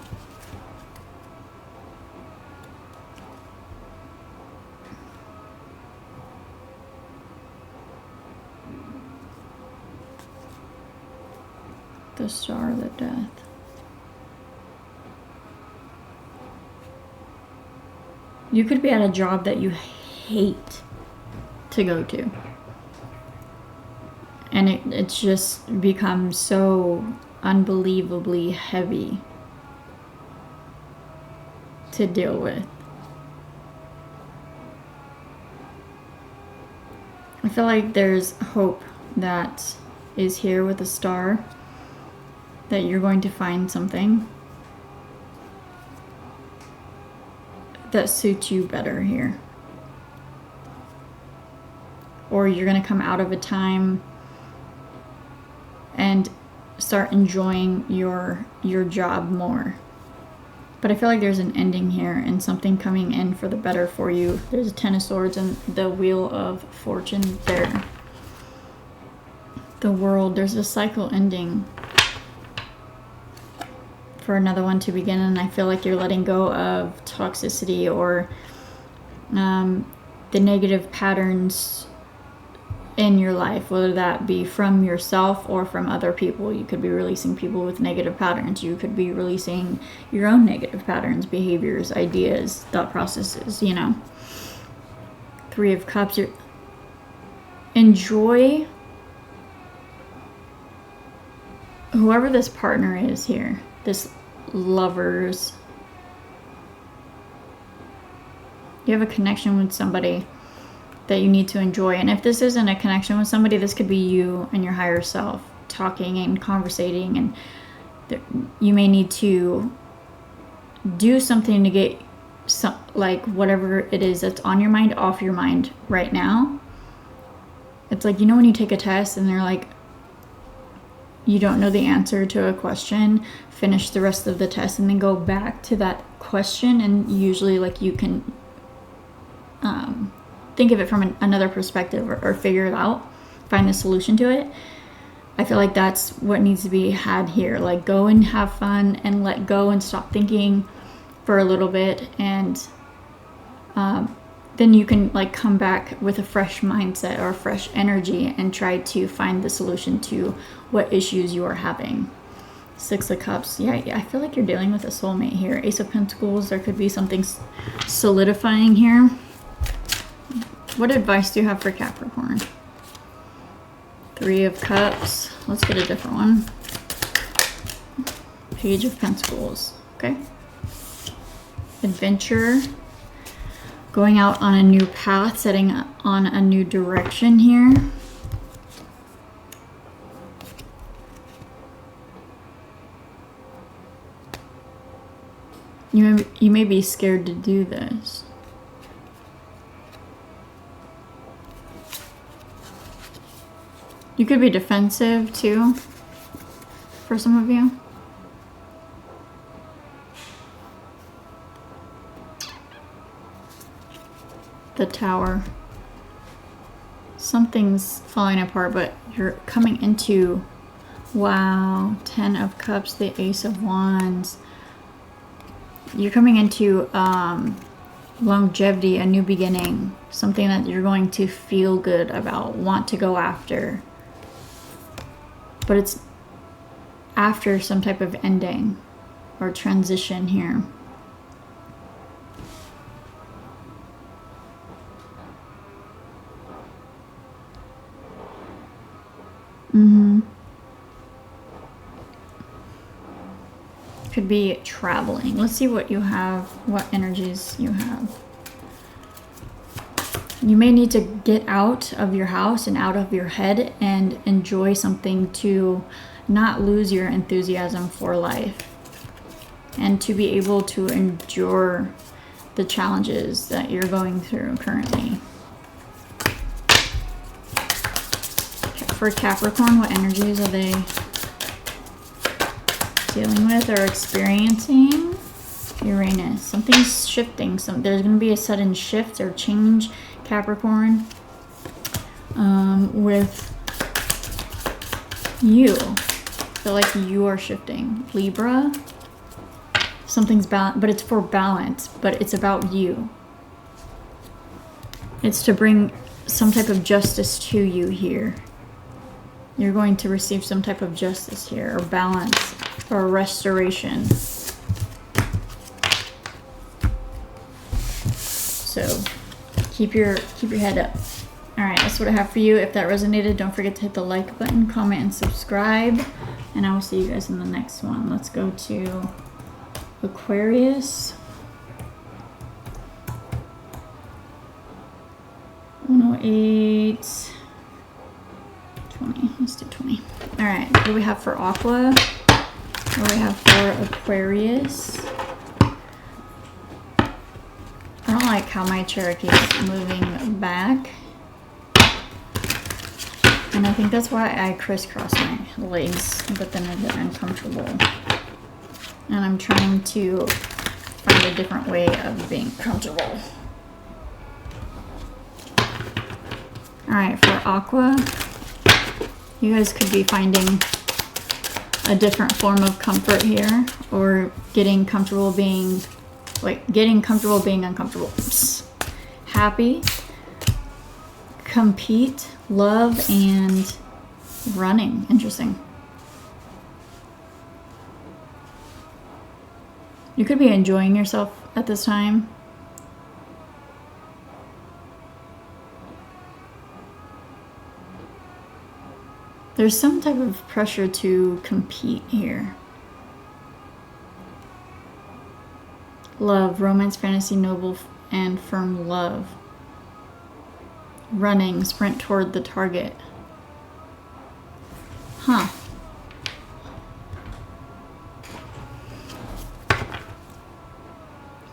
the Star of the Death. You could be at a job that you hate to go to. And it's just become so unbelievably heavy to deal with. I feel like there's hope that is here with the Star, that you're going to find something that suits you better here. Or you're going to come out of a time and start enjoying your job more. But I feel like there's an ending here and something coming in for the better for you. There's a Ten of Swords and the Wheel of Fortune there. The World, there's a cycle ending for another one to begin, and I feel like you're letting go of toxicity or the negative patterns in your life, whether that be from yourself or from other people. You could be releasing people with negative patterns. You could be releasing your own negative patterns, behaviors, ideas, thought processes, you know. Three of Cups. Enjoy whoever this partner is here, this Lovers. You have a connection with somebody that you need to enjoy. And if this isn't a connection with somebody, this could be you and your higher self talking and conversating, and you may need to do something to get some, like whatever it is that's on your mind off your mind right now. It's like, you know, when you take a test and they're like, you don't know the answer to a question, finish the rest of the test and then go back to that question, and usually like you can think of it from another perspective, or figure it out, find the solution to it. I feel like that's what needs to be had here. Like, go and have fun and let go and stop thinking for a little bit, and then you can like come back with a fresh mindset or fresh energy and try to find the solution to what issues you are having. Six of Cups. Yeah, I feel like you're dealing with a soulmate here. Ace of Pentacles. There could be something solidifying here. What advice do you have for Capricorn? Three of Cups. Let's get a different one. Page of Pentacles. Okay. Adventure. Going out on a new path, setting on a new direction here. You may be scared to do this. You could be defensive too, for some of you. The Tower. Something's falling apart, but you're coming into, wow, Ten of Cups, the Ace of Wands. You're coming into longevity, a new beginning, something that you're going to feel good about, want to go after. But it's after some type of ending. or transition here. Could be traveling. Let's see what you have, what energies you have. You may need to get out of your house and out of your head and enjoy something to not lose your enthusiasm for life and to be able to endure the challenges that you're going through currently. For Capricorn, what energies are they dealing with or experiencing? Uranus. Something's shifting. There's going to be a sudden shift or change, Capricorn, with you. I feel like you are shifting. Libra. Something's balanced, but it's for balance, but it's about you. It's to bring some type of justice to you here. You're going to receive some type of justice here, or balance, or restoration. So keep your head up. All right, that's what I have for you. If that resonated, don't forget to hit the like button, comment, and subscribe. And I will see you guys in the next one. Let's go to Aquarius. 108, 20. Let's do 20. All right, what do we have for Aqua? What do we have for Aquarius? I don't like how my chair keeps moving back. And I think that's why I crisscross my legs, but then I get uncomfortable. And I'm trying to find a different way of being comfortable. Alright, for Aqua, you guys could be finding a different form of comfort here, or getting comfortable being uncomfortable. Psst. Happy, compete, love, and running. Interesting. You could be enjoying yourself at this time. There's some type of pressure to compete here. Love, romance, fantasy, noble, and firm love. Running, sprint toward the target. Huh.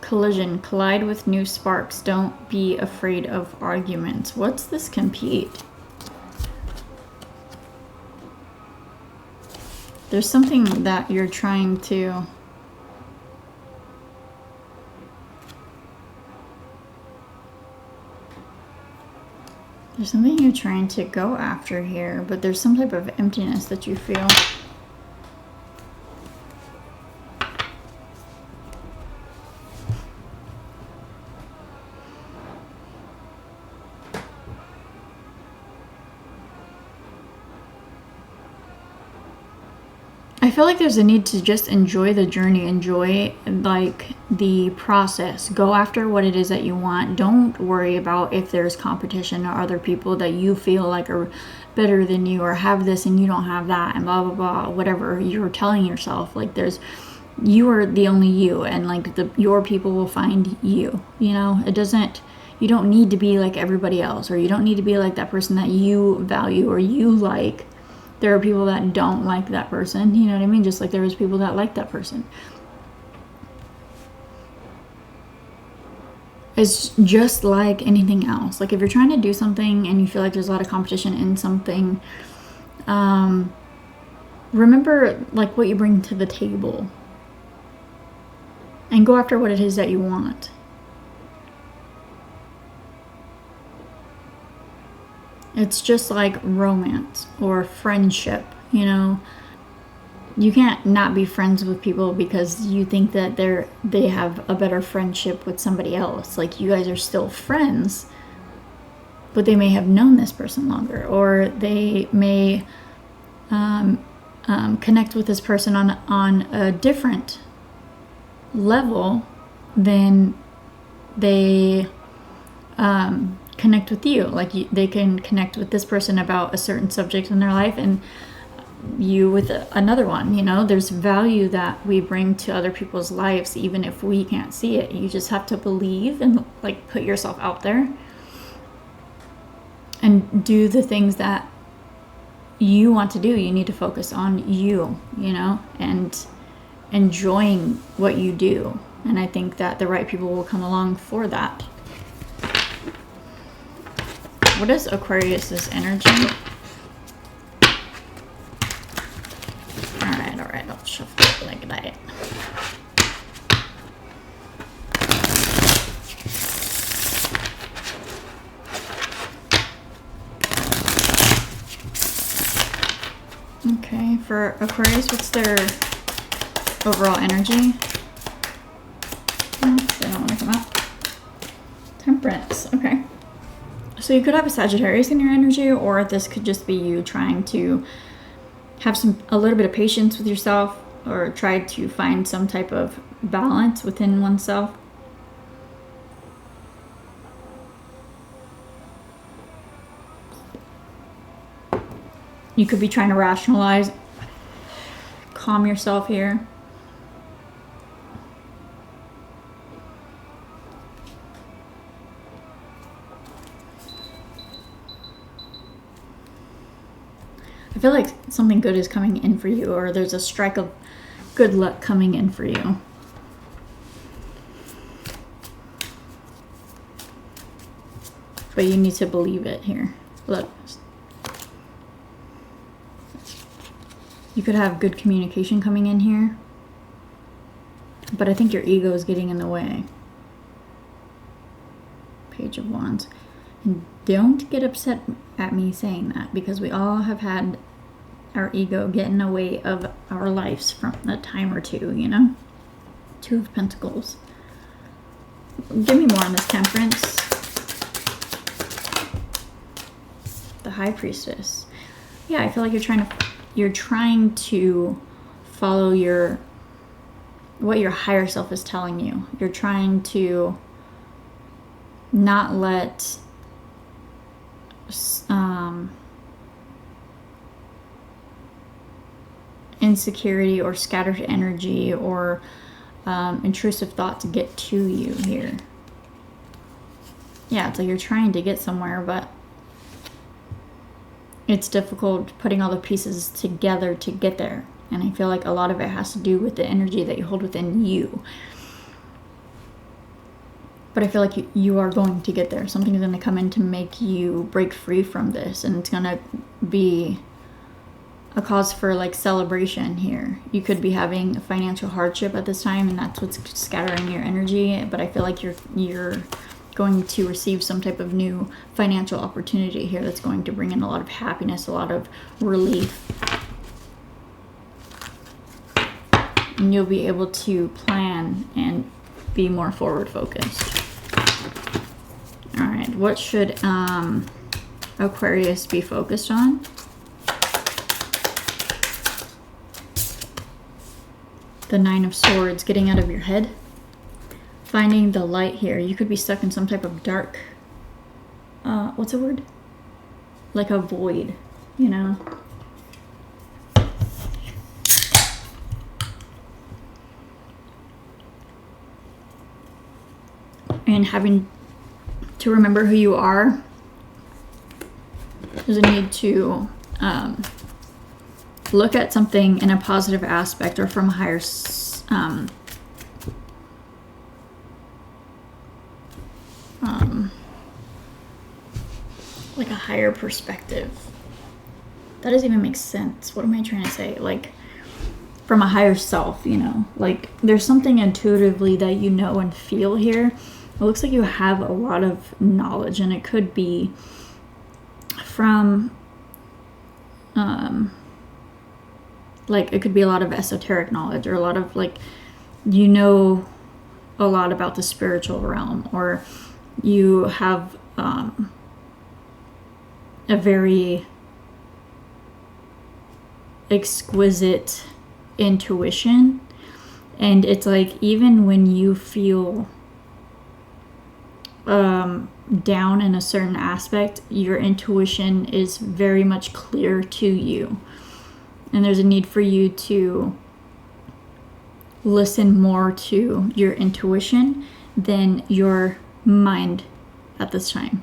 Collision, collide with new sparks. Don't be afraid of arguments. What's this compete? There's something that you're trying to... There's something you're trying to go after here, but there's some type of emptiness that you feel. I feel like there's a need to just enjoy the journey, enjoy like the process, go after what it is that you want. Don't worry about if there's competition or other people that you feel like are better than you, or have this and you don't have that, and blah blah blah, whatever you're telling yourself. Like you are the only you, and like your people will find you. You know, you don't need to be like everybody else, or you don't need to be like that person that you value or you like. There are people that don't like that person, you know what I mean? Just like there was people that like that person. It's just like anything else. Like if you're trying to do something and you feel like there's a lot of competition in something, remember like what you bring to the table and go after what it is that you want. It's just like romance or friendship, you know. You can't not be friends with people because you think that they have a better friendship with somebody else. Like you guys are still friends, but they may have known this person longer, or they may connect with this person on a different level, then they connect with you. Like they can connect with this person about a certain subject in their life, and you with another one. You know, there's value that we bring to other people's lives, even if we can't see it. You just have to believe and like put yourself out there and do the things that you want to do. You need to focus on you, you know, and enjoying what you do. And I think that the right people will come along for that. What is Aquarius's energy? All right, I'll shuffle it like that. Okay, for Aquarius, what's their overall energy? They don't want to come out. Temperance, okay. So you could have a Sagittarius in your energy, or this could just be you trying to have a little bit of patience with yourself, or try to find some type of balance within oneself. You could be trying to rationalize, calm yourself here. I feel like something good is coming in for you, or there's a strike of good luck coming in for you. But you need to believe it here. Look. You could have good communication coming in here, but I think your ego is getting in the way. Page of Wands. And don't get upset at me saying that, because we all have had our ego get in the way of our lives from a time or two, you know? Two of Pentacles. Give me more on this Temperance. The High Priestess. Yeah, I feel like you're trying to follow what your higher self is telling you. You're trying to not let insecurity or scattered energy or intrusive thoughts get to you here. Yeah, it's like you're trying to get somewhere, but it's difficult putting all the pieces together to get there. And I feel like a lot of it has to do with the energy that you hold within you. But I feel like you are going to get there. Something is going to come in to make you break free from this. And it's going to be a cause for like celebration here. You could be having financial hardship at this time, and that's what's scattering your energy. But I feel like you're going to receive some type of new financial opportunity here that's going to bring in a lot of happiness, a lot of relief. And you'll be able to plan and be more forward focused. All right, what should Aquarius be focused on? The Nine of Swords, getting out of your head. Finding the light here. You could be stuck in some type of dark, what's the word? Like a void, you know? And having to remember who you are. There's a need to look at something in a positive aspect or from a higher like a higher perspective. That doesn't even make sense. What am I trying to say? Like from a higher self, you know? Like there's something intuitively that you know and feel here. It looks like you have a lot of knowledge, and it could be from like it could be a lot of esoteric knowledge, or a lot of like, you know, a lot about the spiritual realm, or you have a very exquisite intuition, And it's like, even when you feel down in a certain aspect, your intuition is very much clear to you. And there's a need for you to listen more to your intuition than your mind at this time.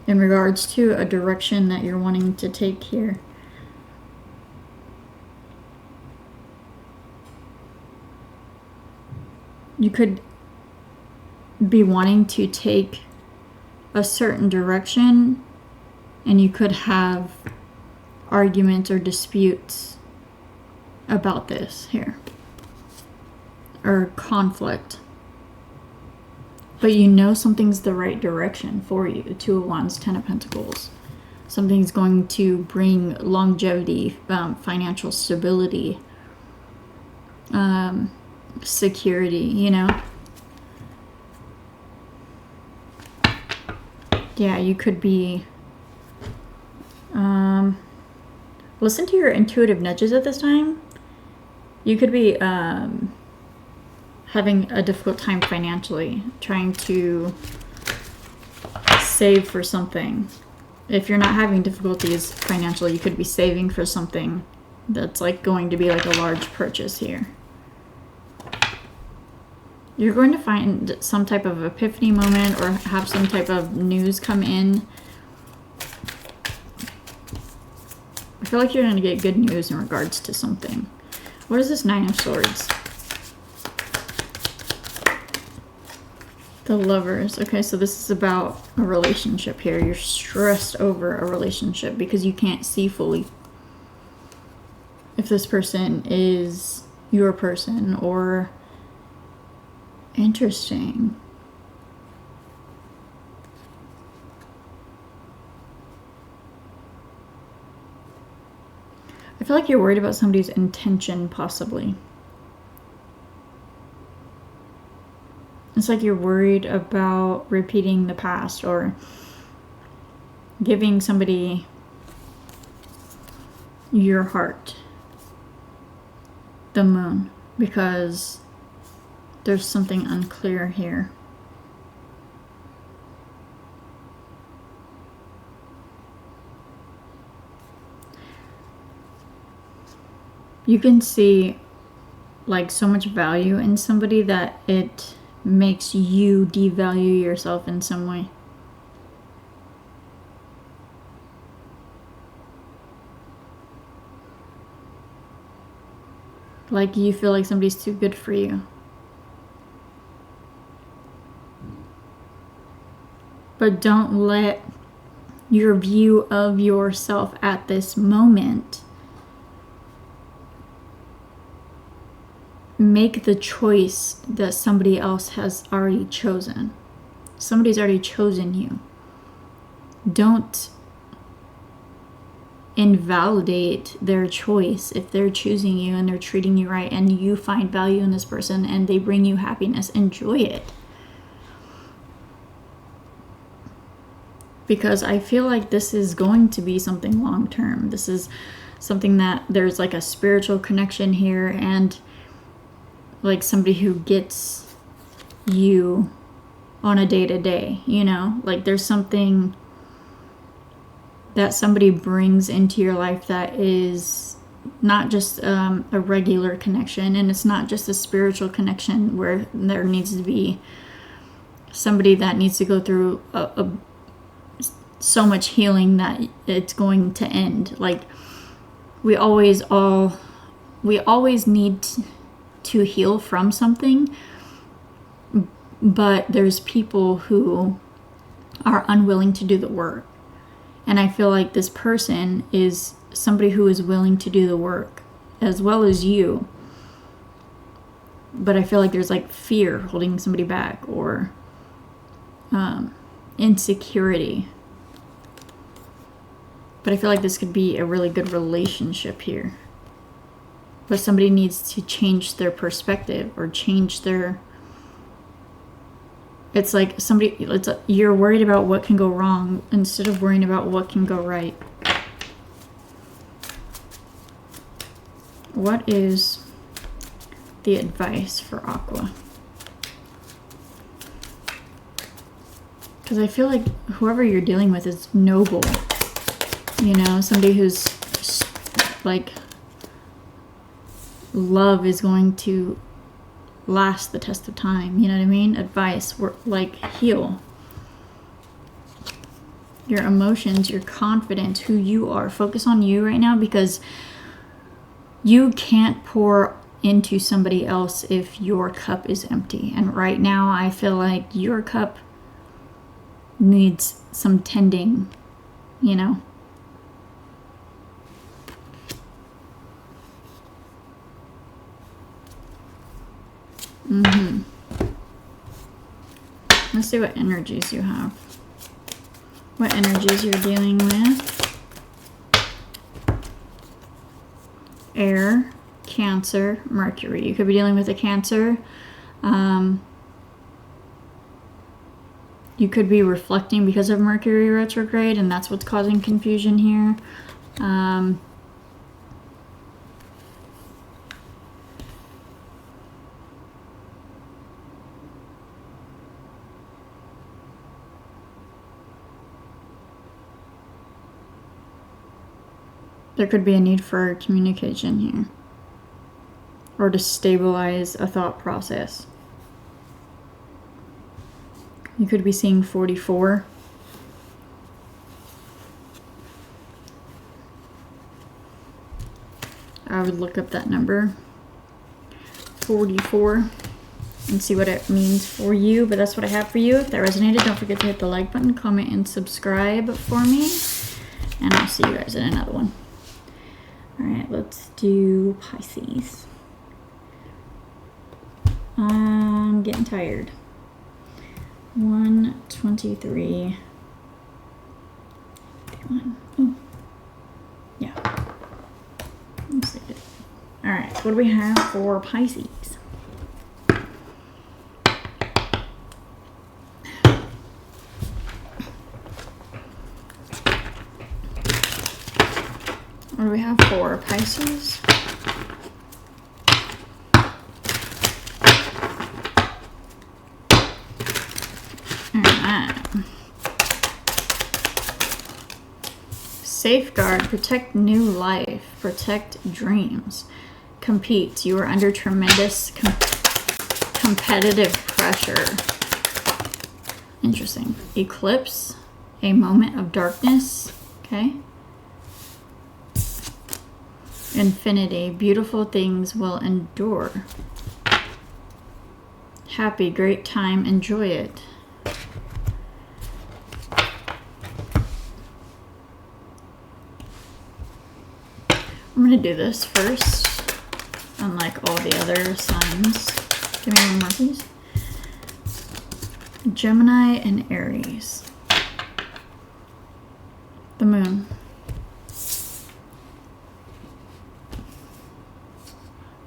In regards to a direction that you're wanting to take here, you could be wanting to take a certain direction, and you could have arguments or disputes about this here, or conflict. But you know something's the right direction for you. Two of Wands, Ten of Pentacles. Something's going to bring longevity, financial stability, security, you know? Yeah, you could be... listen to your intuitive nudges at this time. You could be having a difficult time financially, trying to save for something. If you're not having difficulties financially, you could be saving for something that's like going to be like a large purchase here. You're going to find some type of epiphany moment or have some type of news come in. I feel like you're going to get good news in regards to something. What is this Nine of Swords? The Lovers. Okay, so this is about a relationship here. You're stressed over a relationship because you can't see fully if this person is your person or... Interesting. I feel like you're worried about somebody's intention, possibly. It's like you're worried about repeating the past or giving somebody your heart. The Moon. Because there's something unclear here. You can see like so much value in somebody that it makes you devalue yourself in some way. Like you feel like somebody's too good for you. But don't let your view of yourself at this moment make the choice that somebody else has already chosen. Somebody's already chosen you. Don't invalidate their choice if they're choosing you and they're treating you right and you find value in this person and they bring you happiness. Enjoy it. Because I feel like this is going to be something long term. This is something that there's like a spiritual connection here and like somebody who gets you on a day-to-day, you know? Like there's something that somebody brings into your life that is not just a regular connection, and it's not just a spiritual connection where there needs to be somebody that needs to go through so much healing that it's going to end. Like we always need to heal from something, but there's people who are unwilling to do the work. And I feel like this person is somebody who is willing to do the work as well as you. But I feel like there's like fear holding somebody back or insecurity. But I feel like this could be a really good relationship here. But somebody needs to change their perspective or change their It's like you're worried about what can go wrong instead of worrying about what can go right. What is the advice for Aqua? Because I feel like whoever you're dealing with is noble. You know, somebody who's like, love is going to last the test of time. You know what I mean? Advice, like, heal. Your emotions, your confidence, who you are. Focus on you right now, because you can't pour into somebody else if your cup is empty. And right now I feel like your cup needs some tending, you know? Let's see what energies you have. What energies you're dealing with. Air, Cancer, Mercury. You could be dealing with a Cancer. You could be reflecting because of Mercury retrograde, and that's what's causing confusion here. There could be a need for communication here, or to stabilize a thought process. You could be seeing 44. I would look up that number, 44, and see what it means for you. But that's what I have for you. If that resonated, don't forget to hit the like button, comment, and subscribe for me. And I'll see you guys in another one. All right, let's do Pisces. I'm getting tired. 123. Oh, yeah. Let's see. All right, what do we have for Pisces? What do we have for Pisces? Safeguard, protect new life, protect dreams, compete. You are under tremendous competitive pressure. Interesting. Eclipse, a moment of darkness. Okay. Infinity, beautiful things will endure. Happy, great time, enjoy it. I'm going to do this first, unlike all the other signs. Give me one more, please. Gemini and Aries. The moon.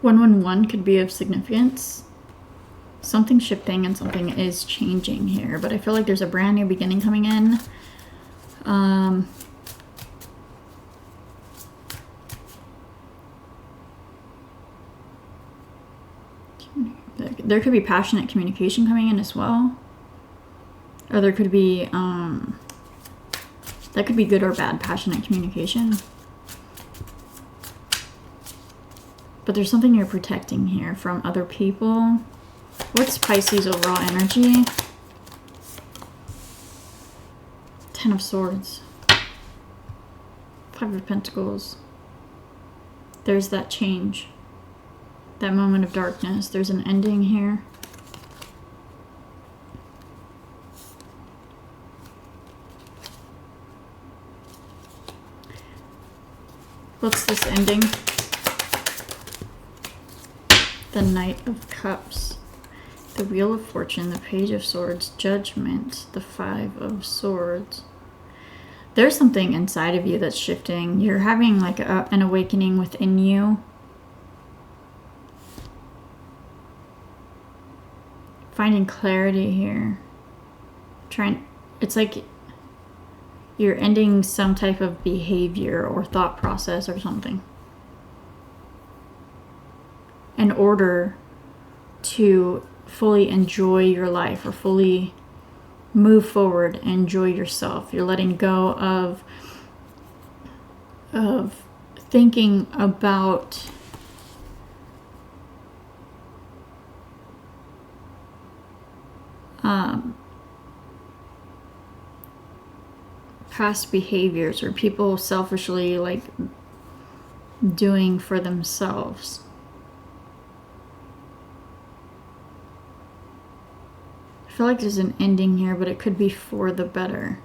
One could be of significance. Something's shifting and something is changing here, but I feel like there's a brand new beginning coming in. There could be passionate communication coming in as well. Or there could be, that could be good or bad passionate communication. But there's something you're protecting here from other people. What's Pisces' overall energy? 10 of Swords. 5 of Pentacles. There's that change. That moment of darkness. There's an ending here. What's this ending? The Knight of Cups. The Wheel of Fortune. The Page of Swords. Judgment. The 5 of Swords. There's something inside of you that's shifting. You're having like an awakening within you. Finding clarity here. it's like you're ending some type of behavior or thought process or something in order to fully enjoy your life or fully move forward and enjoy yourself. You're letting go of thinking about past behaviors or people selfishly like doing for themselves. I feel like there's an ending here, but it could be for the better.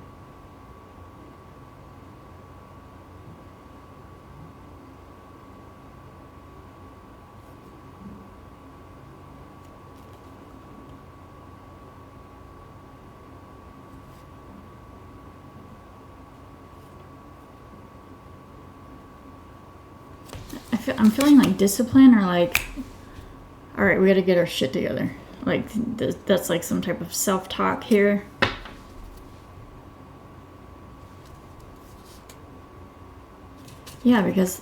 I'm feeling like discipline or like, all right, we got to get our shit together. Like that's like some type of self-talk here. Yeah, because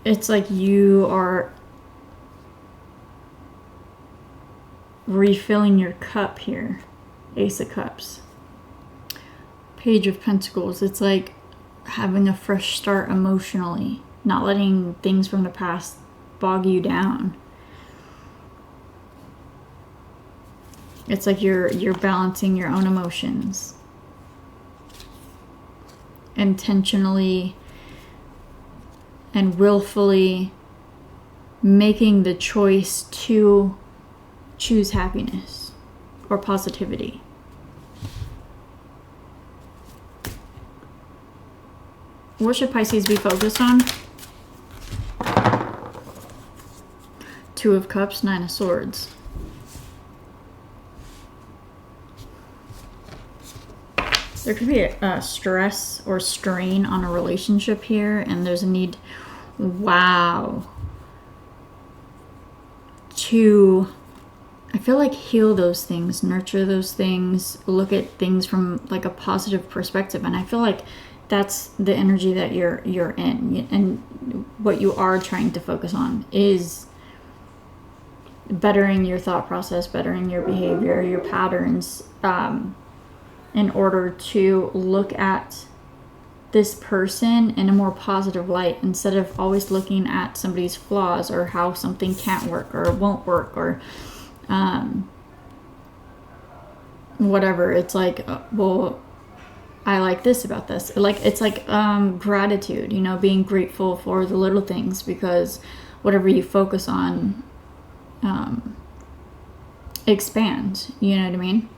it's like you are refilling your cup here. Ace of Cups. Page of Pentacles. It's like having a fresh start emotionally. Not letting things from the past bog you down. It's like you're balancing your own emotions. Intentionally and willfully making the choice to choose happiness or positivity. What should Pisces be focused on? Two of Cups, Nine of Swords. There could be a stress or strain on a relationship here, and there's a need, to, I feel like, heal those things, nurture those things, look at things from like a positive perspective. And I feel like that's the energy that you're in, and what you are trying to focus on is bettering your thought process, bettering your behavior, your patterns, in order to look at this person in a more positive light instead of always looking at somebody's flaws or how something can't work or won't work or whatever. It's like, well, I like this about this. Like, it's like gratitude, being grateful for the little things, because whatever you focus on expands, you know what I mean?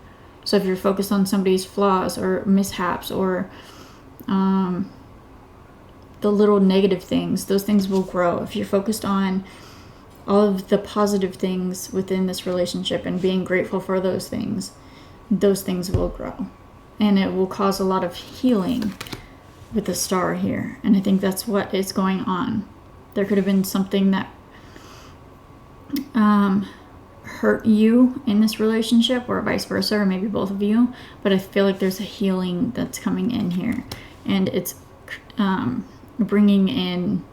So if you're focused on somebody's flaws or mishaps or the little negative things, those things will grow. If you're focused on all of the positive things within this relationship and being grateful for those things will grow. And it will cause a lot of healing with the Star here. And I think that's what is going on. There could have been something that hurt you in this relationship, or vice versa, or maybe both of you, but I feel like there's a healing that's coming in here, and it's bringing in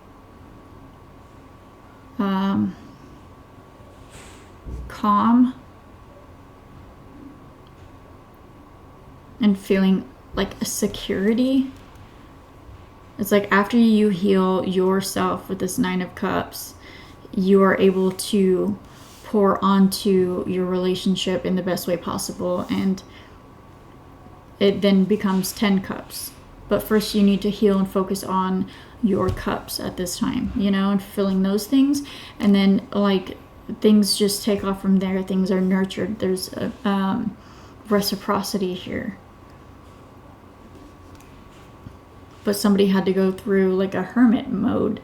calm and feeling like a security. It's like after you heal yourself with this Nine of Cups, you are able to pour onto your relationship in the best way possible, and it then becomes 10 cups. But first you need to heal and focus on your cups at this time, and filling those things, and then like things just take off from there. Things are nurtured. There's a reciprocity here. But somebody had to go through like a hermit mode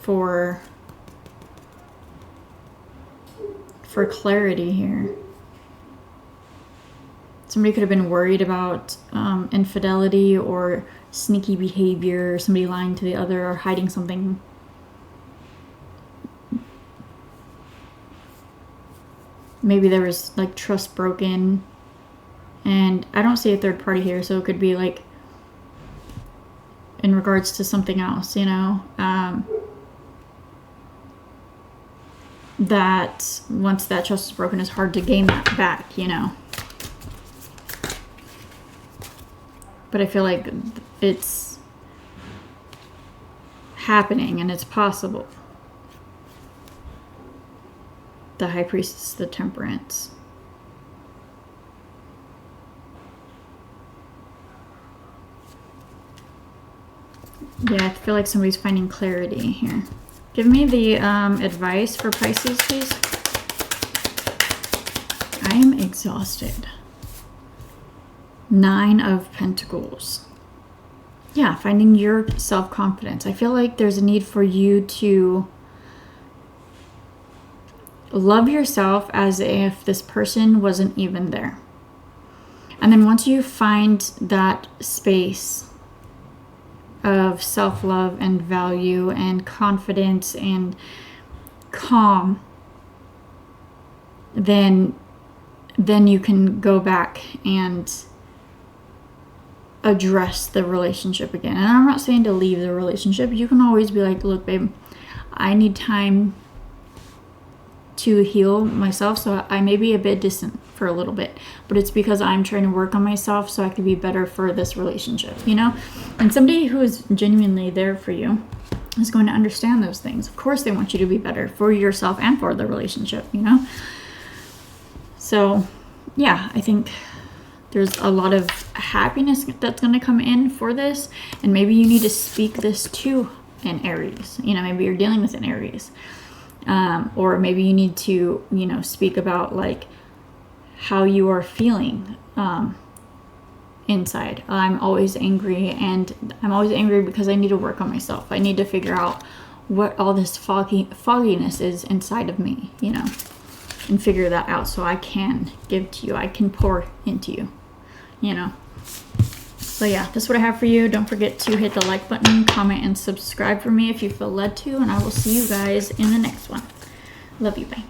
for clarity here. Somebody could have been worried about infidelity or sneaky behavior, or somebody lying to the other or hiding something maybe there was like trust broken, and I don't see a third party here, so it could be like in regards to something else, you know, that once that trust is broken, it's hard to gain that back, you know. But I feel like it's happening and it's possible. The High Priestess, the Temperance. Yeah, I feel like somebody's finding clarity here. Give me the advice for Pisces, please. I'm exhausted. 9 of Pentacles. Yeah, finding your self-confidence. I feel like there's a need for you to love yourself as if this person wasn't even there. And then once you find that space of self-love and value and confidence and calm, then you can go back and address the relationship again. And I'm not saying to leave the relationship. You can always be like, look, babe, I need time to heal myself, so I may be a bit distant for a little bit, but it's because I'm trying to work on myself so I can be better for this relationship, you know? And somebody who is genuinely there for you is going to understand those things. Of course, they want you to be better for yourself and for the relationship, you know? So, yeah, I think there's a lot of happiness that's going to come in for this, and maybe you need to speak this to an Aries. You know, maybe you're dealing with an Aries. Or maybe you need to, you know, speak about like how you are feeling inside. I'm always angry, and I'm always angry because I need to work on myself. I need to figure out what all this fogginess is inside of me, you know, and figure that out so I can give to you. I can pour into you, you know. So yeah, that's what I have for you. Don't forget to hit the like button, comment, and subscribe for me if you feel led to, and I will see you guys in the next one. Love you, bye.